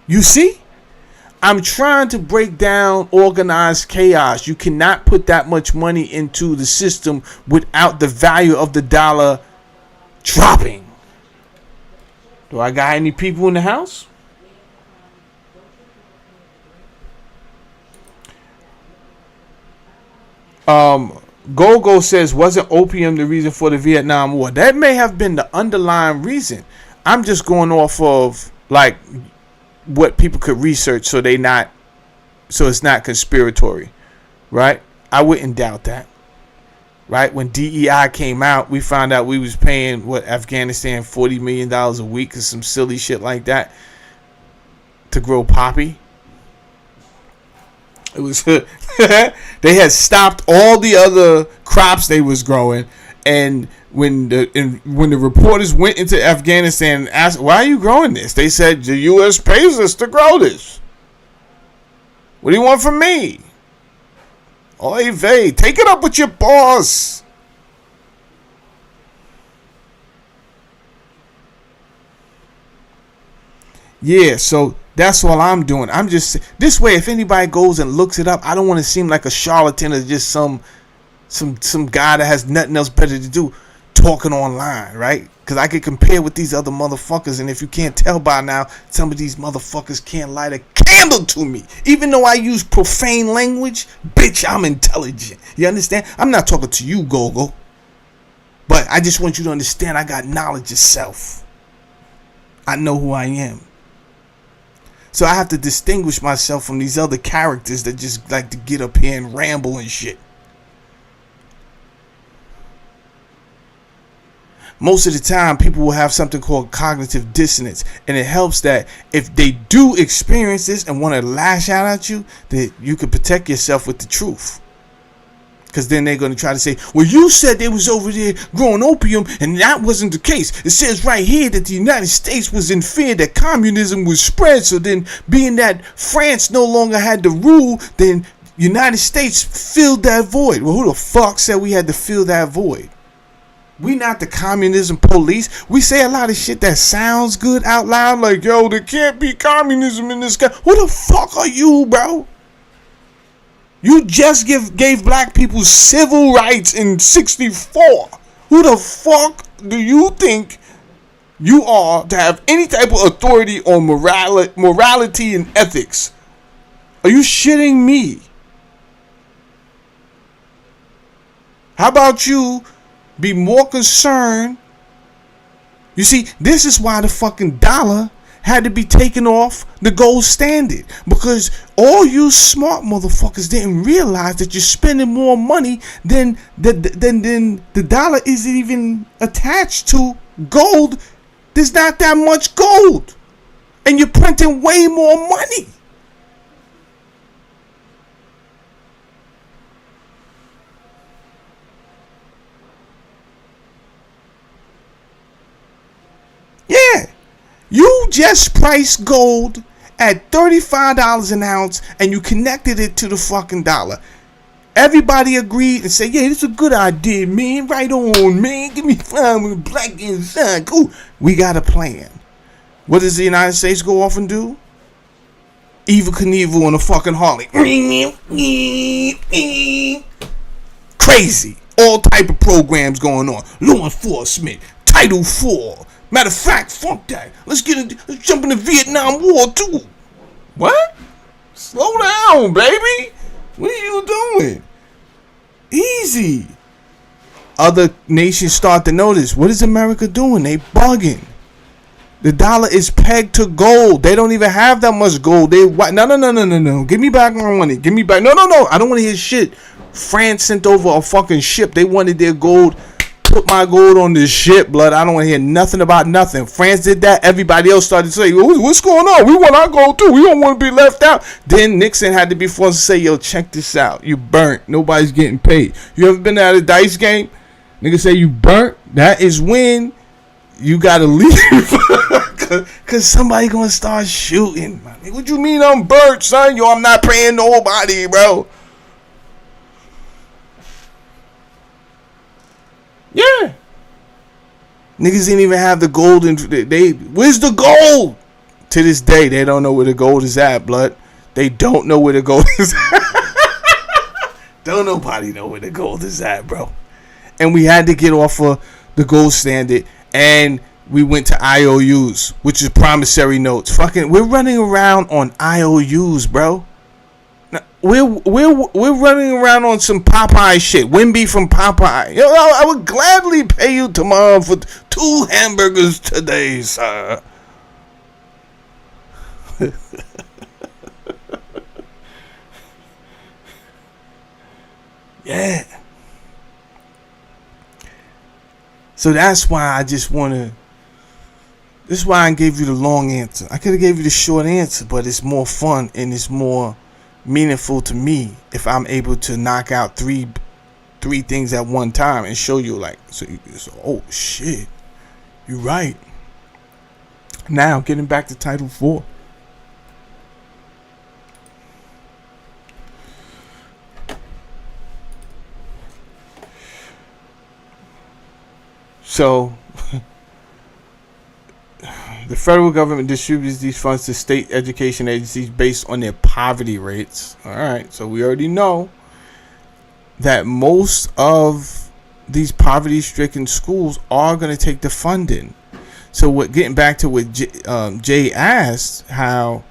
You see? I'm trying to break down organized chaos. You cannot put that much money into the system without the value of the dollar dropping. Do I got any people in the house? Gogo says, wasn't opium the reason for the Vietnam War? That may have been the underlying reason. I'm just going off of like what people could research so it's not conspiratory, right? I wouldn't doubt that, right? When DEI came out, we found out we was paying Afghanistan $40 million a week or some silly shit like that to grow poppy. It was they had stopped all the other crops they was growing, and when the reporters went into Afghanistan and asked, "Why are you growing this?" They said, "The U.S. pays us to grow this. What do you want from me?" Oy vey, take it up with your boss. Yeah, so that's all I'm doing. I'm just this way. If anybody goes and looks it up, I don't want to seem like a charlatan or just some guy that has nothing else better to do talking online, right? Because I could compare with these other motherfuckers, and if you can't tell by now, some of these motherfuckers can't light a candle to me. Even though I use profane language, bitch, I'm intelligent. You understand? I'm not talking to you, Gogo. But I just want you to understand I got knowledge of self. I know who I am. So I have to distinguish myself from these other characters that just like to get up here and ramble and shit. Most of the time, people will have something called cognitive dissonance. And it helps that if they do experience this and want to lash out at you, that you can protect yourself with the truth. Because then they're going to try to say, well, you said they was over there growing opium, and that wasn't the case. It says right here that the United States was in fear that communism would spread. So then, being that France no longer had the rule, then United States filled that void. Well, who the fuck said we had to fill that void? We not the communism police. We say a lot of shit that sounds good out loud, like, yo, there can't be communism in this guy. Who the fuck are you, bro? You just gave black people civil rights in 64. Who the fuck do you think you are to have any type of authority on morality and ethics? Are you shitting me? How about you be more concerned? You see, this is why the fucking dollar had to be taken off the gold standard, because all you smart motherfuckers didn't realize that you're spending more money than the dollar isn't even attached to gold. There's not that much gold, and you're printing way more money. Yeah. You just priced gold at $35 an ounce and you connected it to the fucking dollar. Everybody agreed and said, yeah, this is a good idea, man. Right on, man. Give me fun with black inside. Cool. We got a plan. What does the United States go off and do? Evil Knievel on a fucking Harley. Crazy. All type of programs going on. Law enforcement. Title IV. Matter of fact, fuck that. Let's jump into Vietnam War too. What? Slow down, baby. What are you doing? Easy. Other nations start to notice. What is America doing? They bugging. The dollar is pegged to gold. They don't even have that much gold. No. Give me back my money. Give me back. No. I don't want to hear shit. France sent over a fucking ship. They wanted their gold. Put my gold on this shit, blood. I don't want to hear nothing about nothing. France did that. Everybody else started to say, what's going on? We want our gold too. We don't want to be left out. Then Nixon had to be forced to say, yo, check this out. You burnt. Nobody's getting paid. You ever been at a dice game? Nigga say you burnt. That is when you got to leave. Because somebody going to start shooting. What you mean I'm burnt, son? Yo, I'm not paying nobody, bro. Yeah. Niggas didn't even have the gold. Where's the gold? To this day, they don't know where the gold is at, blood. They don't know where the gold is at. Don't nobody know where the gold is at, bro. And we had to get off of the gold standard, and we went to IOUs, which is promissory notes. We're running around on IOUs, bro. We're running around on some Popeye shit. Wimby from Popeye. Yo, I would gladly pay you tomorrow for 2 hamburgers today, sir. Yeah. So that's why I just want to. This is why I gave you the long answer. I could have gave you the short answer, but it's more fun and it's more meaningful to me if I'm able to knock out three things at one time and show you, like, so oh shit, you're right. Now getting back to Title IV. So The federal government distributes these funds to state education agencies based on their poverty rates. All right, so we already know that most of these poverty-stricken schools are going to take the funding. So, getting back to what Jay asked, how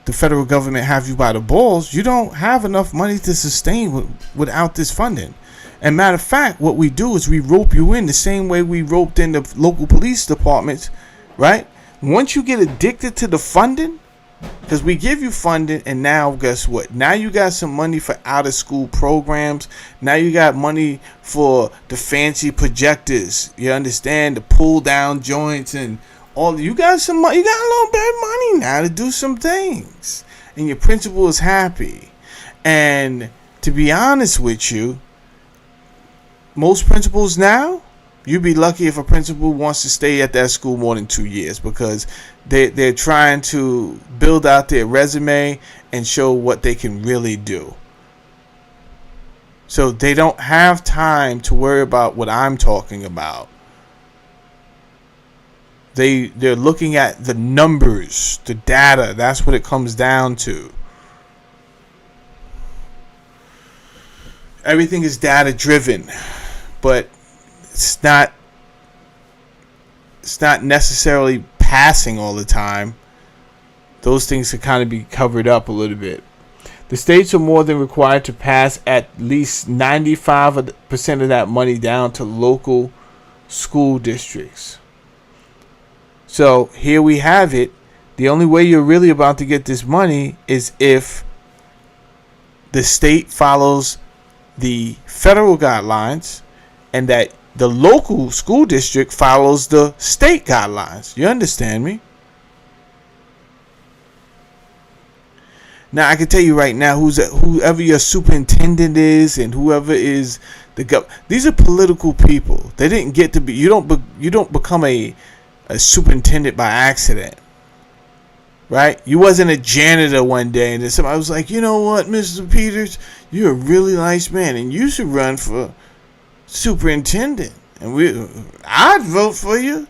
the federal government have you by the balls, you don't have enough money to sustain without this funding. And matter of fact, what we do is we rope you in the same way we roped in the local police departments, right? Once you get addicted to the funding, because we give you funding, and now guess what? Now you got some money for out of school programs. Now you got money for the fancy projectors. You understand, the pull down joints and all. You got some money. You got a little bit of money now to do some things, and your principal is happy. And to be honest with you, most principals now, you'd be lucky if a principal wants to stay at that school more than 2 years, because they're trying to build out their resume and show what they can really do. So they don't have time to worry about what I'm talking about. They're looking at the numbers, the data. That's what it comes down to. Everything is data driven, but it's not necessarily passing all the time. Those things can kind of be covered up a little bit. The states are more than required to pass at least 95% of that money down to local school districts. So here we have it. The only way you're really about to get this money is if the state follows the federal guidelines and that the local school district follows the state guidelines. You understand me? Now, I can tell you right now, whoever your superintendent is and whoever is the these are political people. They didn't get to be. You don't become a superintendent by accident, right? You wasn't a janitor one day and then somebody was like, you know what, Mr. Peters, you're a really nice man and you should run for superintendent, and I'd vote for you.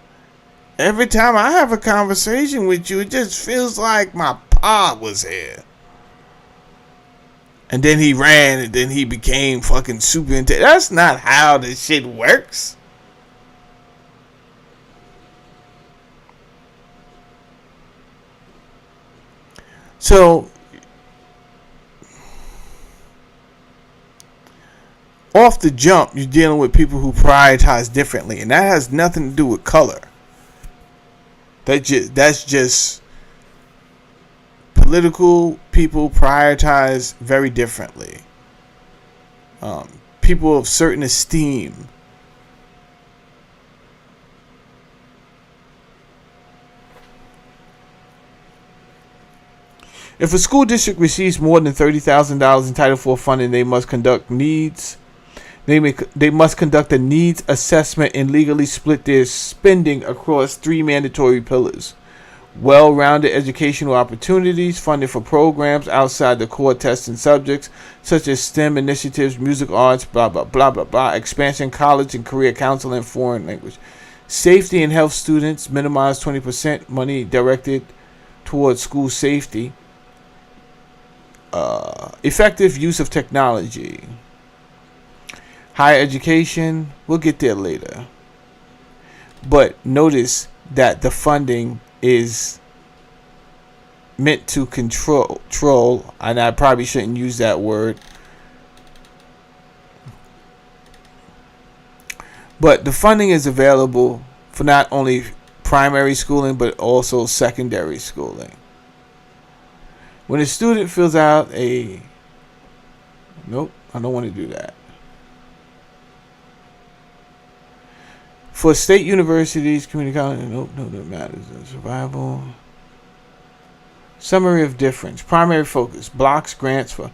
Every time I have a conversation with you, it just feels like my pa was here. And then he ran, and then he became fucking superintendent. That's not how this shit works. So, off the jump, you're dealing with people who prioritize differently, and that has nothing to do with color. That's just political people prioritize very differently. People of certain esteem. If a school district receives more than $30,000 in Title IV funding, they must conduct a needs assessment and legally split their spending across 3 mandatory pillars: well-rounded educational opportunities, funding for programs outside the core testing subjects such as STEM initiatives, music arts, blah blah blah blah blah, expansion college and career counseling, and foreign language, safety and health students, minimize 20% money directed towards school safety, effective use of technology. Higher education, we'll get there later. But notice that the funding is meant to control, and I probably shouldn't use that word. But the funding is available for not only primary schooling, but also secondary schooling. When a student fills out nope, I don't want to do that. For state universities, community college, no, that matters. Survival. Summary of difference. Primary focus. Blocks, grants for.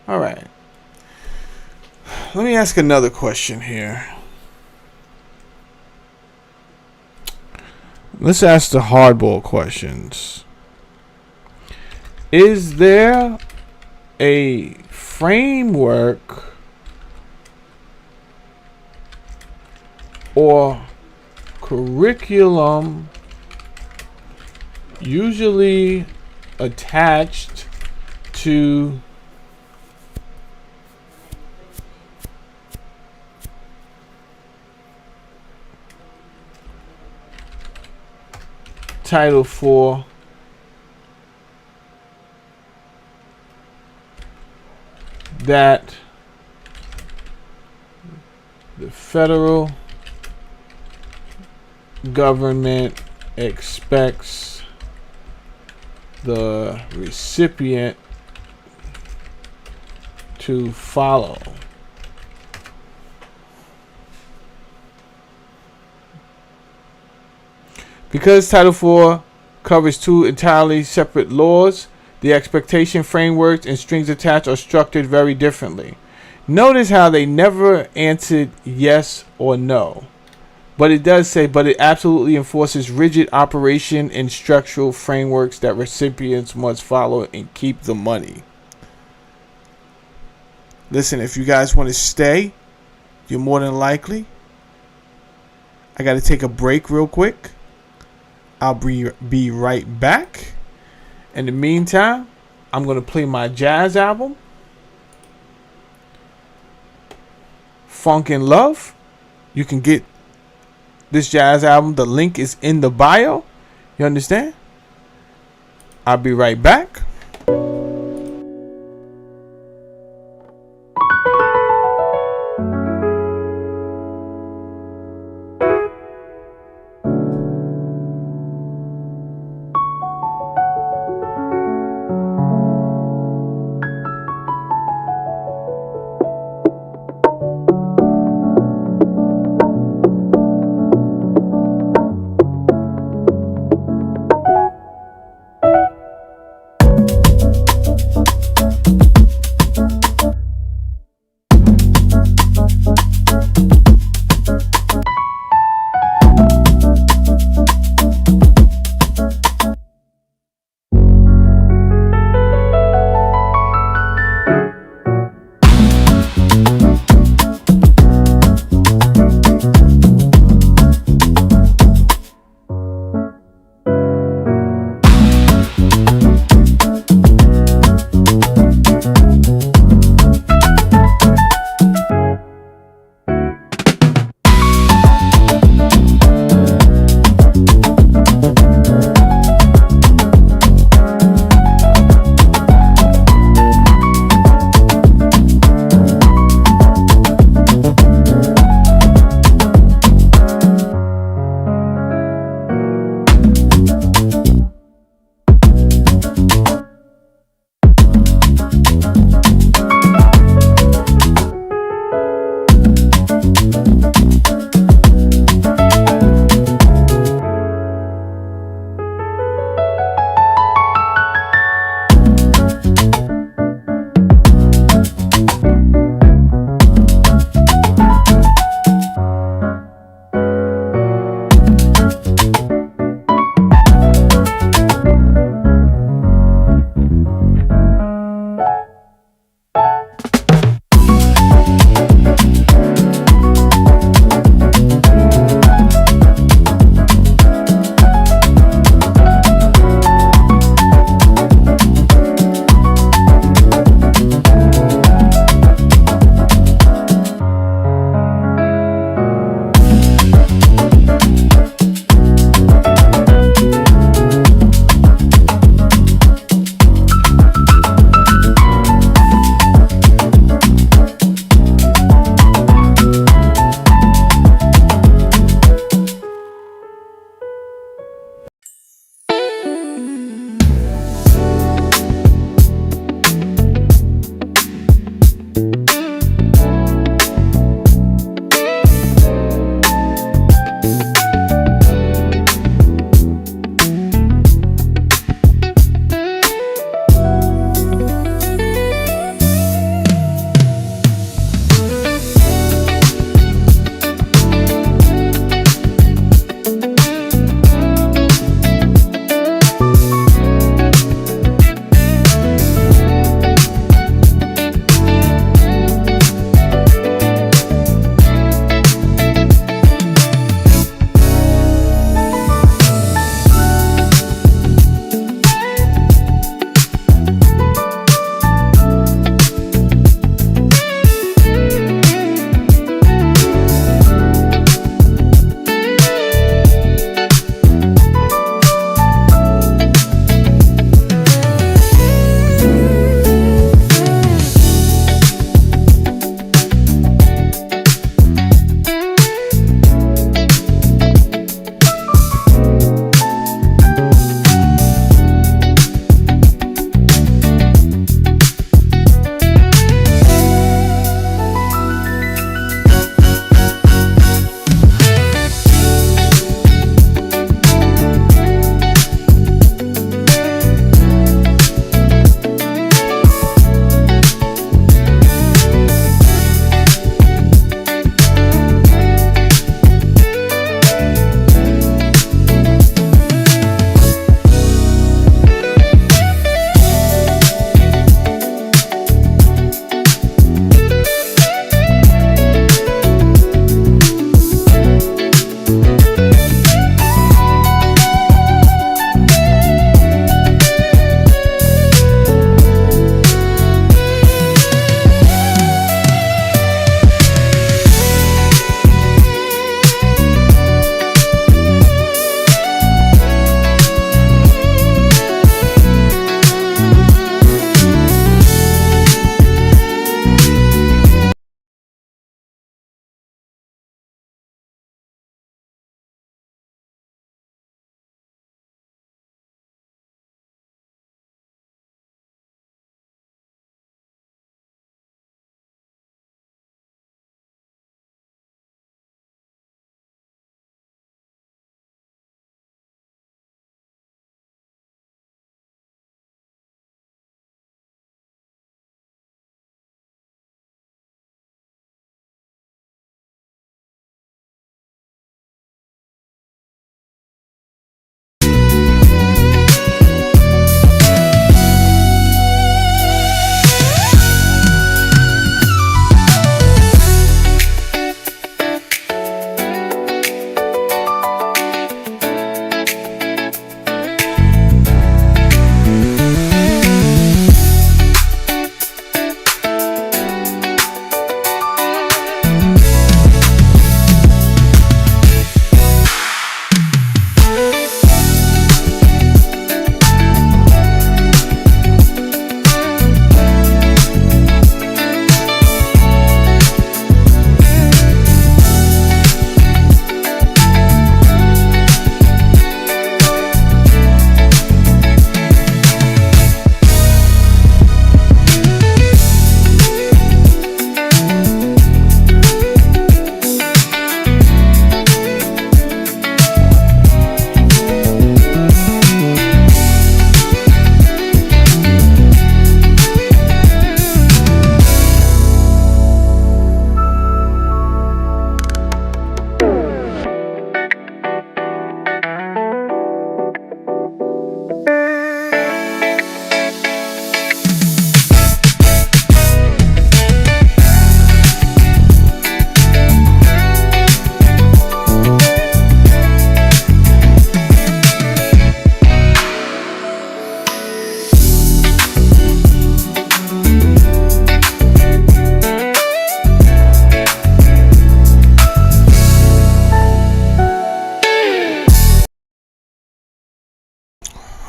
All right. Let me ask another question here. Let's ask the hardball questions. Is there a framework or curriculum usually attached to Title IV that the federal government expects the recipient to follow. Because Title IV covers two entirely separate laws, the expectation frameworks and strings attached are structured very differently. Notice how they never answered yes or no. But it does say, but it absolutely enforces rigid operation and structural frameworks that recipients must follow and keep the money. Listen, if you guys want to stay, you're more than likely. I got to take a break real quick. I'll be right back. In the meantime, I'm going to play my jazz album, Funk and Love. You can get this jazz album. The link is in the bio. You understand? I'll be right back.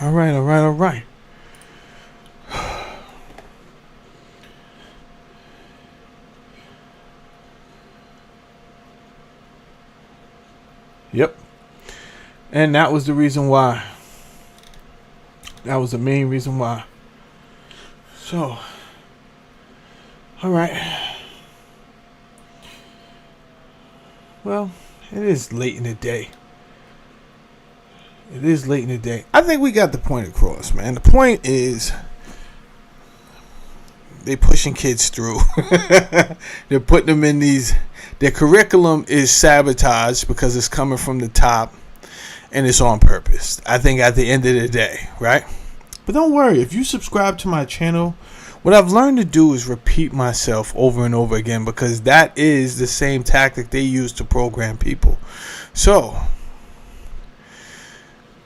All right, all right, all right. Yep. And that was the reason why. That was the main reason why. So, all right. Well, it is late in the day. It is late in the day. I think we got the point across, man. The point is they pushing kids through. They're putting them in these. Their curriculum is sabotaged because it's coming from the top, and it's on purpose. I think at the end of the day, right? But don't worry. If you subscribe to my channel, what I've learned to do is repeat myself over and over again, because that is the same tactic they use to program people. So,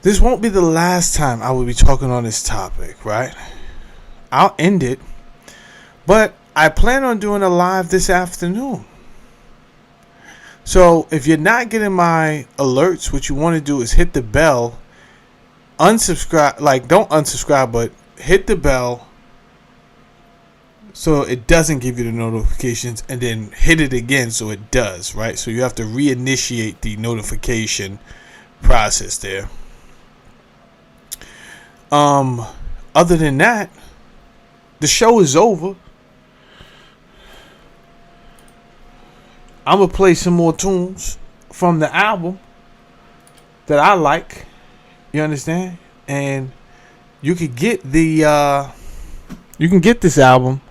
this won't be the last time I will be talking on this topic, right? I'll end it, but I plan on doing a live this afternoon. So, if you're not getting my alerts, what you want to do is hit the bell, unsubscribe, like don't unsubscribe, but hit the bell so it doesn't give you the notifications, and then hit it again so it does, right? So you have to reinitiate the notification process there. Other than that, the show is over. I'm gonna play some more tunes from the album that I like. You understand? And you can get the you can get this album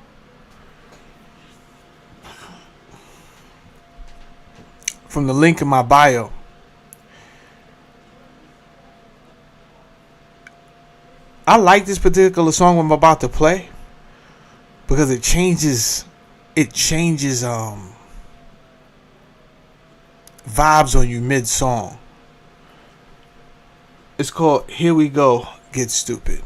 from the link in my bio. I like this particular song I'm about to play because it changes vibes on you mid-song. It's called Here We Go, Get Stupid.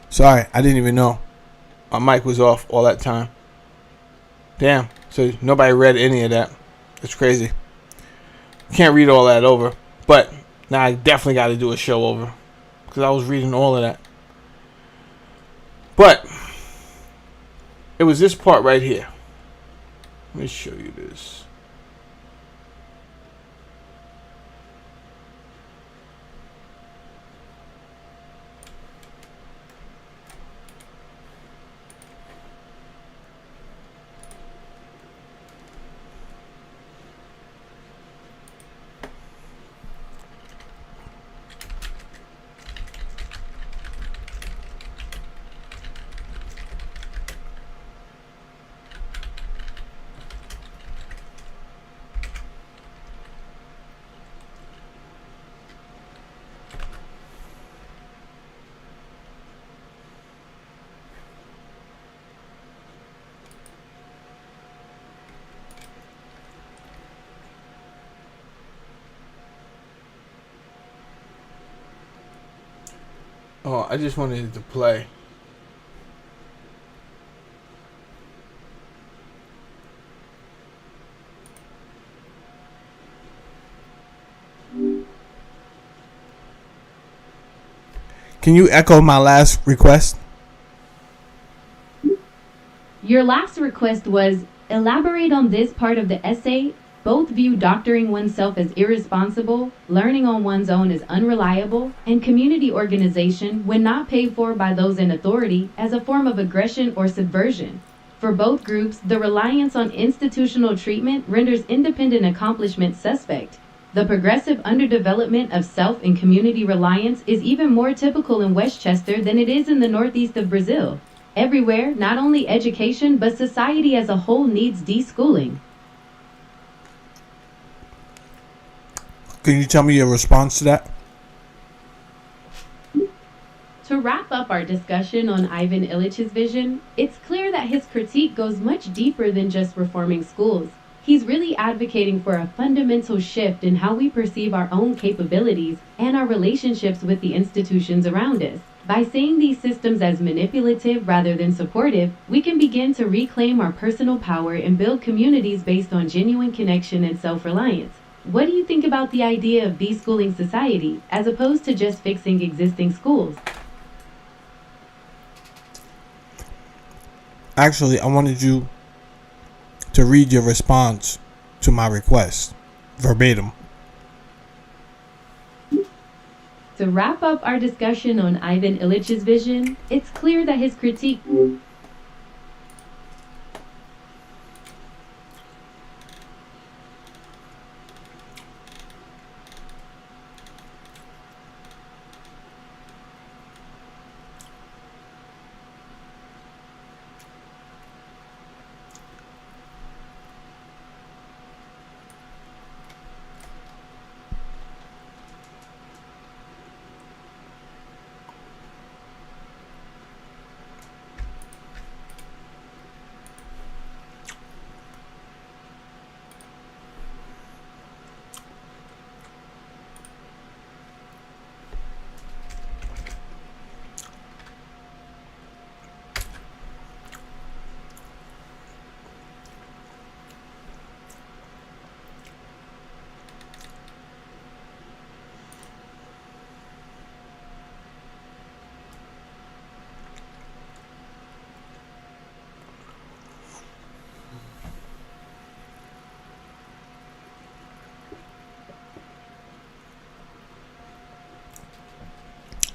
Sorry, I didn't even know my mic was off all that time. Damn. So nobody read any of that. It's crazy. Can't read all that over. But now I definitely got to do a show over. Because I was reading all of that. But it was this part right here. Let me show you this. Oh, I just wanted it to play. Can you echo my last request? Your last request was elaborate on this part of the essay. Both view doctoring oneself as irresponsible, learning on one's own as unreliable, and community organization, when not paid for by those in authority, as a form of aggression or subversion. For both groups, the reliance on institutional treatment renders independent accomplishment suspect. The progressive underdevelopment of self and community reliance is even more typical in Westchester than it is in the northeast of Brazil. Everywhere, not only education, but society as a whole needs deschooling. Can you tell me your response to that? To wrap up our discussion on Ivan Illich's vision, it's clear that his critique goes much deeper than just reforming schools. He's really advocating for a fundamental shift in how we perceive our own capabilities and our relationships with the institutions around us. By seeing these systems as manipulative rather than supportive, we can begin to reclaim our personal power and build communities based on genuine connection and self-reliance. What do you think about the idea of deschooling society, as opposed to just fixing existing schools? Actually, I wanted you to read your response to my request, verbatim. To wrap up our discussion on Ivan Illich's vision, it's clear that his critique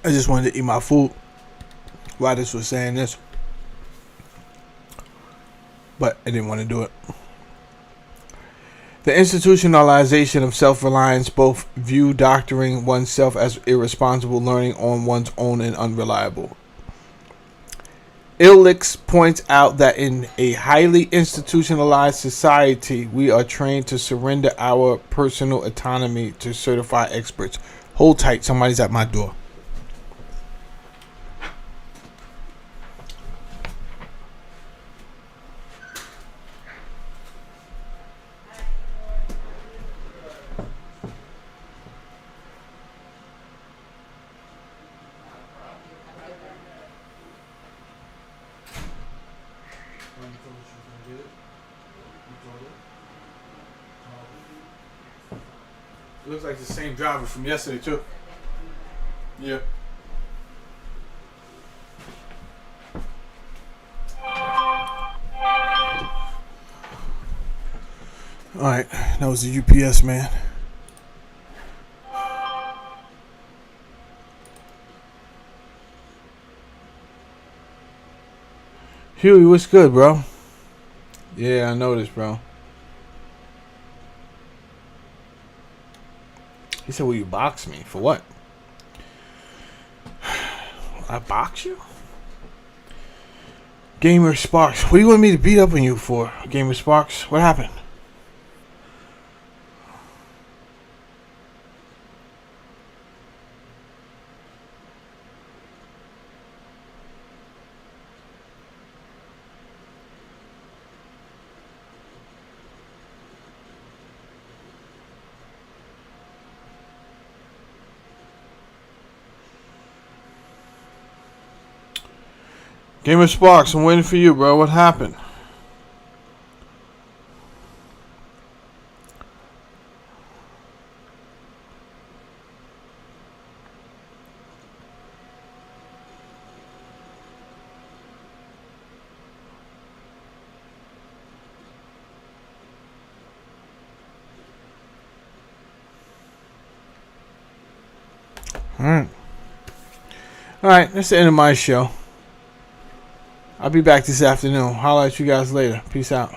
I just wanted to eat my food while this was saying this. But I didn't want to do it. The institutionalization of self-reliance, both view doctoring oneself as irresponsible, learning on one's own, and unreliable. Illich points out that in a highly institutionalized society, we are trained to surrender our personal autonomy to certified experts. Hold tight, somebody's at my door. It looks like the same driver from yesterday too. Yeah. Alright, that was the UPS man. Huey, what's good, bro? Yeah, I noticed, bro. He said, will you box me? For what? I box you? Gamer Sparks. What do you want me to beat up on you for, Gamer Sparks? What happened? Gamer Sparks, I'm waiting for you, bro. What happened? Alright, that's the end of my show. I'll be back this afternoon. Holla at you guys later. Peace out.